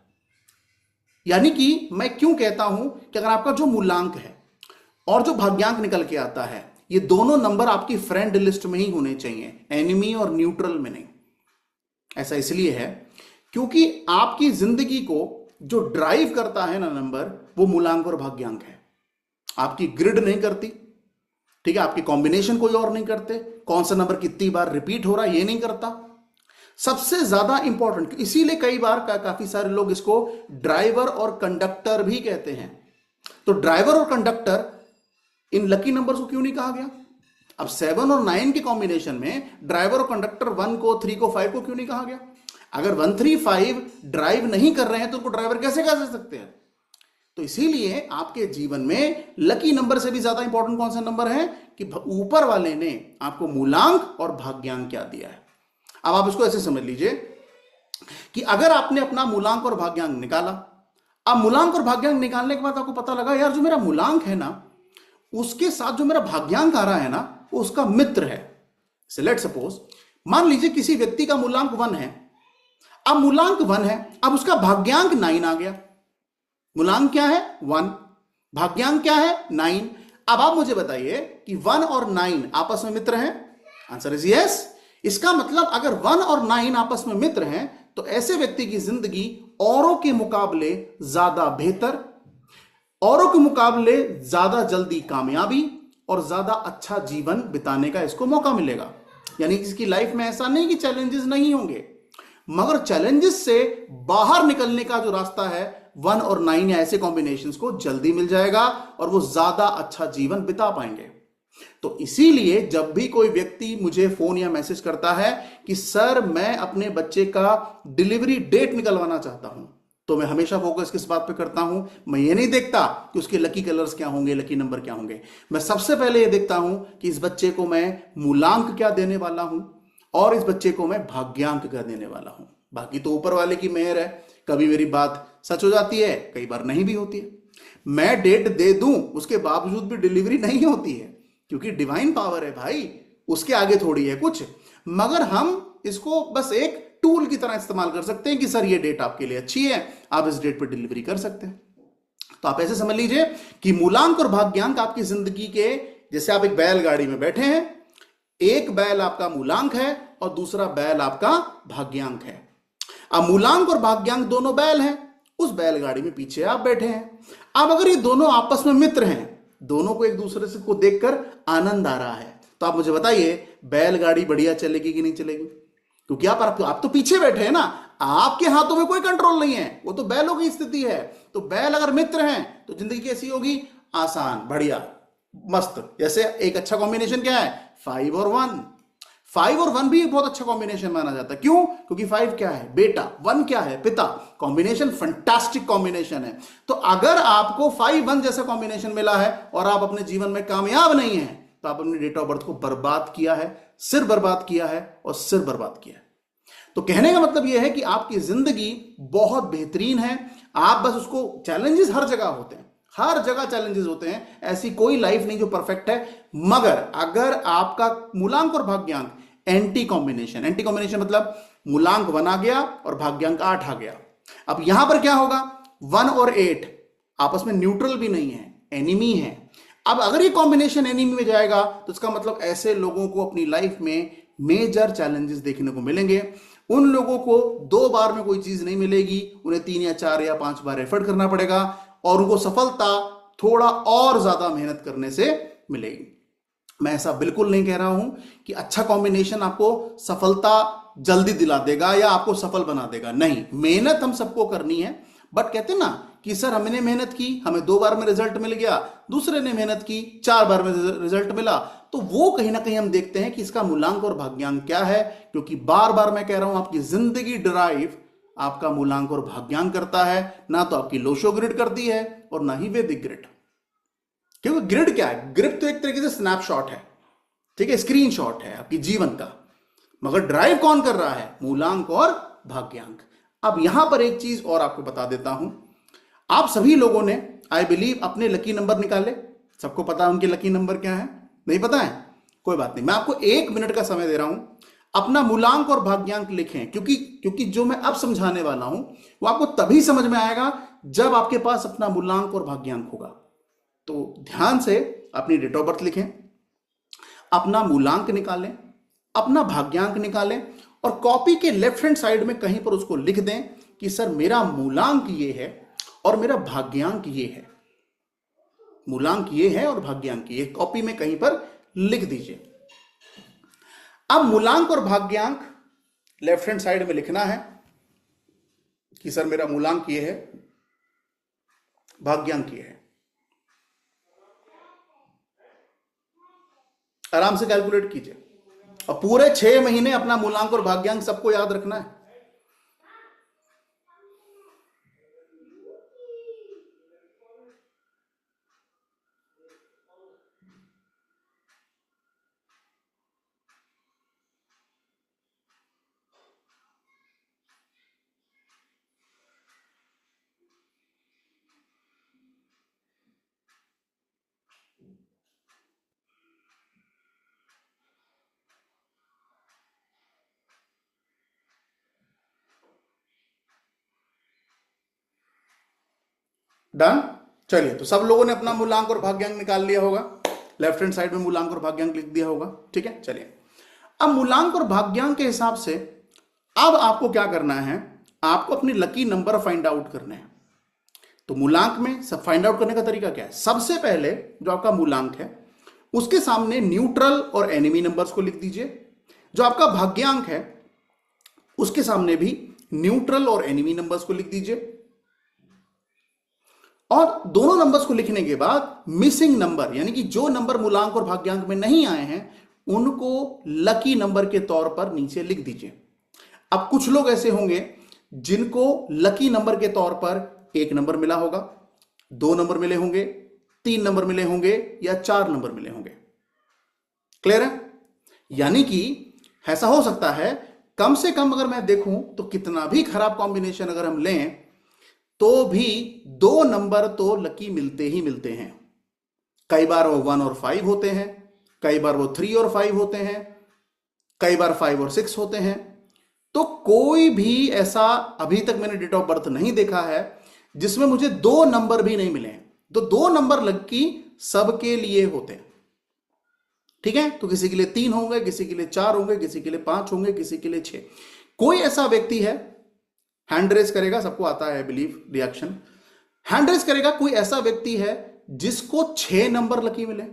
Speaker 1: यानी कि मैं क्यों कहता हूं कि अगर आपका जो मूलांक है और जो भाग्यांक निकल के आता है, ये दोनों नंबर आपकी फ्रेंड लिस्ट में ही होने चाहिए, एनिमी और न्यूट्रल में नहीं। ऐसा इसलिए है क्योंकि आपकी जिंदगी को जो ड्राइव करता है ना नंबर, वो मूलांक और भाग्यांक है। आपकी ग्रिड नहीं करती, ठीक है, आपकी कॉम्बिनेशन कोई और नहीं करते, कौन सा नंबर कितनी बार रिपीट हो रहा है ये नहीं करता। सबसे ज्यादा इंपॉर्टेंट, इसीलिए कई बार काफी सारे लोग इसको ड्राइवर और कंडक्टर भी कहते हैं। तो ड्राइवर और कंडक्टर इन लकी नंबर्स को क्यों नहीं कहा गया? अब 7 और 9 के कॉम्बिनेशन में ड्राइवर और कंडक्टर 1 को, 3 को, 5 को क्यों नहीं कहा गया? अगर 1, 3, 5 ड्राइव नहीं कर रहे हैं तो उनको ड्राइवर कैसे कह सकते हैं? तो इसीलिए आपके जीवन में लकी नंबर से भी ज्यादा इंपॉर्टेंट कौन सा नंबर है कि अब वाले ने आपको मूलांक और भाग्यांक क्या दिया है। अब आप इसको ऐसे समझ लीजिए कि अगर आपने अपना मूलांक और भाग्यांक निकाला, अब मूलांक और भाग्यांक निकालने के बाद आपको पता लगा यार जो मेरा मूलांक है ना, उसके साथ जो मेरा भाग्यांक आ रहा है ना, वो उसका मित्र है। लेट सपोज, मान लीजिए किसी व्यक्ति का मूलांक 1 है, अब मूलांक 1 है, अब उसका भाग्यांक 9 आ गया। मूलांक क्या है? 1, भाग्यांक क्या है? 9। अब आप मुझे बताइए कि 1 और 9 आपस में मित्र हैं? Answer is yes. इसका मतलब अगर 1 और 9 आपस में मित्र हैं तो ऐसे व्यक्ति की जिंदगी औरों के मुकाबले ज्यादा बेहतर, औरों के मुकाबले ज्यादा जल्दी कामयाबी और ज्यादा अच्छा जीवन बिताने का इसको मौका मिलेगा। यानी इसकी लाइफ में ऐसा नहीं कि चैलेंजेस नहीं होंगे, मगर चैलेंजेस से बाहर निकलने का जो रास्ता है 1 और 9 या ऐसे कॉम्बिनेशंस को जल्दी मिल जाएगा और वो ज्यादा अच्छा जीवन बिता पाएंगे। तो इसीलिए जब भी कोई व्यक्ति मुझे फोन या मैसेज करता है कि सर मैं अपने बच्चे का डिलीवरी डेट निकलवाना चाहता हूं, तो मैं हमेशा फोकस किस बात पे करता हूं? मैं ये नहीं देखता कि उसके लकी कलर्स क्या होंगे, लकी नंबर क्या होंगे। मैं सबसे पहले ये देखता हूं कि इस बच्चे को मैं मूलांक क्या देने वाला हूं और इस बच्चे को मैं भाग्यांक क्या देने वाला हूं। बाकी तो ऊपर वाले की मेहर है, कभी मेरी बात सच हो जाती है, कई बार नहीं भी होती है। मैं डेट दे दूं उसके बावजूद भी डिलीवरी नहीं होती है, क्योंकि डिवाइन पावर है भाई, उसके आगे थोड़ी है कुछ। मगर हम इसको बस एक टूल की तरह इस्तेमाल कर सकते हैं कि सर ये डेट आपके लिए अच्छी है, आप इस डेट पर डिलीवरी कर सकते हैं। तो आप ऐसे समझ लीजिए कि मूलांक और भाग्यांक आपकी जिंदगी के, जैसे आप एक बैलगाड़ी में बैठे हैं, एक बैल आपका मूलांक है और दूसरा बैल आपका भाग्यांक है। अब मूलांक और भाग्यांक दोनों बैल हैं, उस बैलगाड़ी में पीछे आप बैठे हैं। अब अगर ये दोनों आपस में मित्र हैं, दोनों को एक दूसरे से को देखकर आनंद आ रहा है, तो आप मुझे बताइए बैलगाड़ी बढ़िया चलेगी कि नहीं चलेगी? क्योंकि आप तो पीछे बैठे हैं ना, आपके हाथों में कोई कंट्रोल नहीं है, वो तो बैलों की स्थिति है। तो बैल अगर मित्र हैं तो जिंदगी कैसी होगी? आसान, बढ़िया, मस्त। जैसे एक अच्छा कॉम्बिनेशन क्या है? 5 और 1। 5 और 1 भी एक बहुत अच्छा कॉम्बिनेशन माना जाता है। क्यों? क्योंकि 5 क्या है? बेटा, 1 क्या है? पिता। कॉम्बिनेशन फंटास्टिक कॉम्बिनेशन है। तो अगर आपको 5-1 जैसा कॉम्बिनेशन मिला है और आप अपने जीवन में कामयाब नहीं है, तो आप अपनी डेट ऑफ बर्थ को बर्बाद किया है, सिर बर्बाद किया है और सिर बर्बाद किया है। तो कहने का मतलब यह है कि आपकी जिंदगी बहुत बेहतरीन है, आप बस उसको, चैलेंजेस हर जगह होते हैं, हर जगह चैलेंजेस होते हैं, ऐसी कोई लाइफ नहीं जो परफेक्ट है। मगर अगर आपका मूलांक और भाग्यांक एंटी कॉम्बिनेशन मतलब मूलांक 1 आ गया और भाग्यांक 8 आ गया, अब यहां पर क्या होगा? 1 और 8 आपस में न्यूट्रल भी नहीं है, एनिमी है। अब अगर ये कॉम्बिनेशन एनिमी में जाएगा तो इसका मतलब ऐसे लोगों को अपनी लाइफ में मेजर चैलेंजेस देखने को मिलेंगे। उन लोगों को 2 बार में कोई चीज नहीं मिलेगी, उन्हें 3 या 4 या 5 बार एफर्ट करना पड़ेगा और उनको सफलता थोड़ा और ज्यादा मेहनत करने से मिलेगी। मैं ऐसा बिल्कुल नहीं कह रहा हूं कि अच्छा कॉम्बिनेशन आपको सफलता जल्दी दिला देगा या आपको सफल बना देगा, नहीं, मेहनत हम सबको करनी है। बट कहते हैं ना कि सर हमने मेहनत की, हमें 2 बार में रिजल्ट मिल गया, दूसरे ने मेहनत की 4 बार में रिजल्ट मिला, तो वो कहीं ना कहीं हम देखते हैं कि इसका मूलांक और भाग्यांक क्या है। क्योंकि बार बार मैं कह रहा हूं, आपकी जिंदगी ड्राइव आपका मूलांक और भाग्यांक करता है, ना तो आपकी लोशो ग्रिड करती है और ना ही वैदिक ग्रिड। क्योंकि ग्रिड क्या है? ग्रिड तो एक तरीके से स्नैपशॉट है, ठीक है, स्क्रीनशॉट है आपकी जीवन का, मगर ड्राइव कौन कर रहा है? मूलांक और भाग्यांक। अब यहां पर एक चीज और आपको बता देता हूं, आप सभी लोगों ने आई बिलीव अपने लकी नंबर निकाले, सबको पता है उनके लकी नंबर क्या है? नहीं पता है? कोई बात नहीं, मैं आपको 1 मिनट का समय दे रहा हूं, अपना मूलांक और भाग्यांक लिखें। क्योंकि जो मैं अब समझाने वाला हूं वो आपको तभी समझ में आएगा जब आपके पास अपना मूलांक और भाग्यांक होगा। तो ध्यान से अपनी डेट ऑफ बर्थ लिखें, अपना मूलांक निकालें, अपना भाग्यांक निकालें और कॉपी के लेफ्ट हैंड साइड में कहीं पर उसको लिख दें कि सर मेरा मूलांक ये है और मेरा भाग्यांक ये है। मूलांक ये है और भाग्यांक ये, कॉपी में कहीं पर लिख दीजिए। अब मूलांक और भाग्यांक लेफ्ट हैंड साइड में लिखना है कि सर मेरा मूलांक ये है, भाग्यांक ये है। आराम से कैलकुलेट कीजिए और पूरे 6 महीने अपना मूलांक और भाग्यांक सबको याद रखना है। डन? चलिए, तो सब लोगों ने अपना मूलांक और भाग्यांक निकाल लिया होगा, लेफ्ट हैंड साइड में मूलांक और भाग्यांक लिख दिया होगा, ठीक है। चलिए, अब मूलांक और भाग्यांक के हिसाब से अब आपको क्या करना है? आपको अपनी लकी नंबर फाइंड आउट करने हैं। तो मूलांक में सब फाइंड आउट करने का तरीका क्या है? सबसे पहले जो आपका मूलांक है उसके सामने न्यूट्रल और एनिमी नंबर्स को लिख दीजिए। जो आपका भाग्यांक है उसके सामने भी न्यूट्रल और एनिमी नंबर्स को लिख दीजिए। और दोनों नंबर्स को लिखने के बाद मिसिंग नंबर, यानी कि जो नंबर मूलांक और भाग्यांक में नहीं आए हैं उनको लकी नंबर के तौर पर नीचे लिख दीजिए। अब कुछ लोग ऐसे होंगे जिनको लकी नंबर के तौर पर 1 नंबर मिला होगा, 2 नंबर मिले होंगे, 3 नंबर मिले होंगे या 4 नंबर मिले होंगे। क्लियर है? यानी कि ऐसा हो सकता है, कम से कम अगर मैं देखूं तो कितना भी खराब कॉम्बिनेशन अगर हम लें तो भी 2 नंबर तो लकी मिलते ही मिलते हैं। कई बार वो 1 और 5 होते हैं, कई बार वो 3 और 5 होते हैं, कई बार 5 और 6 होते हैं। तो कोई भी ऐसा अभी तक मैंने डेट ऑफ बर्थ नहीं देखा है जिसमें मुझे 2 नंबर भी नहीं मिले हैं। तो 2 नंबर लकी सबके लिए होते हैं, ठीक है। तो किसी के लिए 3 होंगे, किसी के लिए 4 होंगे, किसी के लिए 5 होंगे, किसी के लिए 6। कोई ऐसा व्यक्ति है, हैंड रेस करेगा, सबको आता है बिलीव रिएक्शन, हैंड रेस करेगा, कोई ऐसा व्यक्ति है जिसको 6 नंबर लकी मिले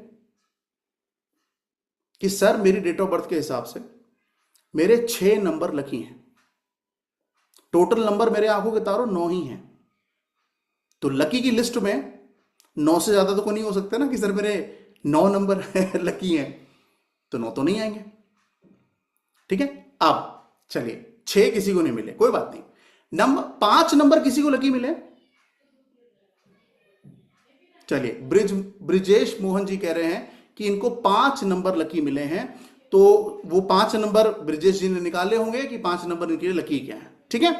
Speaker 1: कि सर मेरी डेट ऑफ बर्थ के हिसाब से मेरे 6 नंबर लकी हैं, टोटल नंबर मेरे आंखों के तारों 9 ही हैं। तो लकी की लिस्ट में 9 से ज्यादा तो कोई नहीं हो सकता ना कि सर मेरे 9 नंबर लकी हैं, तो 9 तो नहीं आएंगे, ठीक है। अब चलिए 6 किसी को नहीं मिले, कोई बात नहीं। नंबर 5 नंबर किसी को लकी मिले। चलिए ब्रिजेश मोहन जी कह रहे हैं कि इनको 5 नंबर लकी मिले हैं, तो वो 5 नंबर ब्रिजेश जी ने निकाले होंगे कि 5 नंबर इनके लिए लकी क्या है, ठीक है।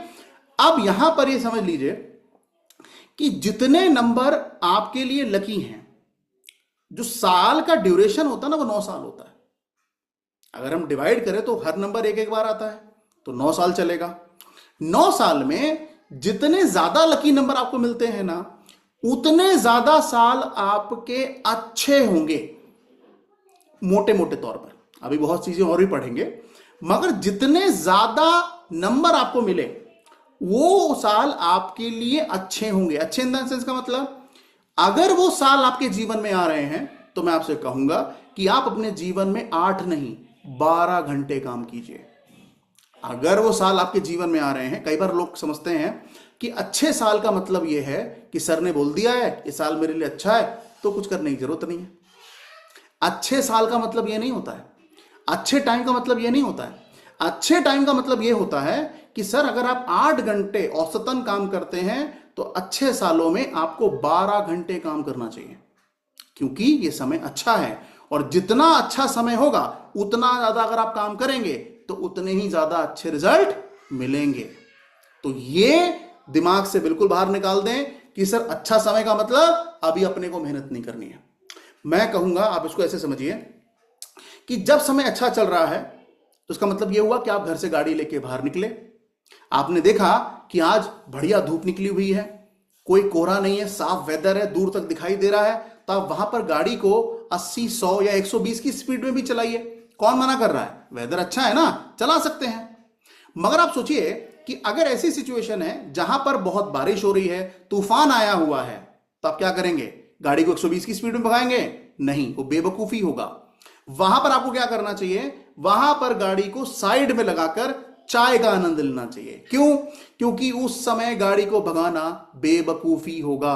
Speaker 1: अब यहां पर ये समझ लीजिए कि जितने नंबर आपके लिए लकी हैं, जो साल का ड्यूरेशन होता है ना वो 9 साल होता है। अगर हम डिवाइड करें तो हर नंबर एक एक बार आता है, तो 9 साल चलेगा। 9 साल में जितने ज्यादा लकी नंबर आपको मिलते हैं ना, उतने ज्यादा साल आपके अच्छे होंगे, मोटे मोटे तौर पर। अभी बहुत चीजें और भी पढ़ेंगे, मगर जितने ज्यादा नंबर आपको मिले वो साल आपके लिए अच्छे होंगे। अच्छे इन द सेंस का मतलब, अगर वो साल आपके जीवन में आ रहे हैं तो मैं आपसे कहूंगा कि आप अपने जीवन में 8 नहीं 12 घंटे काम कीजिए। अगर वो साल आपके जीवन में आ रहे हैं, कई बार लोग समझते हैं कि अच्छे साल का मतलब यह है कि सर ने बोल दिया है ये साल मेरे लिए अच्छा है तो कुछ करने की जरूरत नहीं है। अच्छे साल का मतलब यह नहीं होता है, अच्छे टाइम का मतलब यह नहीं होता है। अच्छे टाइम का मतलब यह होता है कि सर अगर आप 8 घंटे औसतन काम करते हैं तो अच्छे सालों में आपको 12 घंटे काम करना चाहिए, क्योंकि यह समय अच्छा है। और जितना अच्छा समय होगा उतना ज्यादा अगर आप काम करेंगे तो उतने ही ज्यादा अच्छे रिजल्ट मिलेंगे। तो ये दिमाग से बिल्कुल बाहर निकाल दें कि सर अच्छा समय का मतलब अभी अपने को मेहनत नहीं करनी है। मैं कहूंगा आप इसको ऐसे समझिए कि जब समय अच्छा चल रहा है तो उसका मतलब यह हुआ कि आप घर से गाड़ी लेके बाहर निकले, आपने देखा कि आज बढ़िया धूप निकली हुई है, कोई कोहरा नहीं है, साफ वेदर है, दूर तक दिखाई दे रहा है, तो आप वहां पर गाड़ी को 80, 100 या 120 की स्पीड में भी चलाइए। कौन मना कर रहा है? वेदर अच्छा है ना, चला सकते हैं। मगर आप सोचिए कि अगर ऐसी सिचुएशन है जहां पर बहुत बारिश हो रही है, तूफान आया हुआ है, तो आप क्या करेंगे? गाड़ी को 120 की स्पीड में भगाएंगे? नहीं, वो बेवकूफी होगा। वहां पर आपको क्या करना चाहिए? वहां पर गाड़ी को साइड में लगाकर चाय का आनंद लेना चाहिए। क्यों? क्योंकि उस समय गाड़ी को भगाना बेवकूफी होगा।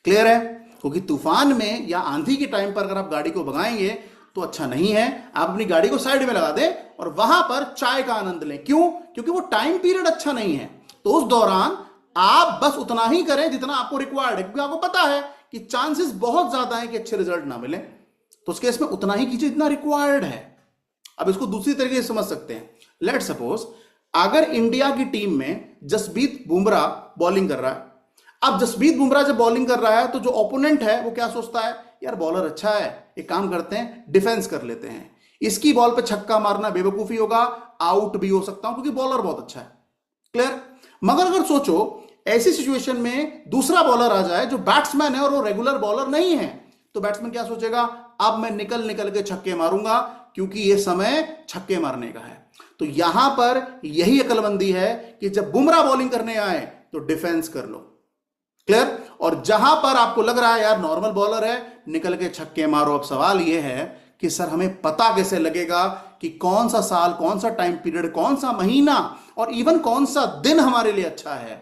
Speaker 1: क्लियर है? क्योंकि तूफान में या आंधी के टाइम पर अगर आप गाड़ी को भगाएंगे तो अच्छा नहीं है। आप अपनी गाड़ी को साइड में लगा दें और वहां पर चाय का आनंद लें। क्यों? क्योंकि वो टाइम पीरियड अच्छा नहीं है। तो उस दौरान आप बस उतना ही करें जितना आपको रिक्वायर्ड है, क्योंकि आपको पता है कि चांसेस बहुत ज्यादा है कि अच्छे रिजल्ट ना मिले, तो उस केस में उतना ही कीजिए जितना रिक्वायर्ड है। अब इसको दूसरी तरीके से समझ सकते हैं। लेट सपोज अगर इंडिया की टीम में जसप्रीत बुमराह बॉलिंग कर रहा है, अब जसप्रीत बुमराह जब बॉलिंग कर रहा है तो जो ओपोनेंट है वो क्या सोचता है? यार बॉलर अच्छा है, एक काम करते हैं डिफेंस कर लेते हैं, इसकी बॉल पे छक्का मारना बेवकूफी होगा, आउट भी हो सकता हूं क्योंकि बॉलर बहुत अच्छा है। क्लियर? मगर अगर सोचो ऐसी सिचुएशन में दूसरा बॉलर आ जाए जो बैट्समैन है और वो रेगुलर बॉलर नहीं है, तो बैट्समैन क्या सोचेगा? अब मैं निकल निकल के छक्के मारूंगा क्योंकि ये समय छक्के मारने का है। तो यहां पर यही अकलमंदी है कि जब बुमराह बॉलिंग करने आए तो डिफेंस कर लो। क्लियर? और जहां पर आपको लग रहा है यार नॉर्मल बॉलर है, निकल के छक्के मारो। अब सवाल यह है कि सर हमें पता कैसे लगेगा कि कौन सा साल, कौन सा टाइम पीरियड, कौन सा महीना और इवन कौन सा दिन हमारे लिए अच्छा है?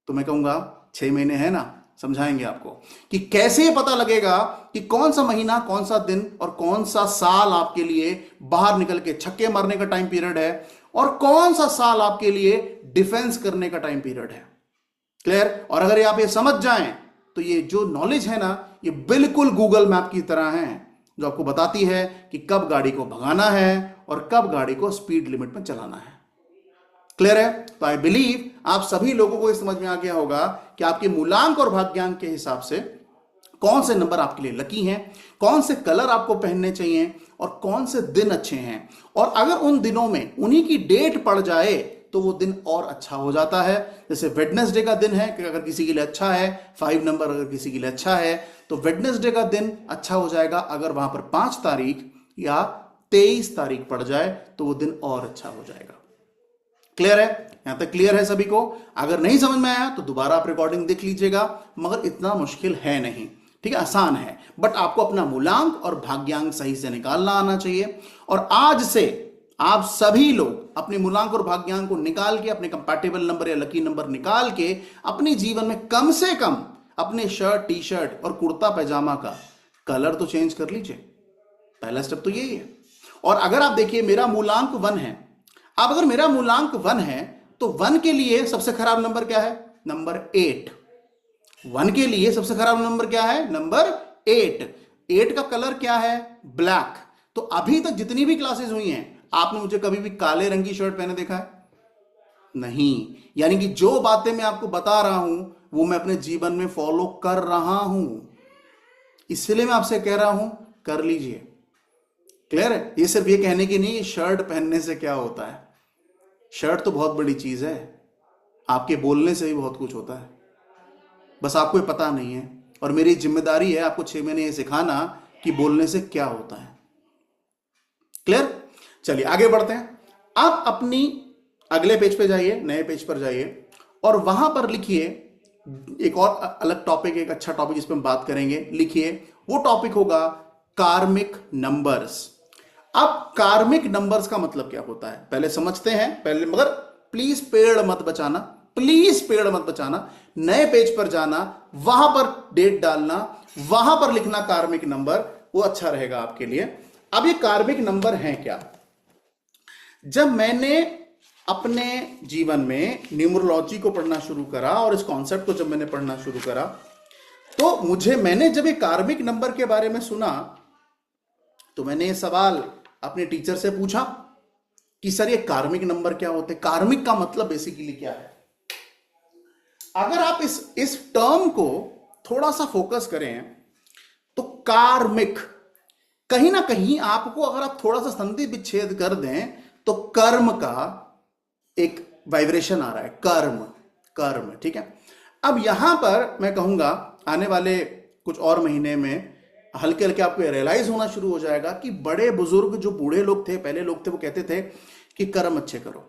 Speaker 1: तो मैं कहूंगा 6 महीने है ना, समझाएंगे आपको कि कैसे पता लगेगा कि कौन सा महीना, कौन सा दिन और कौन सा साल आपके लिए बाहर निकल के छक्के मारने का टाइम पीरियड है और कौन सा साल आपके लिए डिफेंस करने का टाइम पीरियड है। क्लियर? और अगर आप ये समझ जाएं तो ये जो नॉलेज है ना, ये बिल्कुल गूगल मैप की तरह है जो आपको बताती है कि कब गाड़ी को भगाना है और कब गाड़ी को स्पीड लिमिट में चलाना है। क्लियर है? तो आई बिलीव आप सभी लोगों को ये समझ में आ गया होगा कि आपके मूलांक और भाग्यांक के हिसाब से कौन से नंबर आपके लिए लकी हैं, कौन से कलर आपको पहनने चाहिए और कौन से दिन अच्छे हैं। और अगर उन दिनों में उन्हीं की डेट पड़ जाए तो वो दिन और अच्छा हो जाता है। जैसे वेडनेसडे का दिन है कि अगर किसी के लिए अच्छा है, 5 नंबर अगर किसी के लिए अच्छा है तो वेडनेसडे का दिन अच्छा हो जाएगा। अगर वहां पर 5 तारीख या 23 तारीख पड़ जाए तो वो दिन और अच्छा हो जाएगा। क्लियर है? यहां तक क्लियर है सभी को? अगर नहीं समझ में आया तो दोबारा आप रिकॉर्डिंग देख लीजिएगा, मगर इतना मुश्किल है नहीं, ठीक है, आसान है। बट आपको अपना मूलांक और भाग्यांक सही से निकालना आना चाहिए। और आज से आप सभी लोग अपने मूलांक और भाग्यांक को निकाल के, अपने कंपैटिबल नंबर या लकी नंबर निकाल के अपने जीवन में कम से कम अपने शर्ट, टी शर्ट और कुर्ता पैजामा का कलर तो चेंज कर लीजिए। पहला स्टेप तो यही है। और अगर आप देखिए मेरा मूलांक 1 है, अब अगर मेरा मूलांक 1 है तो 1 के लिए सबसे खराब नंबर क्या है? नंबर 8। 1 के लिए सबसे खराब नंबर क्या है? नंबर 8। 8 का कलर क्या है? ब्लैक। तो अभी तक जितनी भी क्लासेस हुई हैं आपने मुझे कभी भी काले रंग की शर्ट पहने देखा है? नहीं। यानी कि जो बातें मैं आपको बता रहा हूं वो मैं अपने जीवन में फॉलो कर रहा हूं, इसलिए मैं आपसे कह रहा हूं कर लीजिए। क्लियर है? ये सिर्फ ये कहने की नहीं शर्ट पहनने से क्या होता है। शर्ट तो बहुत बड़ी चीज है, आपके बोलने से ही बहुत कुछ होता है, बस आपको ये पता नहीं है। और मेरी जिम्मेदारी है आपको 6 महीने ये सिखाना कि बोलने से क्या होता है। क्लियर? चलिए आगे बढ़ते हैं। आप अपनी अगले पेज पे जाइए, नए पेज पर जाइए और वहां पर लिखिए एक और अलग टॉपिक, एक अच्छा टॉपिक जिस पर हम बात करेंगे। लिखिए, वो टॉपिक होगा कार्मिक नंबर्स। अब कार्मिक नंबर्स का मतलब क्या होता है पहले समझते हैं पहले, मगर प्लीज पेड़ मत बचाना, प्लीज पेड़ मत बचाना। नए पेज पर जाना, वहां पर डेट डालना, वहां पर लिखना कार्मिक नंबर, वो अच्छा रहेगा आपके लिए। अब ये कार्मिक नंबर हैं क्या? जब मैंने अपने जीवन में न्यूमरोलॉजी को पढ़ना शुरू करा और इस कॉन्सेप्ट को जब मैंने पढ़ना शुरू करा तो मैंने जब ये कार्मिक नंबर के बारे में सुना तो मैंने ये सवाल अपने टीचर से पूछा कि सर ये कार्मिक नंबर क्या होते हैं, कार्मिक का मतलब बेसिकली क्या है। अगर आप इस टर्म को थोड़ा सा फोकस करें तो कार्मिक कहीं ना कहीं आपको, अगर आप थोड़ा सा संधि विच्छेद कर दें तो कर्म का एक वाइब्रेशन आ रहा है, कर्म, कर्म, ठीक है। अब यहां पर मैं कहूंगा आने वाले कुछ और महीने में हल्के हल्के आपको रियलाइज होना शुरू हो जाएगा कि बड़े बुजुर्ग जो बूढ़े लोग थे, पहले लोग थे, वो कहते थे कि कर्म अच्छे करो।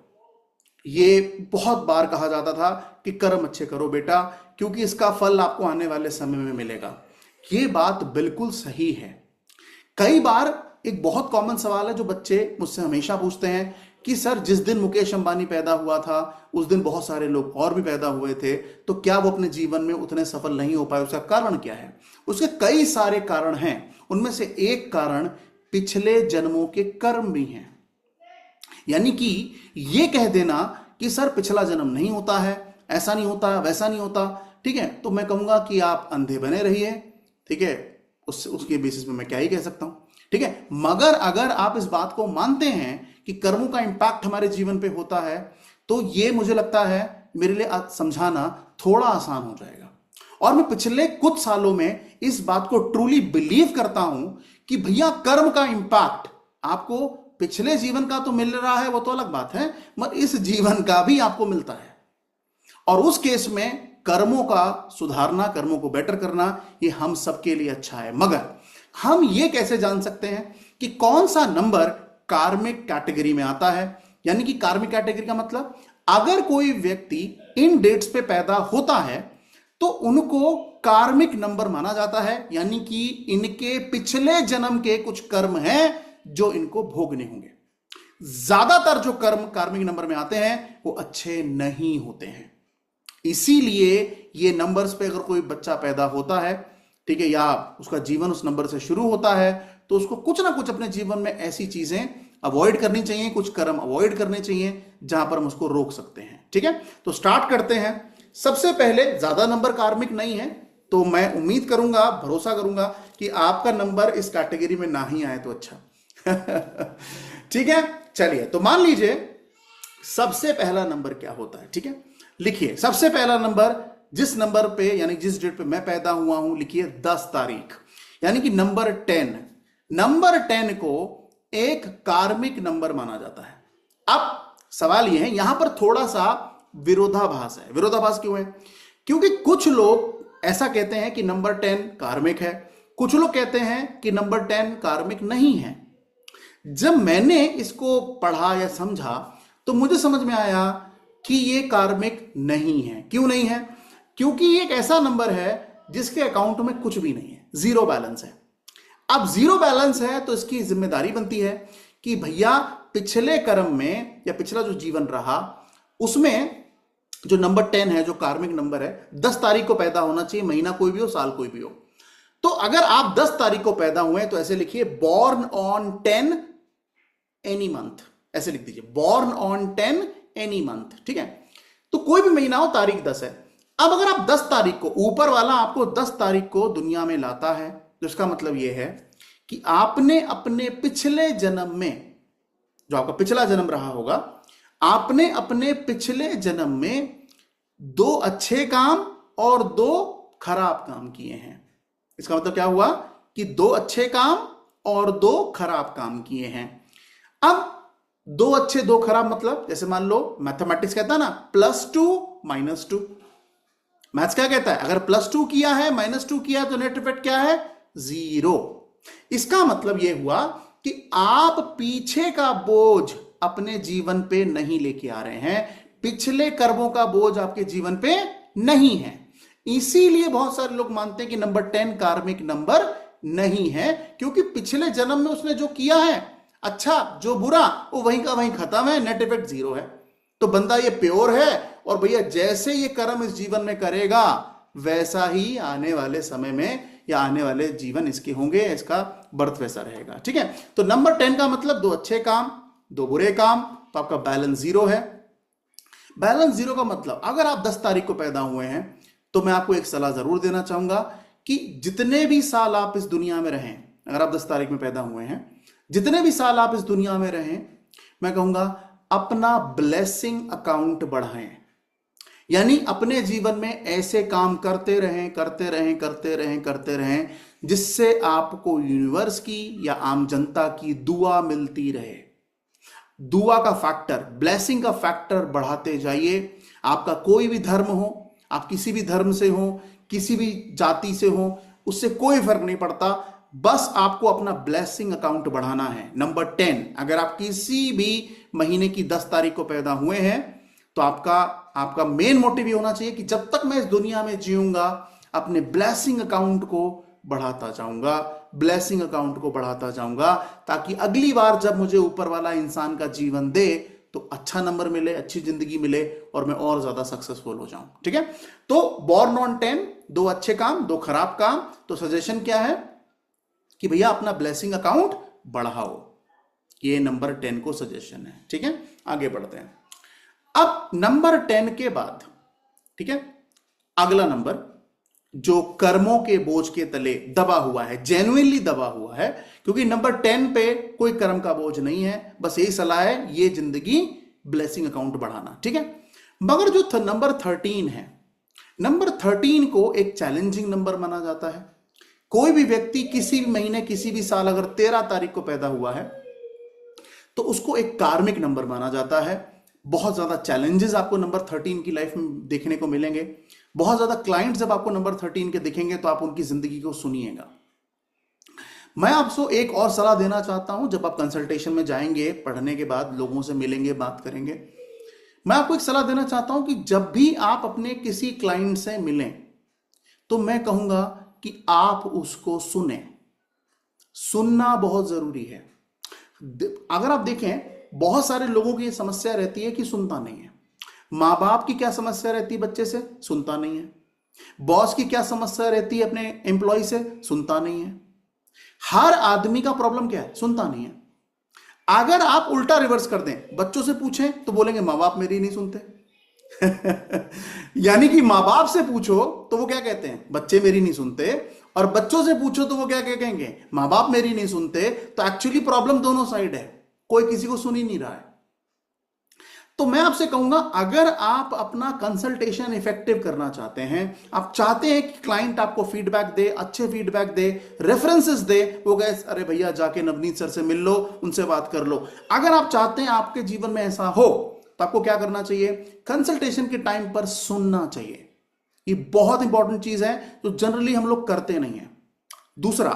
Speaker 1: ये बहुत बार कहा जाता था कि कर्म अच्छे करो बेटा, क्योंकि इसका फल आपको आने वाले समय में मिलेगा। ये बात बिल्कुल सही है। कई बार एक बहुत कॉमन सवाल है जो बच्चे मुझसे हमेशा पूछते हैं कि सर जिस दिन मुकेश अंबानी पैदा हुआ था उस दिन बहुत सारे लोग और भी पैदा हुए थे, तो क्या वो अपने जीवन में उतने सफल नहीं हो पाए? उसका कारण क्या है? उसके कई सारे कारण हैं। उनमें से एक कारण पिछले जन्मों के कर्म भी हैं। यानी कि ये कह देना कि सर पिछला जन्म नहीं होता है, ऐसा नहीं होता, वैसा नहीं होता, ठीक है, तो मैं कहूंगा कि आप अंधे बने रहिए, ठीक है। उसके बेसिस पे मैं क्या ही कह सकता हूं, ठीक है। मगर अगर आप इस बात को मानते हैं कि कर्मों का इंपैक्ट हमारे जीवन पे होता है तो ये मुझे लगता है मेरे लिए समझाना थोड़ा आसान हो जाएगा। और मैं पिछले कुछ सालों में इस बात को ट्रूली बिलीव करता हूं कि भैया कर्म का इंपैक्ट आपको पिछले जीवन का तो मिल रहा है, वो तो अलग बात है, मगर इस जीवन का भी आपको मिलता है। और उस केस में कर्मों का सुधारना, कर्मों को बेटर करना, ये हम सबके लिए अच्छा है। मगर हम ये कैसे जान सकते हैं कि कौन सा नंबर कार्मिक कैटेगरी में आता है? यानी कि कार्मिक कैटेगरी का मतलब अगर कोई व्यक्ति इन डेट्स पे पैदा होता है तो उनको कार्मिक नंबर माना जाता है, यानी कि इनके पिछले जन्म के कुछ कर्म हैं जो इनको भोगने होंगे। ज्यादातर जो कर्म कार्मिक नंबर में आते हैं वो अच्छे नहीं होते हैं। इसीलिए ये नंबर्स पे अगर कोई बच्चा पैदा होता है, ठीक है, या उसका जीवन उस नंबर से शुरू होता है, तो उसको कुछ ना कुछ अपने जीवन में ऐसी चीजें अवॉइड करनी चाहिए, कुछ कर्म अवॉइड करने चाहिए जहां पर हम उसको रोक सकते हैं, ठीक है। तो स्टार्ट करते हैं। सबसे पहले ज्यादा नंबर कार्मिक नहीं है, तो मैं उम्मीद करूंगा, भरोसा करूंगा कि आपका नंबर इस कैटेगरी में ना ही आए तो अच्छा। ठीक है, चलिए, तो मान लीजिए सबसे पहला नंबर क्या होता है, ठीक है। लिखिए, सबसे पहला नंबर जिस नंबर पे यानी जिस डेट पे मैं पैदा हुआ हूं, लिखिए 10 तारीख, यानी कि नंबर 10। नंबर 10 को एक कार्मिक नंबर माना जाता है। अब सवाल यह है, यहां पर थोड़ा सा विरोधाभास है। विरोधाभास क्यों है? क्योंकि कुछ लोग ऐसा कहते हैं कि नंबर 10 कार्मिक है, कुछ लोग कहते हैं कि नंबर 10 कार्मिक नहीं है। जब मैंने इसको पढ़ा या समझा तो मुझे समझ में आया कि यह कार्मिक नहीं है। क्यों नहीं है? क्योंकि ये एक ऐसा नंबर है जिसके अकाउंट में कुछ भी नहीं है, जीरो बैलेंस है। अब जीरो बैलेंस है तो इसकी जिम्मेदारी बनती है कि भैया पिछले कर्म में या पिछला जो जीवन रहा उसमें जो नंबर 10 है, जो कार्मिक नंबर है, 10 तारीख को पैदा होना चाहिए, महीना कोई भी हो, साल कोई भी हो। तो अगर आप 10 तारीख को पैदा हुए हैं तो ऐसे लिखिए बॉर्न ऑन 10 एनी मंथ, ऐसे लिख दीजिए बॉर्न ऑन 10 एनी मंथ, ठीक है। तो कोई भी महीना हो, तारीख 10 है। अब अगर आप 10 तारीख को, ऊपर वाला आपको 10 तारीख को दुनिया में लाता है तो इसका मतलब यह है कि आपने अपने पिछले जन्म में, जो आपका पिछला जन्म रहा होगा, आपने अपने पिछले जन्म में 2 अच्छे काम और 2 खराब काम किए हैं। इसका मतलब क्या हुआ कि 2 अच्छे काम और 2 खराब काम किए हैं। अब 2 अच्छे 2 खराब मतलब, जैसे मान लो मैथमेटिक्स कहता है ना +2 -2, मैथ्स क्या कहता है, अगर +2 किया है -2 किया है तो नेट इफेक्ट क्या है, 0। इसका मतलब यह हुआ कि आप पीछे का बोझ अपने जीवन पे नहीं लेके आ रहे हैं, पिछले कर्मों का बोझ आपके जीवन पे नहीं है। इसीलिए बहुत सारे लोग मानते हैं कि नंबर 10 कार्मिक नंबर नहीं है, क्योंकि पिछले जन्म में उसने जो किया है, अच्छा जो बुरा, वो वहीं का वहीं खत्म है, नेट इफेक्ट 0 है। तो बंदा ये प्योर है, और भैया जैसे ये कर्म इस जीवन में करेगा वैसा ही आने वाले समय में या आने वाले जीवन इसके होंगे, इसका बर्थ वैसा रहेगा, ठीक है। तो नंबर 10 का मतलब 2 अच्छे काम 2 बुरे काम, तो आपका बैलेंस 0 है। बैलेंस 0 का मतलब, अगर आप 10 तारीख को पैदा हुए हैं तो मैं आपको एक सलाह जरूर देना चाहूंगा कि जितने भी साल आप इस दुनिया में रहें, अगर आप 10 तारीख में पैदा हुए हैं, जितने भी साल आप इस दुनिया में रहें, मैं कहूंगा अपना ब्लेसिंग अकाउंट बढ़ाएं। यानी अपने जीवन में ऐसे काम करते रहें करते रहें करते रहें करते रहें जिससे आपको यूनिवर्स की या आम जनता की दुआ मिलती रहे। दुआ का फैक्टर, ब्लेसिंग का फैक्टर बढ़ाते जाइए। आपका कोई भी धर्म हो, आप किसी भी धर्म से हो, किसी भी जाति से हो, उससे कोई फर्क नहीं पड़ता, बस आपको अपना ब्लेसिंग अकाउंट बढ़ाना है। नंबर 10, अगर आप किसी भी महीने की 10 तारीख को पैदा हुए हैं तो आपका मेन मोटिव ये होना चाहिए कि जब तक मैं इस दुनिया में जीऊंगा अपने ब्लेसिंग अकाउंट को बढ़ाता जाऊंगा, ब्लेसिंग अकाउंट को बढ़ाता जाऊंगा, ताकि अगली बार जब मुझे ऊपर वाला इंसान का जीवन दे तो अच्छा नंबर मिले, अच्छी जिंदगी मिले और मैं और ज्यादा सक्सेसफुल हो जाऊं, ठीक है। तो बॉर्न ऑन 10, 2 अच्छे काम 2 खराब काम। तो सजेशन क्या है कि भैया अपना ब्लेसिंग अकाउंट बढ़ाओ, ये नंबर 10 को सजेशन है, ठीक है। आगे बढ़ते हैं। अब नंबर 10 के बाद, ठीक है, अगला नंबर जो कर्मों के बोझ के तले दबा हुआ है, जेन्युइनली दबा हुआ है, क्योंकि नंबर 10 पे कोई कर्म का बोझ नहीं है, बस यही सलाह है, ये जिंदगी ब्लेसिंग अकाउंट बढ़ाना, ठीक है। मगर जो नंबर 13 है, नंबर 13 को एक चैलेंजिंग नंबर माना जाता है। कोई भी व्यक्ति किसी भी महीने किसी भी साल अगर 13 तारीख को पैदा हुआ है तो उसको एक कार्मिक नंबर माना जाता है। बहुत ज्यादा चैलेंजेस आपको नंबर 13 की लाइफ में देखने को मिलेंगे। बहुत ज्यादा क्लाइंट्स जब आपको नंबर 13 के दिखेंगे तो आप उनकी जिंदगी को सुनिएगा। मैं आपको एक और सलाह देना चाहता हूं, जब आप कंसल्टेशन में जाएंगे, पढ़ने के बाद लोगों से मिलेंगे, बात करेंगे, मैं आपको एक सलाह देना चाहता हूं कि जब भी आप अपने किसी क्लाइंट से मिलें तो मैं कहूंगा कि आप उसको सुने। सुनना बहुत जरूरी है। अगर आप देखें, बहुत सारे लोगों की समस्या रहती है कि सुनता नहीं है। माँ बाप की क्या समस्या रहती है बच्चे से, सुनता नहीं है। बॉस की क्या समस्या रहती है अपने एम्प्लॉय से, सुनता नहीं है। हर आदमी का प्रॉब्लम क्या है, सुनता नहीं है। अगर आप उल्टा रिवर्स कर दें, बच्चों से पूछें तो बोलेंगे माँ बाप मेरी नहीं सुनते। यानी कि माँ बाप से पूछो तो वो क्या कहते हैं, बच्चे मेरी नहीं सुनते, और बच्चों से पूछो तो वो क्या कहेंगे, माँ बाप मेरी नहीं सुनते। तो एक्चुअली प्रॉब्लम दोनों साइड है, कोई किसी को सुन ही नहीं रहा है। तो मैं आपसे कहूंगा, अगर आप अपना कंसल्टेशन इफेक्टिव करना चाहते हैं, आप चाहते हैं कि क्लाइंट आपको फीडबैक दे, अच्छे फीडबैक दे, रेफरेंसेस दे, वो गए अरे भैया जाके नवनीत सर से मिल लो, उनसे बात कर लो। अगर आप चाहते हैं आपके जीवन में ऐसा हो, तो आपको क्या करना चाहिए? कंसल्टेशन के टाइम पर सुनना चाहिए। ये बहुत इंपॉर्टेंट चीज है जो जनरली हम लोग करते नहीं है। दूसरा,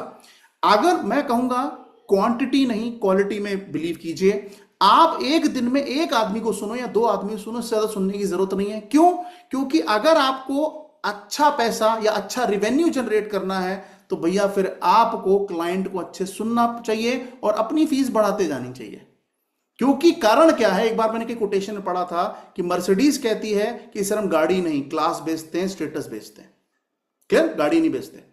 Speaker 1: अगर मैं कहूंगा क्वांटिटी नहीं क्वालिटी में बिलीव कीजिए। आप एक दिन में एक आदमी को सुनो या दो आदमी को सुनो, इससे ज्यादा सुनने की जरूरत नहीं है। क्यों? क्योंकि अगर आपको अच्छा पैसा या अच्छा रिवेन्यू जनरेट करना है, तो भैया फिर आपको क्लाइंट को अच्छे सुनना चाहिए और अपनी फीस बढ़ाते जानी चाहिए। क्योंकि कारण क्या है, एक बार मैंने एक कोटेशन में पढ़ा था कि मर्सिडीज कहती है कि सर हम गाड़ी नहीं, क्लास बेचते हैं, स्टेटस बेचते हैं, क्लियर, गाड़ी नहीं बेचते।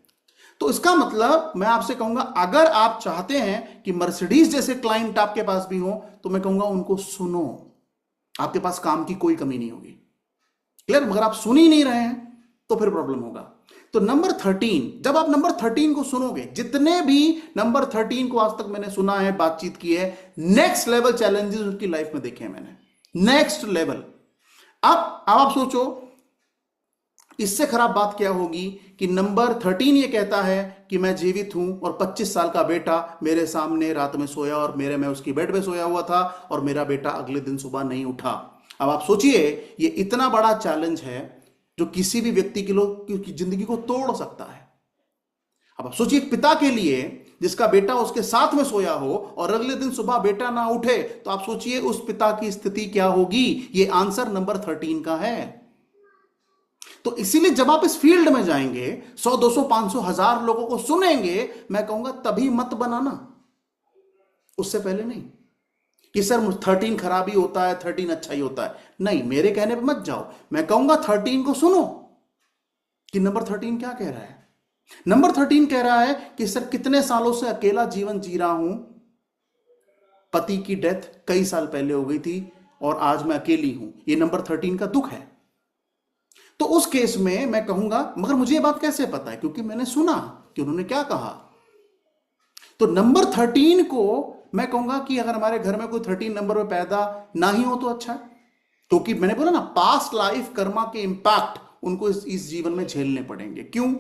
Speaker 1: तो इसका मतलब मैं आपसे कहूंगा, अगर आप चाहते हैं कि मर्सिडीज जैसे क्लाइंट आपके पास भी हो, तो मैं कहूंगा उनको सुनो, आपके पास काम की कोई कमी नहीं होगी। क्लियर? मगर आप सुन ही नहीं रहे हैं तो फिर प्रॉब्लम होगा। तो नंबर 13, जब आप नंबर 13 को सुनोगे, जितने भी नंबर 13 को आज तक मैंने सुना है, बातचीत की है, नेक्स्ट लेवल चैलेंजेस उनकी लाइफ में देखे हैं मैंने, नेक्स्ट लेवल। अब आप सोचो, इससे खराब बात क्या होगी कि नंबर 13 ये कहता है कि मैं जीवित हूं और 25 साल का बेटा मेरे सामने रात में सोया और मैं उसकी बेड पे सोया हुआ था और मेरा बेटा अगले दिन सुबह नहीं उठा। अब आप सोचिए, ये इतना बड़ा चैलेंज है जो किसी भी व्यक्ति की जिंदगी को तोड़ सकता है। अब आप सोचिए, एक पिता के लिए जिसका बेटा उसके साथ में सोया हो और अगले दिन सुबह बेटा ना उठे, तो आप सोचिए उस पिता की स्थिति क्या होगी। ये आंसर नंबर 13 का है। तो इसीलिए जब आप इस फील्ड में जाएंगे, 100, 200, 500, 1000 लोगों को सुनेंगे, मैं कहूंगा तभी मत बनाना, उससे पहले नहीं कि सर 13 खराब ही होता है, 13 अच्छा ही होता है। नहीं, मेरे कहने पे मत जाओ। मैं कहूंगा 13 को सुनो कि नंबर 13 क्या कह रहा है। नंबर 13 कह रहा है कि सर कितने सालों से अकेला जीवन जी रहा हूं, पति की डेथ कई साल पहले हो गई थी और आज मैं अकेली हूं। ये नंबर 13 का दुख है। तो उस केस में मैं कहूंगा, मगर मुझे ये बात कैसे पता है? क्योंकि मैंने सुना कि उन्होंने क्या कहा। तो नंबर 13 को मैं कहूंगा कि अगर हमारे घर में कोई 13 नंबर में पैदा ना ही हो तो अच्छा है। क्योंकि मैंने बोला ना, पास्ट लाइफ कर्मा के इंपैक्ट उनको इस जीवन में झेलने पड़ेंगे। क्यों?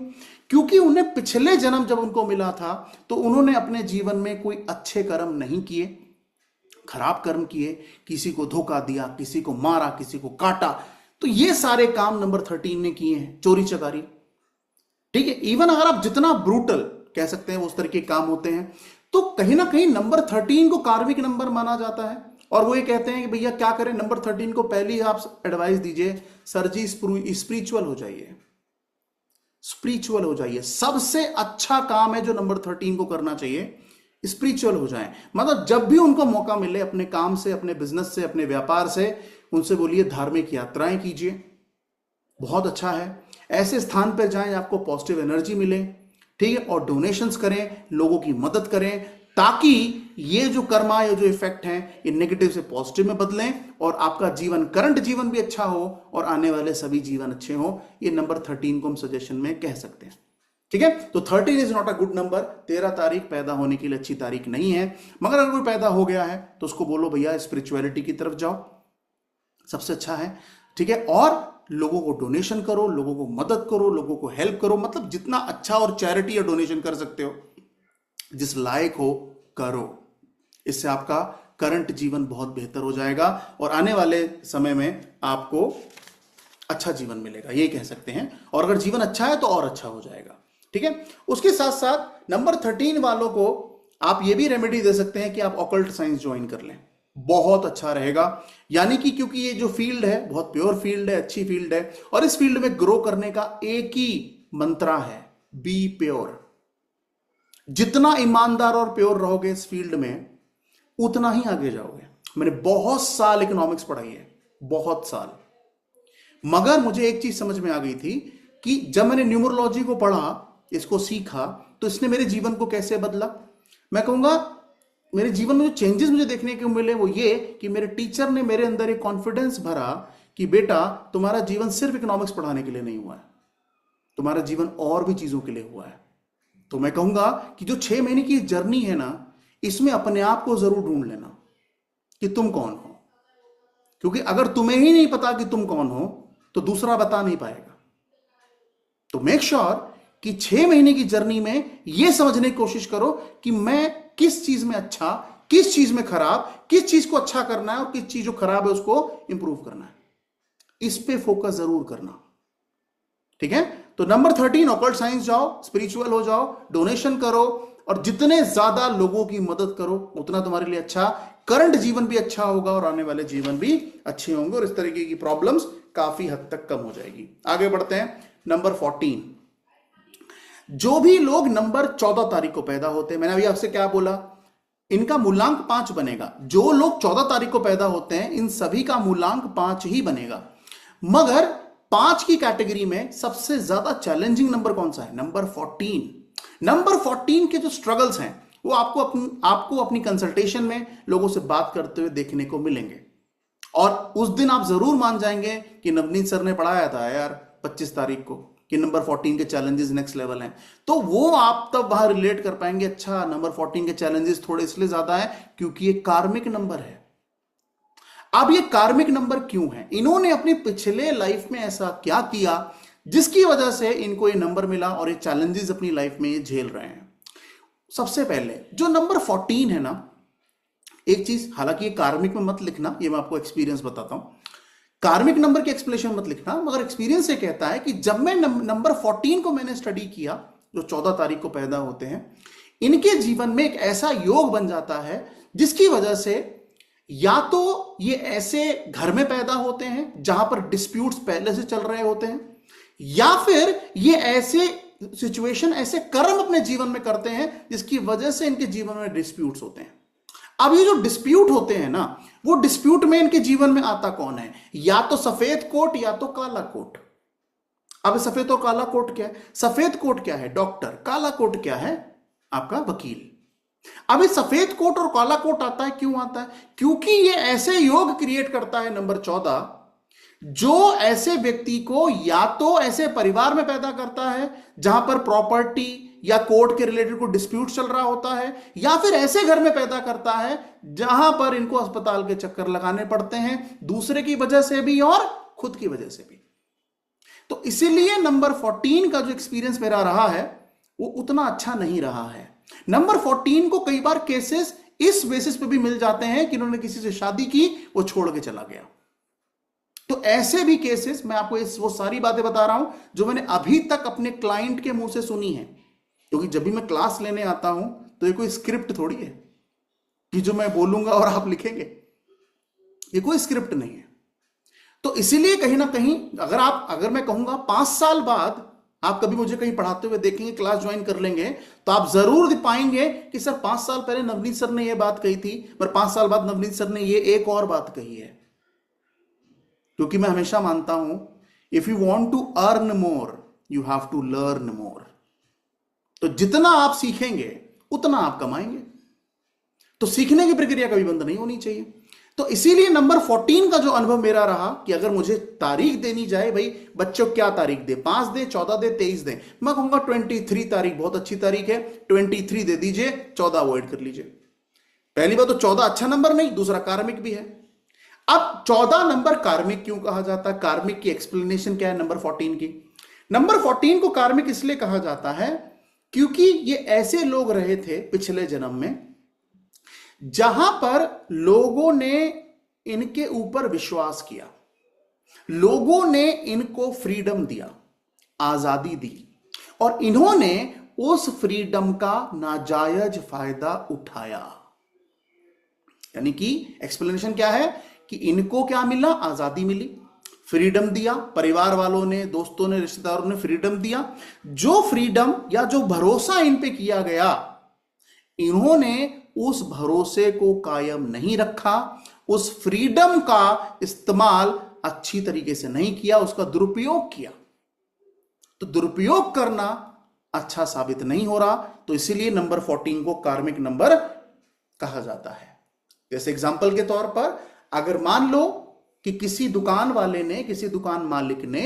Speaker 1: क्योंकि उन्हें पिछले जन्म जब उनको मिला था, तो उन्होंने अपने जीवन में कोई अच्छे कर्म नहीं किए, खराब कर्म किए, किसी को धोखा दिया, किसी को मारा, किसी को काटा। तो ये सारे काम नंबर 13 ने किए हैं, चोरी चकारी। ठीक है, इवन अगर आप जितना ब्रूटल कह सकते हैं उस तरह के काम होते हैं, तो कहीं ना कहीं नंबर 13 को कार्मिक नंबर माना जाता है। और वो ये कहते हैं कि भैया क्या करें, नंबर 13 को पहली आप एडवाइस दीजिए, सर जी स्पिरिचुअल हो जाइए, स्पिरिचुअल हो जाइए। सबसे अच्छा काम है जो नंबर 13 को करना चाहिए, स्पिरिचुअल हो जाए। मतलब जब भी उनको मौका मिले, अपने काम से, अपने बिजनेस से, अपने व्यापार से, उनसे बोलिए धार्मिक यात्राएं कीजिए, बहुत अच्छा है। ऐसे स्थान पर जाएं आपको पॉजिटिव एनर्जी मिले, ठीक है, और डोनेशंस करें, लोगों की मदद करें, ताकि ये जो कर्मा, ये जो इफेक्ट हैं, ये नेगेटिव से पॉजिटिव में बदलें और आपका जीवन, करंट जीवन भी अच्छा हो और आने वाले सभी जीवन अच्छे हो। ये नंबर 13 को हम सजेशन में कह सकते हैं। ठीक है, तो 13 is not a good number. 13 तारीख पैदा होने के लिए अच्छी तारीख नहीं है। मगर अगर कोई पैदा हो गया है तो उसको बोलो भैया स्पिरिचुअलिटी की तरफ जाओ, सबसे अच्छा है। ठीक है, और लोगों को डोनेशन करो, लोगों को मदद करो, लोगों को हेल्प करो। मतलब जितना अच्छा और चैरिटी या डोनेशन कर सकते हो, जिस लायक हो, करो। इससे आपका करंट जीवन बहुत बेहतर हो जाएगा और आने वाले समय में आपको अच्छा जीवन मिलेगा, ये कह सकते हैं। और अगर जीवन अच्छा है तो और अच्छा हो जाएगा। ठीक है, उसके साथ साथ नंबर 13 वालों को आप ये भी रेमेडी दे सकते हैं कि आप ऑकल्ट साइंस ज्वाइन कर लें, बहुत अच्छा रहेगा। यानी कि क्योंकि ये जो फील्ड है बहुत प्योर फील्ड है, अच्छी फील्ड है, और इस फील्ड में ग्रो करने का एक ही मंत्रा है, बी प्योर। जितना ईमानदार और प्योर रहोगे इस फील्ड में, उतना ही आगे जाओगे। मैंने बहुत साल इकोनॉमिक्स पढ़ाई है, बहुत साल, मगर मुझे एक चीज समझ में आ गई थी कि जब मैंने न्यूमरोलॉजी को पढ़ा, इसको सीखा, तो इसने मेरे जीवन को कैसे बदला। मैं कहूंगा मेरे जीवन में जो चेंजेस मुझे देखने को मिले वो ये कि मेरे टीचर ने मेरे अंदर एक कॉन्फिडेंस भरा कि बेटा तुम्हारा जीवन सिर्फ इकोनॉमिक्स पढ़ाने के लिए नहीं हुआ है, तुम्हारा जीवन और भी चीजों के लिए हुआ है। तो मैं कहूंगा कि जो 6 महीने की जर्नी है ना, इसमें अपने आप को जरूर ढूंढ लेना कि तुम कौन हो। क्योंकि अगर तुम्हें ही नहीं पता कि तुम कौन हो तो दूसरा बता नहीं पाएगा। तो मेक श्योर कि 6 महीने की जर्नी में यह समझने की कोशिश करो कि मैं किस चीज में अच्छा, किस चीज में खराब, किस चीज को अच्छा करना है और किस चीज जो खराब है उसको इंप्रूव करना है। इस पे फोकस जरूर करना, ठीक है। तो नंबर 13, ऑकल्ट साइंस जाओ, स्पिरिचुअल हो जाओ, डोनेशन करो और जितने ज्यादा लोगों की मदद करो उतना तुम्हारे लिए अच्छा। करंट जीवन भी अच्छा होगा और आने वाले जीवन भी अच्छे होंगे और इस तरीके की प्रॉब्लम्स काफी हद तक कम हो जाएगी। आगे बढ़ते हैं। नंबर 14, जो भी लोग नंबर 14 तारीख को पैदा होते हैं, मैंने अभी आपसे क्या बोला, इनका मूलांक 5 बनेगा। जो लोग 14 तारीख को पैदा होते हैं इन सभी का मूलांक 5 ही बनेगा। मगर 5 की कैटेगरी में सबसे ज्यादा चैलेंजिंग नंबर कौन सा है? नंबर 14। नंबर 14 के जो स्ट्रगल्स हैं वो आपको अपनी कंसल्टेशन में लोगों से बात करते हुए देखने को मिलेंगे और उस दिन आप जरूर मान जाएंगे कि नवनीत सर ने पढ़ाया था यार 25 तारीख को कि नंबर 14 के चैलेंजेस नेक्स्ट लेवल हैं। तो वो आप तब वहां रिलेट कर पाएंगे, अच्छा नंबर 14 के चैलेंजेस थोड़े इसलिए ज्यादा है क्योंकि ये कार्मिक नंबर है। अब ये कार्मिक नंबर क्यों है? इन्होंने अपने पिछले लाइफ में ऐसा क्या किया जिसकी वजह से इनको ये नंबर मिला और ये चैलेंजेस अपनी लाइफ में ये झेल रहे हैं। सबसे पहले जो नंबर 14 है ना, एक चीज, हालांकि ये कार्मिक में मत लिखना, ये मैं आपको एक्सपीरियंस बताता हूं। कार्मिक नंबर की एक्सप्लेनेशन मत लिखना, मगर एक्सपीरियंस ये कहता है कि जब मैं नंबर 14 को मैंने स्टडी किया, जो 14 तारीख को पैदा होते हैं, इनके जीवन में एक ऐसा योग बन जाता है जिसकी वजह से या तो ये ऐसे घर में पैदा होते हैं जहां पर डिस्प्यूट्स पहले से चल रहे होते हैं, या फिर ये ऐसे सिचुएशन, ऐसे कर्म अपने जीवन में करते हैं जिसकी वजह से इनके जीवन में डिस्प्यूट्स होते हैं। अब ये जो डिस्प्यूट होते हैं ना, वो डिस्प्यूट में इनके जीवन में आता कौन है? या तो सफेद कोट या तो काला कोट। अब सफेद और काला कोट क्या है? सफेद कोट क्या है? डॉक्टर। काला कोट क्या है? आपका वकील। अब ये सफेद कोट और काला कोट आता है, क्यों आता है? क्योंकि ये ऐसे योग क्रिएट करता है नंबर 14 जो ऐसे व्यक्ति को या तो ऐसे परिवार में पैदा करता है जहां पर प्रॉपर्टी या कोर्ट के रिलेटेड कोई डिस्प्यूट चल रहा होता है, या फिर ऐसे घर में पैदा करता है जहां पर इनको अस्पताल के चक्कर लगाने पड़ते हैं, दूसरे की वजह से भी और खुद की वजह से भी। तो इसीलिए नंबर 14 का जो एक्सपीरियंस मेरा रहा है वो उतना अच्छा नहीं रहा है। नंबर 14 को कई बार केसेस इस बेसिस पे भी मिल जाते हैं कि उन्होंने किसी से शादी की, वो छोड़ के चला गया। तो ऐसे भी केसेस, मैं आपको वो सारी बातें बता रहा हूं जो मैंने अभी तक अपने क्लाइंट के मुंह से सुनी है, क्योंकि जब भी मैं क्लास लेने आता हूं तो ये कोई स्क्रिप्ट थोड़ी है कि जो मैं बोलूंगा और आप लिखेंगे, ये कोई स्क्रिप्ट नहीं है। तो इसीलिए कहीं ना कहीं अगर मैं कहूंगा 5 साल बाद आप कभी मुझे कहीं पढ़ाते हुए देखेंगे, क्लास ज्वाइन कर लेंगे, तो आप जरूर पाएंगे कि सर 5 साल पहले नवनीत सर ने यह बात कही थी, पर 5 साल बाद नवनीत सर ने यह एक और बात कही है। क्योंकि मैं हमेशा मानता हूं, if you want to earn more you have to learn more. तो जितना आप सीखेंगे उतना आप कमाएंगे। तो सीखने की प्रक्रिया कभी बंद नहीं होनी चाहिए। तो इसीलिए नंबर 14 का जो अनुभव मेरा रहा कि अगर मुझे तारीख देनी जाए, भाई बच्चों क्या तारीख दे, 5 दे, 14 दे, 23 दे, मैं कहूंगा 23 तारीख बहुत अच्छी तारीख है, 23 दे दीजिए, 14 अवॉइड कर लीजिए। पहली बात तो 14 अच्छा नंबर नहीं, दूसरा कार्मिक भी है। अब 14 नंबर कार्मिक क्यों कहा जाता है? कार्मिक की एक्सप्लेनेशन क्या है नंबर 14 की? नंबर 14 को कार्मिक इसलिए कहा जाता है क्योंकि ये ऐसे लोग रहे थे पिछले जन्म में जहां पर लोगों ने इनके ऊपर विश्वास किया, लोगों ने इनको फ्रीडम दिया, आजादी दी, और इन्होंने उस फ्रीडम का नाजायज फायदा उठाया। यानी कि एक्सप्लेनेशन क्या है कि इनको क्या मिला? आजादी मिली, फ्रीडम दिया, परिवार वालों ने, दोस्तों ने, रिश्तेदारों ने फ्रीडम दिया। जो फ्रीडम या जो भरोसा इन पे किया गया, इन्होंने उस भरोसे को कायम नहीं रखा, उस फ्रीडम का इस्तेमाल अच्छी तरीके से नहीं किया, उसका दुरुपयोग किया। तो दुरुपयोग करना अच्छा साबित नहीं हो रहा, तो इसीलिए नंबर 14 को कार्मिक नंबर कहा जाता है। जैसे एग्जांपल के तौर पर, अगर मान लो कि किसी दुकान वाले ने, किसी दुकान मालिक ने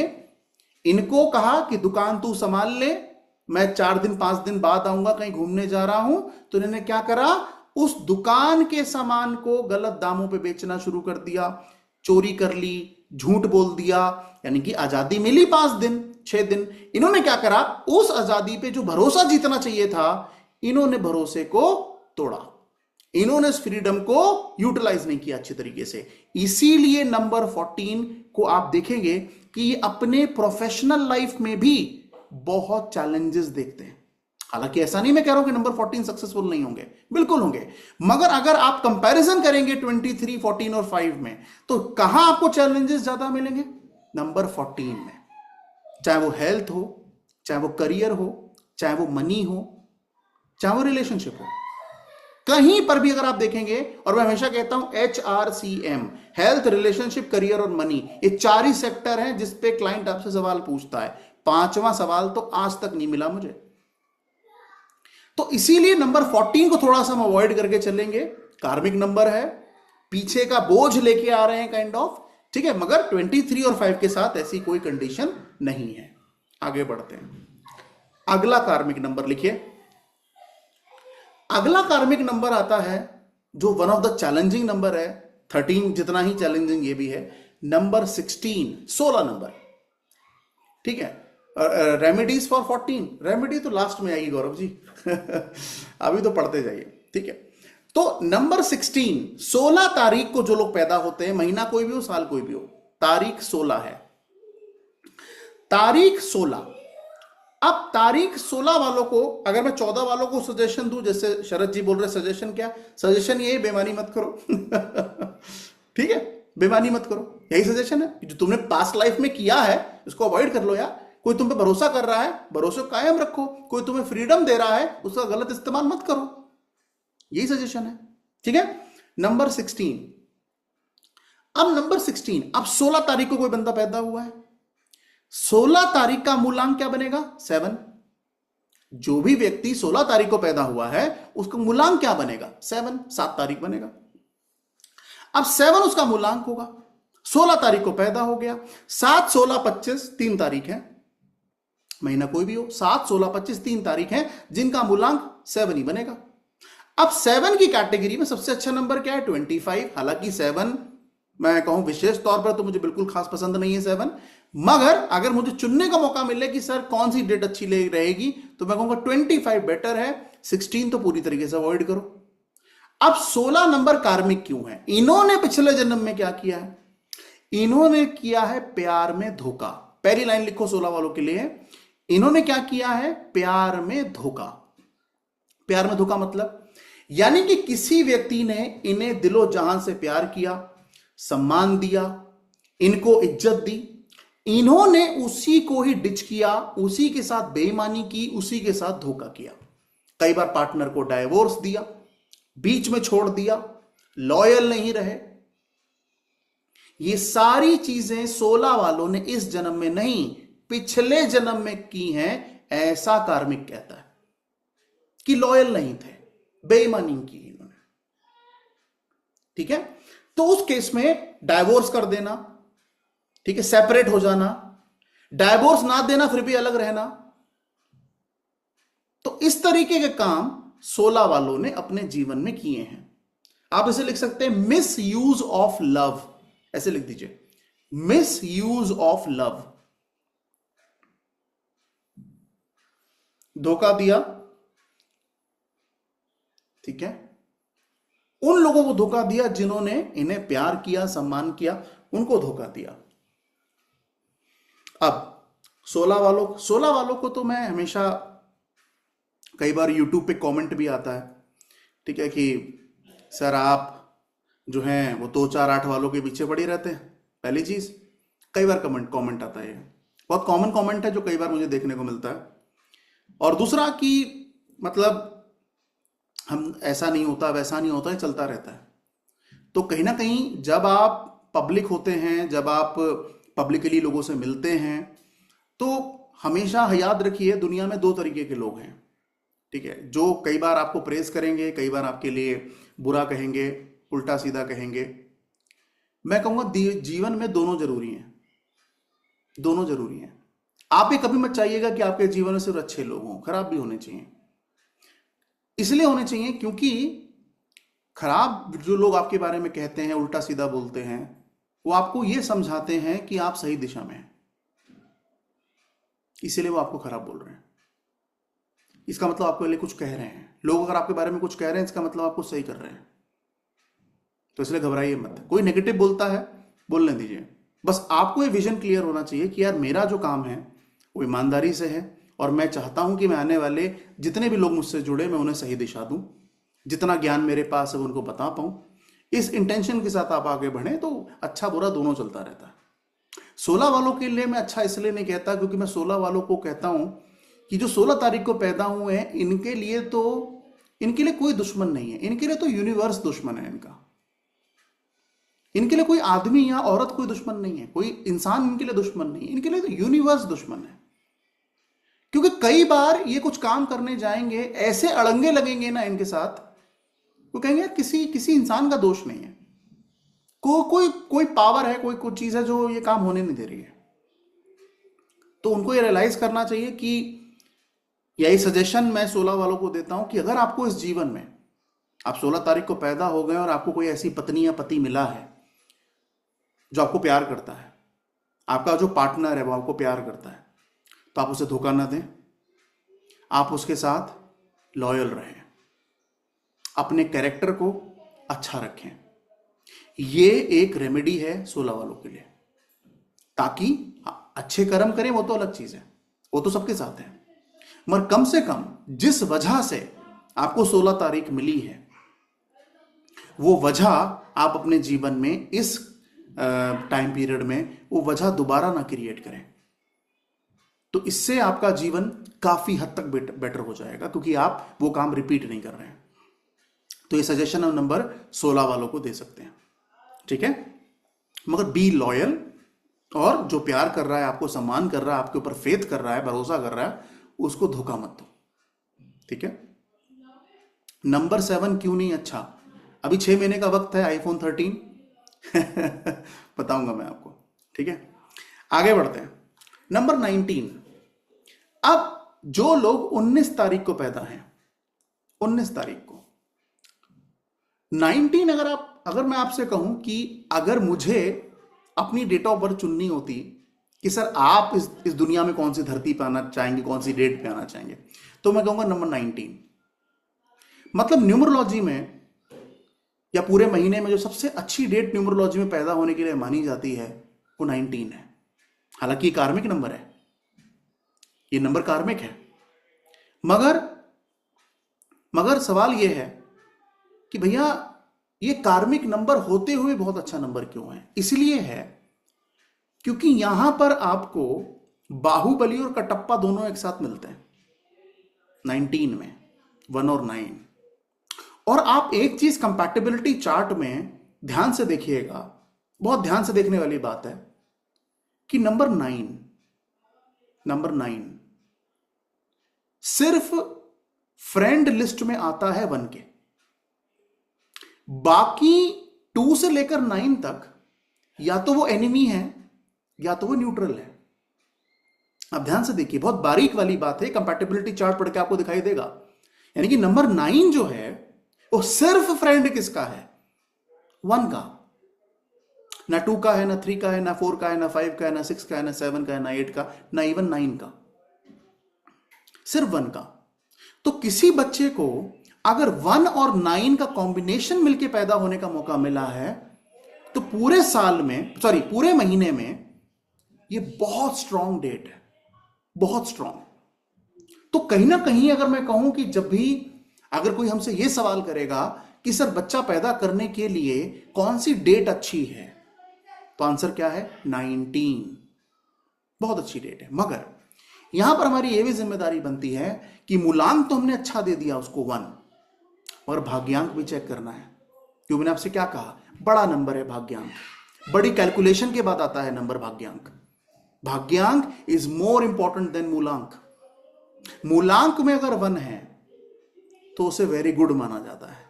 Speaker 1: इनको कहा कि दुकान तू संभाल ले, मैं 4 दिन 5 दिन बाद आऊंगा, कहीं घूमने जा रहा हूं, तो इन्होंने क्या करा? उस दुकान के सामान को गलत दामों पे बेचना शुरू कर दिया, चोरी कर ली, झूठ बोल दिया, यानी कि आजादी मिली 5 दिन 6 दिन, इन्होंने क्या करा, उस आजादी पे जो भरोसा जीतना चाहिए था, इन्होंने भरोसे को तोड़ा, इन्होंने इस फ्रीडम को यूटिलाइज नहीं किया अच्छी तरीके से। इसीलिए नंबर 14 को आप देखेंगे कि ये अपने प्रोफेशनल लाइफ में भी बहुत चैलेंजेस देखते हैं। हालांकि ऐसा नहीं मैं कह रहा हूं कि नंबर 14 सक्सेसफुल नहीं होंगे, बिल्कुल होंगे, मगर अगर आप कंपैरिजन करेंगे 23, 14 और 5 में, तो कहां आपको चैलेंजेस ज्यादा मिलेंगे? नंबर 14 में। चाहे वो हेल्थ हो, चाहे वो करियर हो, चाहे वो मनी हो, चाहे वो रिलेशनशिप हो, कहीं पर भी अगर आप देखेंगे, और मैं हमेशा कहता हूं HRCM, हेल्थ, रिलेशनशिप, करियर और मनी, ये 4 ही सेक्टर हैं जिस पे क्लाइंट आपसे सवाल पूछता है। 5वां सवाल तो आज तक नहीं मिला मुझे। तो इसीलिए नंबर 14 को थोड़ा सा हम अवॉइड करके चलेंगे। कार्मिक नंबर है, पीछे का बोझ लेके आ रहे हैं काइंड ऑफ, ठीक है, मगर 23 और 5 के साथ ऐसी कोई कंडीशन नहीं है। आगे बढ़ते हैं, अगला कार्मिक नंबर लिखिए। अगला कार्मिक नंबर आता है जो one of the challenging number है, 13 जितना ही चैलेंजिंग ये भी है, नंबर 16, 16 नंबर, ठीक है। रेमेडीज फॉर 14, रेमेडी तो लास्ट में आएगी गौरव जी अभी तो पढ़ते जाइए, ठीक है। तो नंबर 16, 16 तारीख को जो लोग पैदा होते हैं, महीना कोई भी हो, साल कोई भी हो, तारीख 16 है, तारीख 16। अब तारीख 16 वालों को, अगर मैं 14 वालों को सजेशन दूं, जैसे शरद जी बोल रहे सजेशन, क्या सजेशन? यही, बेईमानी मत करो ठीक है, बेईमानी मत करो, यही सजेशन है। जो तुमने पास्ट लाइफ में किया है उसको अवॉइड कर लो यार। कोई तुम पे भरोसा कर रहा है, भरोसे को कायम रखो। कोई तुम्हें फ्रीडम दे रहा है, उसका गलत इस्तेमाल मत करो, यही सजेशन है, ठीक है। नंबर 16। अब नंबर 16, अब 16 तारीख को कोई बंदा पैदा हुआ है, 16 तारीख का मूलांक क्या बनेगा? 7। जो भी व्यक्ति 16 तारीख को पैदा हुआ है उसका मूलांक क्या बनेगा? 7, 7 तारीख बनेगा। अब 7 उसका मूलांक होगा। 16 तारीख को पैदा हो गया, 7, 16, 25 3 तारीख है, महीना कोई भी हो, 7, 16, 25 3 तारीख है जिनका मूलांक 7 ही बनेगा। अब 7 की कैटेगरी में सबसे अच्छा नंबर क्या है? 25। हालांकि 7 मैं कहूं विशेष तौर पर तो मुझे बिल्कुल खास पसंद नहीं है 7, मगर अगर मुझे चुनने का मौका मिले कि सर कौन सी डेट अच्छी रहेगी, तो मैं कहूंगा 25 बेटर है, 16 तो पूरी तरीके से अवॉइड करो। अब 16 नंबर कार्मिक क्यों है? इन्होंने पिछले जन्म में क्या किया है? इन्होंने किया है प्यार में धोखा। पहली लाइन लिखो 16 वालों के लिए, इन्होंने क्या किया है? प्यार में धोखा। प्यार में धोखा मतलब यानी कि किसी व्यक्ति ने इन्हें दिलो जहां से प्यार किया, सम्मान दिया, इनको इज्जत दी, इन्होंने उसी को ही डिच किया, उसी के साथ बेईमानी की, उसी के साथ धोखा किया। कई बार पार्टनर को डाइवोर्स दिया, बीच में छोड़ दिया, लॉयल नहीं रहे। ये सारी चीजें 16 वालों ने इस जन्म में नहीं, पिछले जन्म में की हैं, ऐसा कार्मिक कहता है कि लॉयल नहीं थे, बेईमानी की इन्होंने, ठीक है। तो उस केस में डाइवोर्स कर देना, ठीक है, सेपरेट हो जाना, डाइवोर्स ना देना फिर भी अलग रहना, तो इस तरीके के काम 16 वालों ने अपने जीवन में किए हैं। आप इसे लिख सकते हैं मिस यूज ऑफ लव, ऐसे लिख दीजिए, मिस यूज ऑफ लव। धोखा दिया, ठीक है, उन लोगों को धोखा दिया जिन्होंने इन्हें प्यार किया, सम्मान किया, उनको धोखा दिया। अब 16 वालों को तो मैं हमेशा, कई बार YouTube पे कमेंट भी आता है, ठीक है, कि सर आप जो हैं वो 2, 4, 8 वालों के पीछे पड़े रहते हैं। पहली चीज, कई बार कमेंट आता है, बहुत कॉमन कमेंट है जो कई बार मुझे देखने को मिलता है। और दूसरा कि मतलब हम ऐसा नहीं होता, वैसा नहीं होता है, चलता रहता है। तो कहीं ना कहीं जब आप पब्लिक होते हैं, जब आप पब्लिकली लोगों से मिलते हैं, तो हमेशा याद रखिए दुनिया में 2 तरीके के लोग हैं, ठीक है, जो कई बार आपको प्रेज करेंगे, कई बार आपके लिए बुरा कहेंगे, उल्टा सीधा कहेंगे। मैं कहूंगा जीवन में दोनों जरूरी हैं, दोनों जरूरी हैं। आप ये कभी मत चाहिएगा कि आपके जीवन में सिर्फ अच्छे लोग हों, खराब भी होने चाहिए। इसलिए होने चाहिए क्योंकि खराब जो लोग आपके बारे में कहते हैं, उल्टा सीधा बोलते हैं, वो आपको ये समझाते हैं कि आप सही दिशा में हैं, इसीलिए वो आपको खराब बोल रहे हैं। इसका मतलब आपके लिए कुछ कह रहे हैं। लोग अगर आपके बारे में कुछ कह रहे हैं, इसका मतलब आपको सही कर रहे हैं। तो इसलिए घबराइए मत। कोई नेगेटिव बोलता है, बोलने दीजिए। बस आपको ये विजन क्लियर होना चाहिए कि यार मेरा जो काम है वो ईमानदारी से है, और मैं चाहता हूं कि मैं आने वाले जितने भी लोग मुझसे जुड़े, मैं उन्हें सही दिशा दूं, जितना ज्ञान मेरे पास है उनको बता पाऊं। इस इंटेंशन के साथ आप आगे बढ़े तो अच्छा बुरा दोनों चलता रहता है। 16 वालों के लिए मैं अच्छा इसलिए नहीं कहता क्योंकि मैं 16 वालों को कहता हूं कि जो 16 तारीख को पैदा हुए हैं, इनके लिए कोई दुश्मन नहीं है। इनके लिए तो यूनिवर्स दुश्मन है इनका। इनके लिए कोई आदमी या औरत कोई दुश्मन नहीं है, कोई इंसान इनके लिए दुश्मन नहीं है, इनके लिए तो यूनिवर्स दुश्मन है। क्योंकि कई बार ये कुछ काम करने जाएंगे, ऐसे अड़ंगे लगेंगे ना इनके साथ, वो कहेंगे यार किसी इंसान का दोष नहीं है, कोई पावर है, कोई चीज है जो ये काम होने नहीं दे रही है। तो उनको ये रियलाइज करना चाहिए कि यही सजेशन मैं 16 वालों को देता हूं कि अगर आपको इस जीवन में, आप 16 तारीख को पैदा हो गए और आपको कोई ऐसी पत्नी या पति मिला है जो आपको प्यार करता है, आपका जो पार्टनर है वो आपको प्यार करता है, तो आप उसे धोखा ना दें। आप उसके साथ लॉयल रहें, अपने कैरेक्टर को अच्छा रखें। ये एक रेमेडी है 16 वालों के लिए, ताकि अच्छे कर्म करें, वो तो अलग चीज है, वो तो सबके साथ है, मगर कम से कम जिस वजह से आपको 16 तारीख मिली है, वो वजह आप अपने जीवन में इस टाइम पीरियड में वो वजह दोबारा ना क्रिएट करें। तो इससे आपका जीवन काफी हद तक बेटर हो जाएगा, क्योंकि आप वो काम रिपीट नहीं कर रहे हैं। तो ये सजेशन हम नंबर 16 वालों को दे सकते हैं, ठीक है। मगर बी लॉयल, और जो प्यार कर रहा है, आपको सम्मान कर रहा है, आपके ऊपर फेथ कर रहा है, भरोसा कर रहा है, उसको धोखा मत दो, ठीक है। नंबर 7 क्यों नहीं अच्छा? अभी 6 महीने का वक्त है, आईफोन 13 बताऊंगा मैं आपको, ठीक है। आगे बढ़ते हैं। नंबर 19। अब जो लोग 19 तारीख को पैदा हैं, 19 तारीख को 19, अगर मैं आपसे कहूं कि अगर मुझे अपनी डेट ऑफ बर्थ चुननी होती कि सर आप इस दुनिया में कौन सी धरती पे आना चाहेंगे, कौन सी डेट पे आना चाहेंगे, तो मैं कहूंगा नंबर 19। मतलब न्यूमरोलॉजी में या पूरे महीने में जो सबसे अच्छी डेट न्यूमरोलॉजी में पैदा होने के लिए मानी जाती है वो 19 है। हालांकि ये कार्मिक नंबर है, ये नंबर कार्मिक है, मगर सवाल ये है कि भैया ये कार्मिक नंबर होते हुए बहुत अच्छा नंबर क्यों है? इसलिए है क्योंकि यहां पर आपको बाहुबली और कटप्पा दोनों एक साथ मिलते हैं 19 में, 1 और 9। और आप एक चीज कंपैटिबिलिटी चार्ट में ध्यान से देखिएगा, बहुत ध्यान से देखने वाली बात है कि नंबर 9 सिर्फ फ्रेंड लिस्ट में आता है 1 के, बाकी 2 से लेकर 9 तक या तो वो एनिमी है या तो वो न्यूट्रल है। अब ध्यान से देखिए, बहुत बारीक वाली बात है, कंपैटिबिलिटी चार्ट पढ़ के आपको दिखाई देगा। यानी कि नंबर 9 जो है वो सिर्फ फ्रेंड किसका है? 1 का, ना 2 का है, ना 3 का है, ना 4 का है, ना 5 का है, ना 6 का है, ना 7 का है, ना 8 का, ना इवन 9 का, सिर्फ 1 का। तो किसी बच्चे को अगर 1 और 9 का कॉम्बिनेशन मिलके पैदा होने का मौका मिला है, तो पूरे साल में, पूरे महीने में ये बहुत स्ट्रांग डेट है, बहुत स्ट्रांग। तो कहीं ना कहीं अगर मैं कहूं कि जब भी अगर कोई हमसे यह सवाल करेगा कि सर बच्चा पैदा करने के लिए कौन सी डेट अच्छी है, तो आंसर क्या है? 19 बहुत अच्छी डेट है। मगर यहां पर हमारी यह भी जिम्मेदारी बनती है कि मूलांक तो हमने अच्छा दे दिया उसको 1, और भाग्यांक भी चेक करना है। क्यों? मैंने आपसे क्या कहा, बड़ा नंबर है भाग्यांक, बड़ी कैलकुलेशन के बाद आता है नंबर भाग्यांक। भाग्यांक इज मोर इंपॉर्टेंट देन मूलांक। मूलांक में अगर 1 है तो उसे वेरी गुड माना जाता है,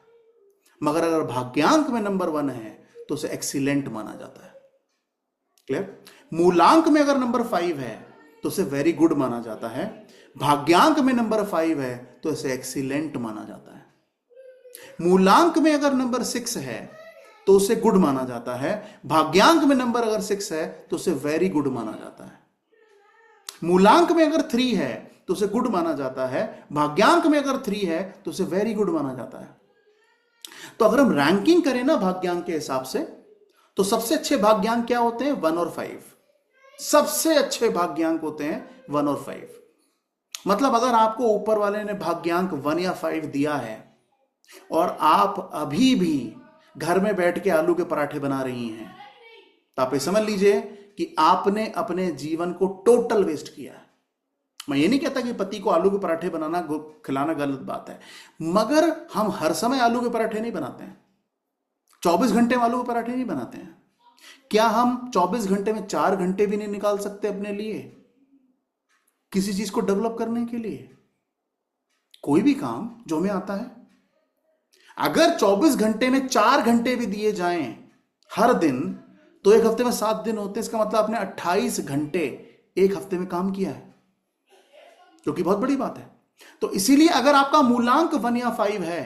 Speaker 1: मगर अगर भाग्यांक में नंबर 1 है तो उसे एक्सीलेंट माना जाता है। क्लियर? मूलांक में अगर नंबर 5 है तो उसे वेरी गुड माना जाता है, भाग्यांक में नंबर 5 है तो इसे एक्सीलेंट माना जाता है। मूलांक में अगर नंबर 6 है तो उसे गुड माना जाता है। भाग्यांक में नंबर अगर 6 है तो उसे वेरी गुड माना जाता है। मूलांक में अगर 3 है तो उसे गुड माना जाता है। भाग्यांक में अगर 3 है तो उसे वेरी गुड माना जाता है। तो अगर हम रैंकिंग करें ना भाग्यांक के हिसाब से, तो सबसे अच्छे भाग्यांक क्या होते हैं? 1 और 5। सबसे अच्छे भाग्यांक होते हैं 1 और 5। मतलब अगर आपको ऊपर वाले ने भाग्यांक 1 या 5 दिया है और आप अभी भी घर में बैठ के आलू के पराठे बना रही हैं, तो आप ये समझ लीजिए कि आपने अपने जीवन को टोटल वेस्ट किया है। मैं ये नहीं कहता कि पति को आलू के पराठे बनाना खिलाना गलत बात है, मगर हम हर समय आलू के पराठे नहीं बनाते हैं। 24 घंटे में आलू के पराठे नहीं बनाते हैं। क्या हम 24 घंटे में 4 घंटे भी नहीं निकाल सकते अपने लिए, किसी चीज को डेवलप करने के लिए? कोई भी काम जो हमें आता है, अगर 24 घंटे में 4 घंटे भी दिए जाएं हर दिन, तो एक हफ्ते में 7 दिन होते हैं। इसका मतलब आपने 28 घंटे एक हफ्ते में काम किया है, जो कि बहुत बड़ी बात है। तो इसीलिए अगर आपका मूलांक 1 या 5 है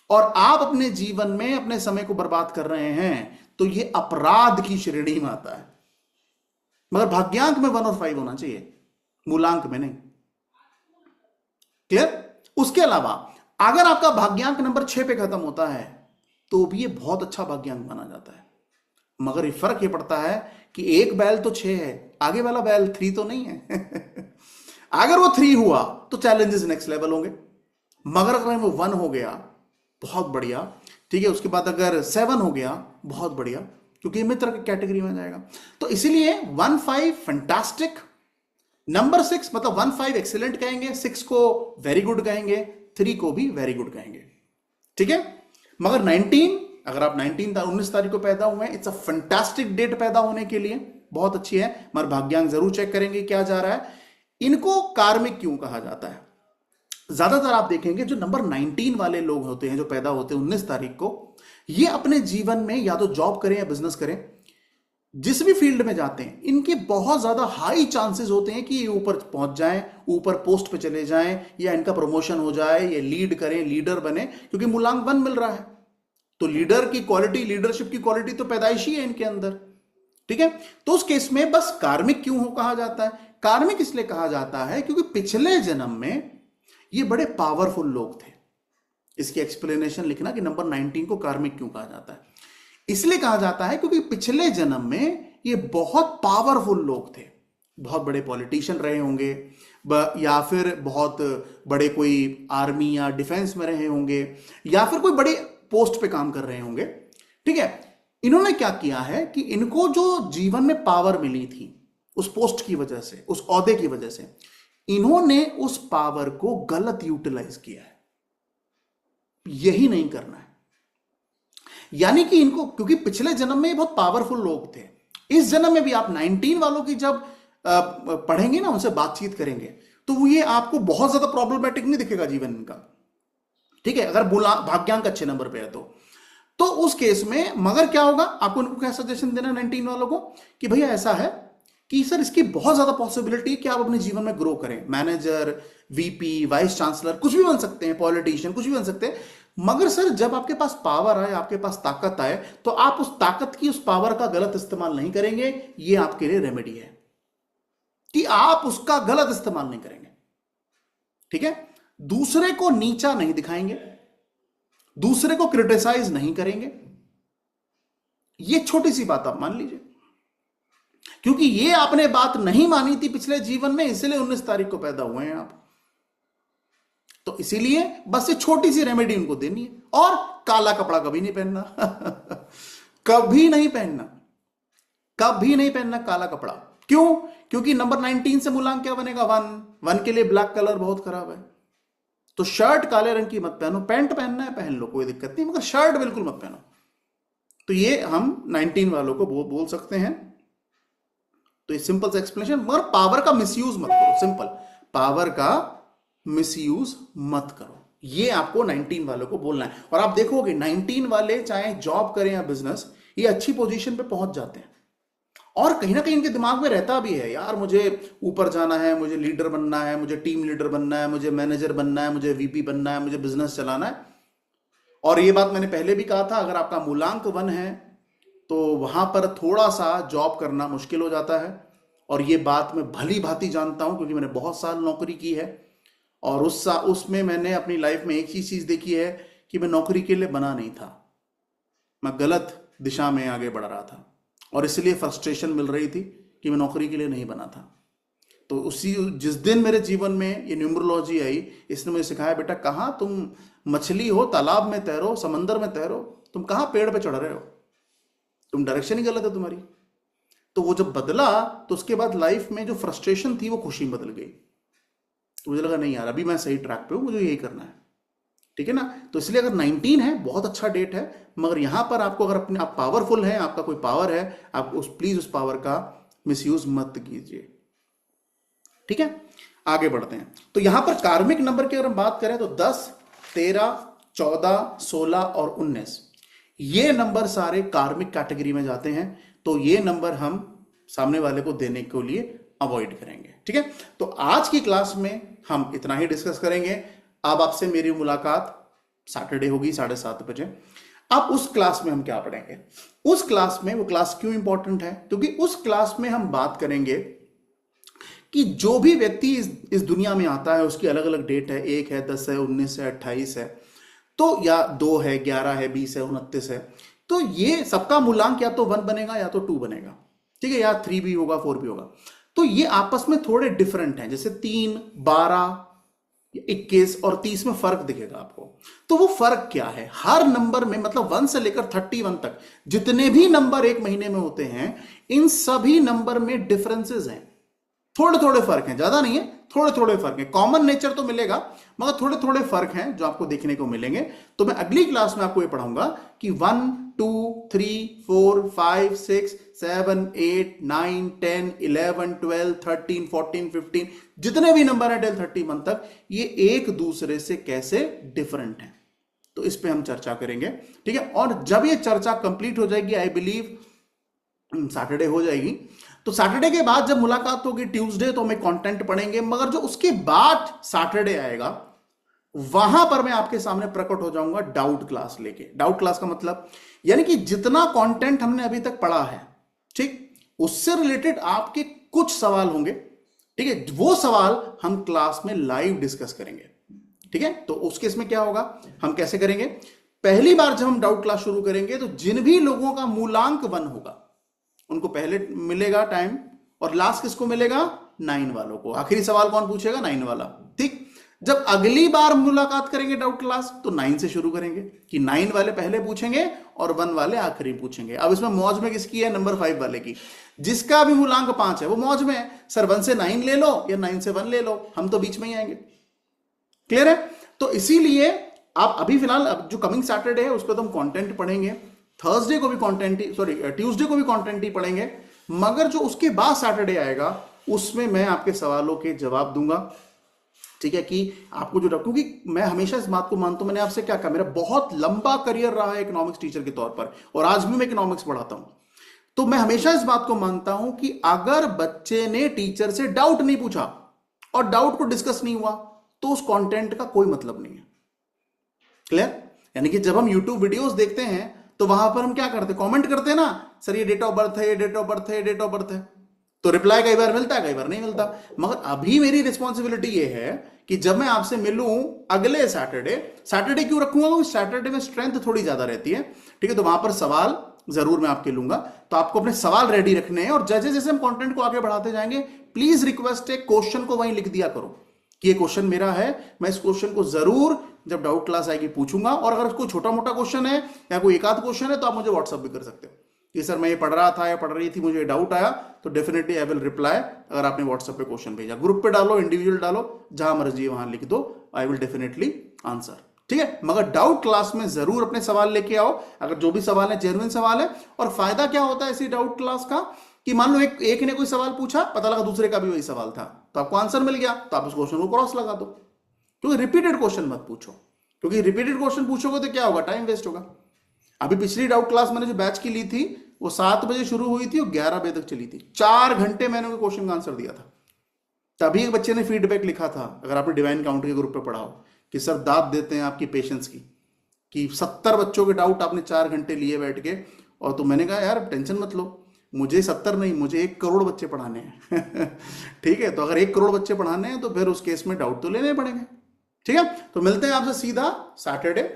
Speaker 1: और आप अपने जीवन में अपने समय को बर्बाद कर रहे हैं, तो यह अपराध की श्रेणी में आता है। मगर भाग्यांक में 1 और 5 होना चाहिए, मूलांक में नहीं। क्लियर? उसके अलावा अगर आपका भाग्यांक नंबर 6 पे खत्म होता है, तो भी ये बहुत अच्छा भाग्यांक माना जाता है। मगर ये फर्क ये पड़ता है कि एक बैल तो 6 है, आगे वाला बैल 3 तो नहीं है। अगर वो 3 हुआ तो चैलेंजेस नेक्स्ट लेवल होंगे। मगर अगर वो 1 हो गया, बहुत बढ़िया, ठीक है। उसके बाद अगर 7 हो गया, बहुत बढ़िया, क्योंकि मित्र की कैटेगरी में जाएगा। तो इसीलिए 1 5 फैंटास्टिक, नंबर 6 मतलब 1 5 एक्सीलेंट कहेंगे, 6 को वेरी गुड कहेंगे, 3 को भी वेरी गुड कहेंगे, ठीक है। मगर 19, अगर आप 19 तारीख को पैदा हुए हैं, इट्स अ फैंटास्टिक डेट पैदा होने के लिए, बहुत अच्छी है। मगर भाग्यांक जरूर चेक करेंगे क्या जा रहा है। इनको कार्मिक क्यों कहा जाता है? ज्यादातर आप देखेंगे जो नंबर 19 वाले लोग होते हैं, जो पैदा होते हैं 19 तारीख को, ये अपने जीवन में या तो जॉब करें या बिजनेस करें, जिस भी फील्ड में जाते हैं, इनके बहुत ज्यादा हाई चांसेस होते हैं कि ये ऊपर पहुंच जाएं, ऊपर पोस्ट पे चले जाएं, या इनका प्रमोशन हो जाए, ये लीड करें, लीडर बने, क्योंकि मूलांक 1 मिल रहा है। तो लीडर की क्वालिटी, लीडरशिप की क्वालिटी तो पैदाइशी है इनके अंदर, ठीक है। तो उस केस में बस कार्मिक क्यों कहा जाता है? कार्मिक इसलिए कहा जाता है क्योंकि पिछले जन्म में ये बड़े पावरफुल लोग थे। इसकी एक्सप्लेनेशन लिखना कि नंबर 19 को कार्मिक क्यों कहा जाता है। इसलिए कहा जाता है क्योंकि पिछले जन्म में ये बहुत पावरफुल लोग थे, बहुत बड़े पॉलिटिशियन रहे होंगे, या फिर बहुत बड़े कोई आर्मी या डिफेंस में रहे होंगे, या फिर कोई बड़े पोस्ट पे काम कर रहे होंगे, ठीक है। इन्होंने क्या किया है कि इनको जो जीवन में पावर मिली थी उस पोस्ट की वजह से, उस ओहदे की वजह से, इन्होंने उस पावर को गलत यूटिलाइज किया है। यही नहीं करना है। यानी कि इनको, क्योंकि पिछले जन्म में बहुत पावरफुल लोग थे, इस जन्म में भी आप 19 वालों की जब पढ़ेंगे ना, उनसे बातचीत करेंगे, तो वो ये आपको बहुत ज्यादा प्रॉब्लमेटिक नहीं दिखेगा जीवन इनका, ठीक है, अगर भाग्यांक अच्छे नंबर पे है तो उस केस में। मगर क्या होगा, आपको इनको क्या सजेशन देना 19 वालों को कि भैया ऐसा है कि सर इसकी बहुत ज्यादा पॉसिबिलिटी है कि आप अपने जीवन में ग्रो करें, मैनेजर, वीपी, वाइस चांसलर, कुछ भी बन सकते हैं, पॉलिटिशियन, कुछ भी बन सकते हैं। मगर सर जब आपके पास पावर आए, आपके पास ताकत आए, तो आप उस ताकत की, उस पावर का गलत इस्तेमाल नहीं करेंगे। ये आपके लिए रेमेडी है कि आप उसका गलत इस्तेमाल नहीं करेंगे, ठीक है। दूसरे को नीचा नहीं दिखाएंगे, दूसरे को क्रिटिसाइज नहीं करेंगे। ये छोटी सी बात आप मान लीजिए, क्योंकि ये आपने बात नहीं मानी थी पिछले जीवन में, इसलिए 19 तारीख को पैदा हुए हैं आप। तो इसीलिए बस ये छोटी सी रेमेडी उनको देनी है। और काला कपड़ा कभी नहीं पहनना। कभी नहीं पहनना, कभी नहीं पहनना काला कपड़ा। क्यों? क्योंकि नंबर 19 से मूलांक क्या बनेगा? 1 के लिए ब्लैक कलर बहुत खराब है। तो शर्ट काले रंग की मत पहनो, पैंट पहनना है पहन लो, कोई दिक्कत नहीं, मगर शर्ट बिल्कुल मत पहनो। तो ये हम 19 वालों को बोल सकते हैं। तो ये सिंपल सा एक्सप्लेनेशन। मगर पावर का मिसयूज मत करो, सिंपल, पावर का मिसयूज मत करो, ये आपको 19 वालों को बोलना है। और आप देखोगे 19 वाले चाहे जॉब करें या बिजनेस, ये अच्छी पोजीशन पे पहुंच जाते हैं। और कहीं ना कहीं इनके दिमाग में रहता भी है, यार मुझे ऊपर जाना है, मुझे लीडर बनना है, मुझे टीम लीडर बनना है, मुझे मैनेजर बनना है, मुझे वीपी बनना है, मुझे बिजनेस चलाना है। और ये बात मैंने पहले भी कहा था, अगर आपका मूलांक 1 है तो वहां पर थोड़ा सा जॉब करना मुश्किल हो जाता है। और ये बात मैं भली भांति जानता हूं क्योंकि मैंने बहुत साल नौकरी की है, और उसमें मैंने अपनी लाइफ में एक ही चीज देखी है कि मैं नौकरी के लिए बना नहीं था, मैं गलत दिशा में आगे बढ़ रहा था, और इसलिए फ्रस्ट्रेशन मिल रही थी कि मैं नौकरी के लिए नहीं बना था। तो उसी जिस दिन मेरे जीवन में ये न्यूमरोलॉजी आई, इसने मुझे सिखाया, बेटा कहाँ तुम मछली हो, तालाब में तैरो, समंदर में तैरो, तुम कहाँ पेड़ पे चढ़ रहे हो, तुम डायरेक्शन ही गलत है तुम्हारी। तो वो जब बदला तो उसके बाद लाइफ में जो फ्रस्ट्रेशन थी वो खुशी में बदल गई। तो मुझे लगा नहीं यार, अभी मैं सही ट्रैक पे हूं, मुझे यही करना है, ठीक है ना। तो इसलिए अगर 19 है, बहुत अच्छा डेट है, मगर यहां पर आपको अगर अपने आप पावरफुल है, आपका कोई पावर है, आप प्लीज उस पावर का मिसयूज मत कीजिए, ठीक है। आगे बढ़ते हैं। तो यहां पर कार्मिक नंबर की अगर हम बात करें तो 10, 13, 14, 16 और 19 ये नंबर सारे कार्मिक कैटेगरी में जाते हैं। तो ये नंबर हम सामने वाले को देने के लिए अवॉइड करेंगे, ठीक है। तो आज की क्लास में हम इतना ही डिस्कस करेंगे। अब आपसे मेरी मुलाकात सैटरडे होगी 7:30 बजे। अब उस क्लास में हम क्या पढ़ेंगे, उस क्लास में, वो क्लास क्यों इंपॉर्टेंट है, क्योंकि उस क्लास में हम बात करेंगे कि जो भी व्यक्ति इस दुनिया में आता है उसकी अलग अलग डेट है, 1 है, 10 है, 19 है, 28 है, तो या 2 है, 11 है, 20 है, 29 है। तो ये सबका मूलांक या तो 1 बनेगा या तो 2 बनेगा, ठीक है, या 3 भी होगा, 4 भी होगा। तो ये आपस में थोड़े डिफरेंट हैं, जैसे 3, 12, 21 और 30 में फर्क दिखेगा आपको। तो वो फर्क क्या है, हर नंबर में, मतलब 1 से लेकर 31 तक जितने भी नंबर एक महीने में होते हैं, इन सभी नंबर में डिफरेंसेस हैं, थोड़े थोड़े फर्क हैं, ज्यादा नहीं है, थोड़े थोड़े फर्क हैं। कॉमन नेचर तो मिलेगा मगर थोड़े थोड़े फर्क हैं जो आपको देखने को मिलेंगे। तो मैं अगली क्लास में आपको ये पढ़ाऊंगा कि 1, 2, 3, 4, 5, 6, 7, 8, 9, 10, 11, 12, 13, 14, 15 जितने भी नंबर है टिल 31 तक, ये एक दूसरे से कैसे डिफरेंट हैं, तो इस पे हम चर्चा करेंगे, ठीक है। और जब ये चर्चा कंप्लीट हो जाएगी, आई बिलीव सैटरडे हो जाएगी, तो सैटरडे के बाद जब मुलाकात होगी ट्यूसडे, तो हमें कंटेंट पढ़ेंगे। मगर जो उसके बाद सैटरडे आएगा, वहां पर मैं आपके सामने प्रकट हो जाऊंगा डाउट क्लास लेके। डाउट क्लास का मतलब यानी कि जितना कंटेंट हमने अभी तक पढ़ा है, ठीक, उससे रिलेटेड आपके कुछ सवाल होंगे, ठीक है, वो सवाल हम क्लास में लाइव डिस्कस करेंगे, ठीक है। तो उस केस में क्या होगा, हम कैसे करेंगे, पहली बार जब हम डाउट क्लास शुरू करेंगे तो जिन भी लोगों का मूलांक 1 होगा उनको पहले मिलेगा टाइम, और लास्ट किसको मिलेगा, 9 वालों को। आखिरी सवाल कौन पूछेगा, 9 वाला, ठीक। जब अगली बार मुलाकात करेंगे डाउट क्लास, तो 9 से शुरू करेंगे कि 9 वाले पहले पूछेंगे और 1 वाले आखिरी पूछेंगे। अब इसमें मौज में किसकी है, नंबर 5 वाले की, जिसका भी मूलांक 5 है वो मौज में है, सर 1 से 9 ले लो या 9 से 1 ले लो, हम तो बीच में ही आएंगे, क्लियर है। तो इसीलिए आप अभी फिलहाल, अब जो कमिंग सैटरडे है उस पर तो हम कंटेंट पढ़ेंगे, थर्सडे को भी कंटेंट ही, सॉरी ट्यूसडे को भी कंटेंट ही पढ़ेंगे, मगर जो उसके बाद सैटरडे आएगा उसमें मैं आपके सवालों के जवाब दूंगा, ठीक है। कि आपको जो, क्योंकि मैं हमेशा इस बात को मानता हूं, मैंने आपसे क्या कहा, मेरा बहुत लंबा करियर रहा है इकोनॉमिक्स टीचर के तौर पर, और आज भी मैं इकोनॉमिक्स पढ़ाता हूं। तो मैं हमेशा इस बात को मानता हूं कि अगर बच्चे ने टीचर से डाउट नहीं पूछा और डाउट को डिस्कस नहीं हुआ, तो उस कंटेंट का कोई मतलब नहीं है, क्लियर। यानी कि जब हम यूट्यूब वीडियोस देखते हैं तो वहां पर हम क्या करते हैं, कमेंट करते हैं ना, सर ये डेट ऑफ बर्थ है, ये डेट ऑफ बर्थ है, ये डेट ऑफ बर्थ है, तो रिप्लाई कई बार मिलता है, कई बार नहीं मिलता। मगर अभी मेरी रिस्पॉन्सिबिलिटी ये है कि जब मैं आपसे मिलूं अगले सैटरडे क्यों रखूंगा, क्योंकि सैटरडे में स्ट्रेंथ थोड़ी ज्यादा रहती है, ठीक है। तो वहां पर सवाल जरूर मैं आपके लूंगा, तो आपको अपने सवाल रेडी रखने हैं, और जैसे जैसे हम कंटेंट को आगे बढ़ाते जाएंगे, प्लीज रिक्वेस्ट है क्वेश्चन को वहीं लिख दिया करो कि ये क्वेश्चन मेरा है, मैं इस क्वेश्चन को जरूर जब डाउट क्लास आएगी पूछूंगा। और अगर कोई छोटा मोटा क्वेश्चन है या कोई एक आध क्वेश्चन है तो आप मुझे व्हाट्सअप भी कर सकते हो कि सर मैं ये पढ़ रहा था या पढ़ रही थी, मुझे डाउट आया, तो डेफिनेटली आई विल रिप्लाई। अगर आपने व्हाट्सएप पे क्वेश्चन भेजा, ग्रुप पे डालो, इंडिविजुअल डालो, जहां मर्जी वहां लिख दो, आई विल डेफिनेटली आंसर, ठीक है। मगर डाउट क्लास में जरूर अपने सवाल लेके आओ, अगर जो भी सवाल है जेन्युइन सवाल है। और फायदा क्या होता है इसी डाउट क्लास का, कि मान लो एक ने कोई सवाल पूछा, पता लगा दूसरे का भी वही सवाल था, तो आपको आंसर मिल गया, तो आप उस क्वेश्चन को क्रॉस लगा दो। क्योंकि रिपीटेड क्वेश्चन मत पूछो, क्योंकि रिपीटेड क्वेश्चन पूछोगे तो क्या होगा, टाइम वेस्ट होगा। अभी पिछली डाउट क्लास मैंने जो बैच की ली थी वो 7 बजे शुरू हुई थी और 11 बजे तक चली थी, 4 घंटे मैंने क्वेश्चन का आंसर दिया था। तभी एक बच्चे ने फीडबैक लिखा था, अगर आपने डिवाइन काउंटर के ग्रुप पे पढ़ा हो, कि सर दाद देते हैं आपकी पेशेंस की, कि 70 बच्चों के डाउट आपने 4 घंटे लिए बैठ के, और तो मैंने कहा यार टेंशन मत लो, मुझे 70 नहीं, मुझे 1 करोड़ बच्चे पढ़ाने हैं। ठीक है, तो अगर 1 करोड़ बच्चे पढ़ाने हैं तो फिर उस केस में डाउट तो लेने पड़ेंगे। ठीक है, तो मिलते हैं आपसे सीधा सैटरडे,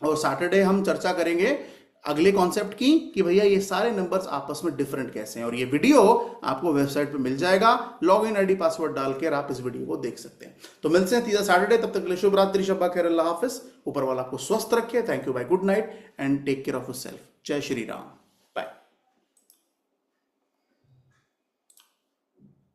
Speaker 1: और सैटरडे हम चर्चा करेंगे अगले कॉन्सेप्ट की कि भैया ये सारे नंबर्स आपस में डिफरेंट कैसे हैं, और ये वीडियो आपको वेबसाइट पे मिल जाएगा, लॉगिन आईडी पासवर्ड डाल के आप इस वीडियो को देख सकते हैं। तो मिलते हैं तीसरा सैटरडे, तब तक के लिए शुभ रात्रि, शब्बा खैर, अल्लाह हाफिज, ऊपर वाला आपको स्वस्थ रखे, thank you, bye, good night and take care of yourself, जय श्री राम।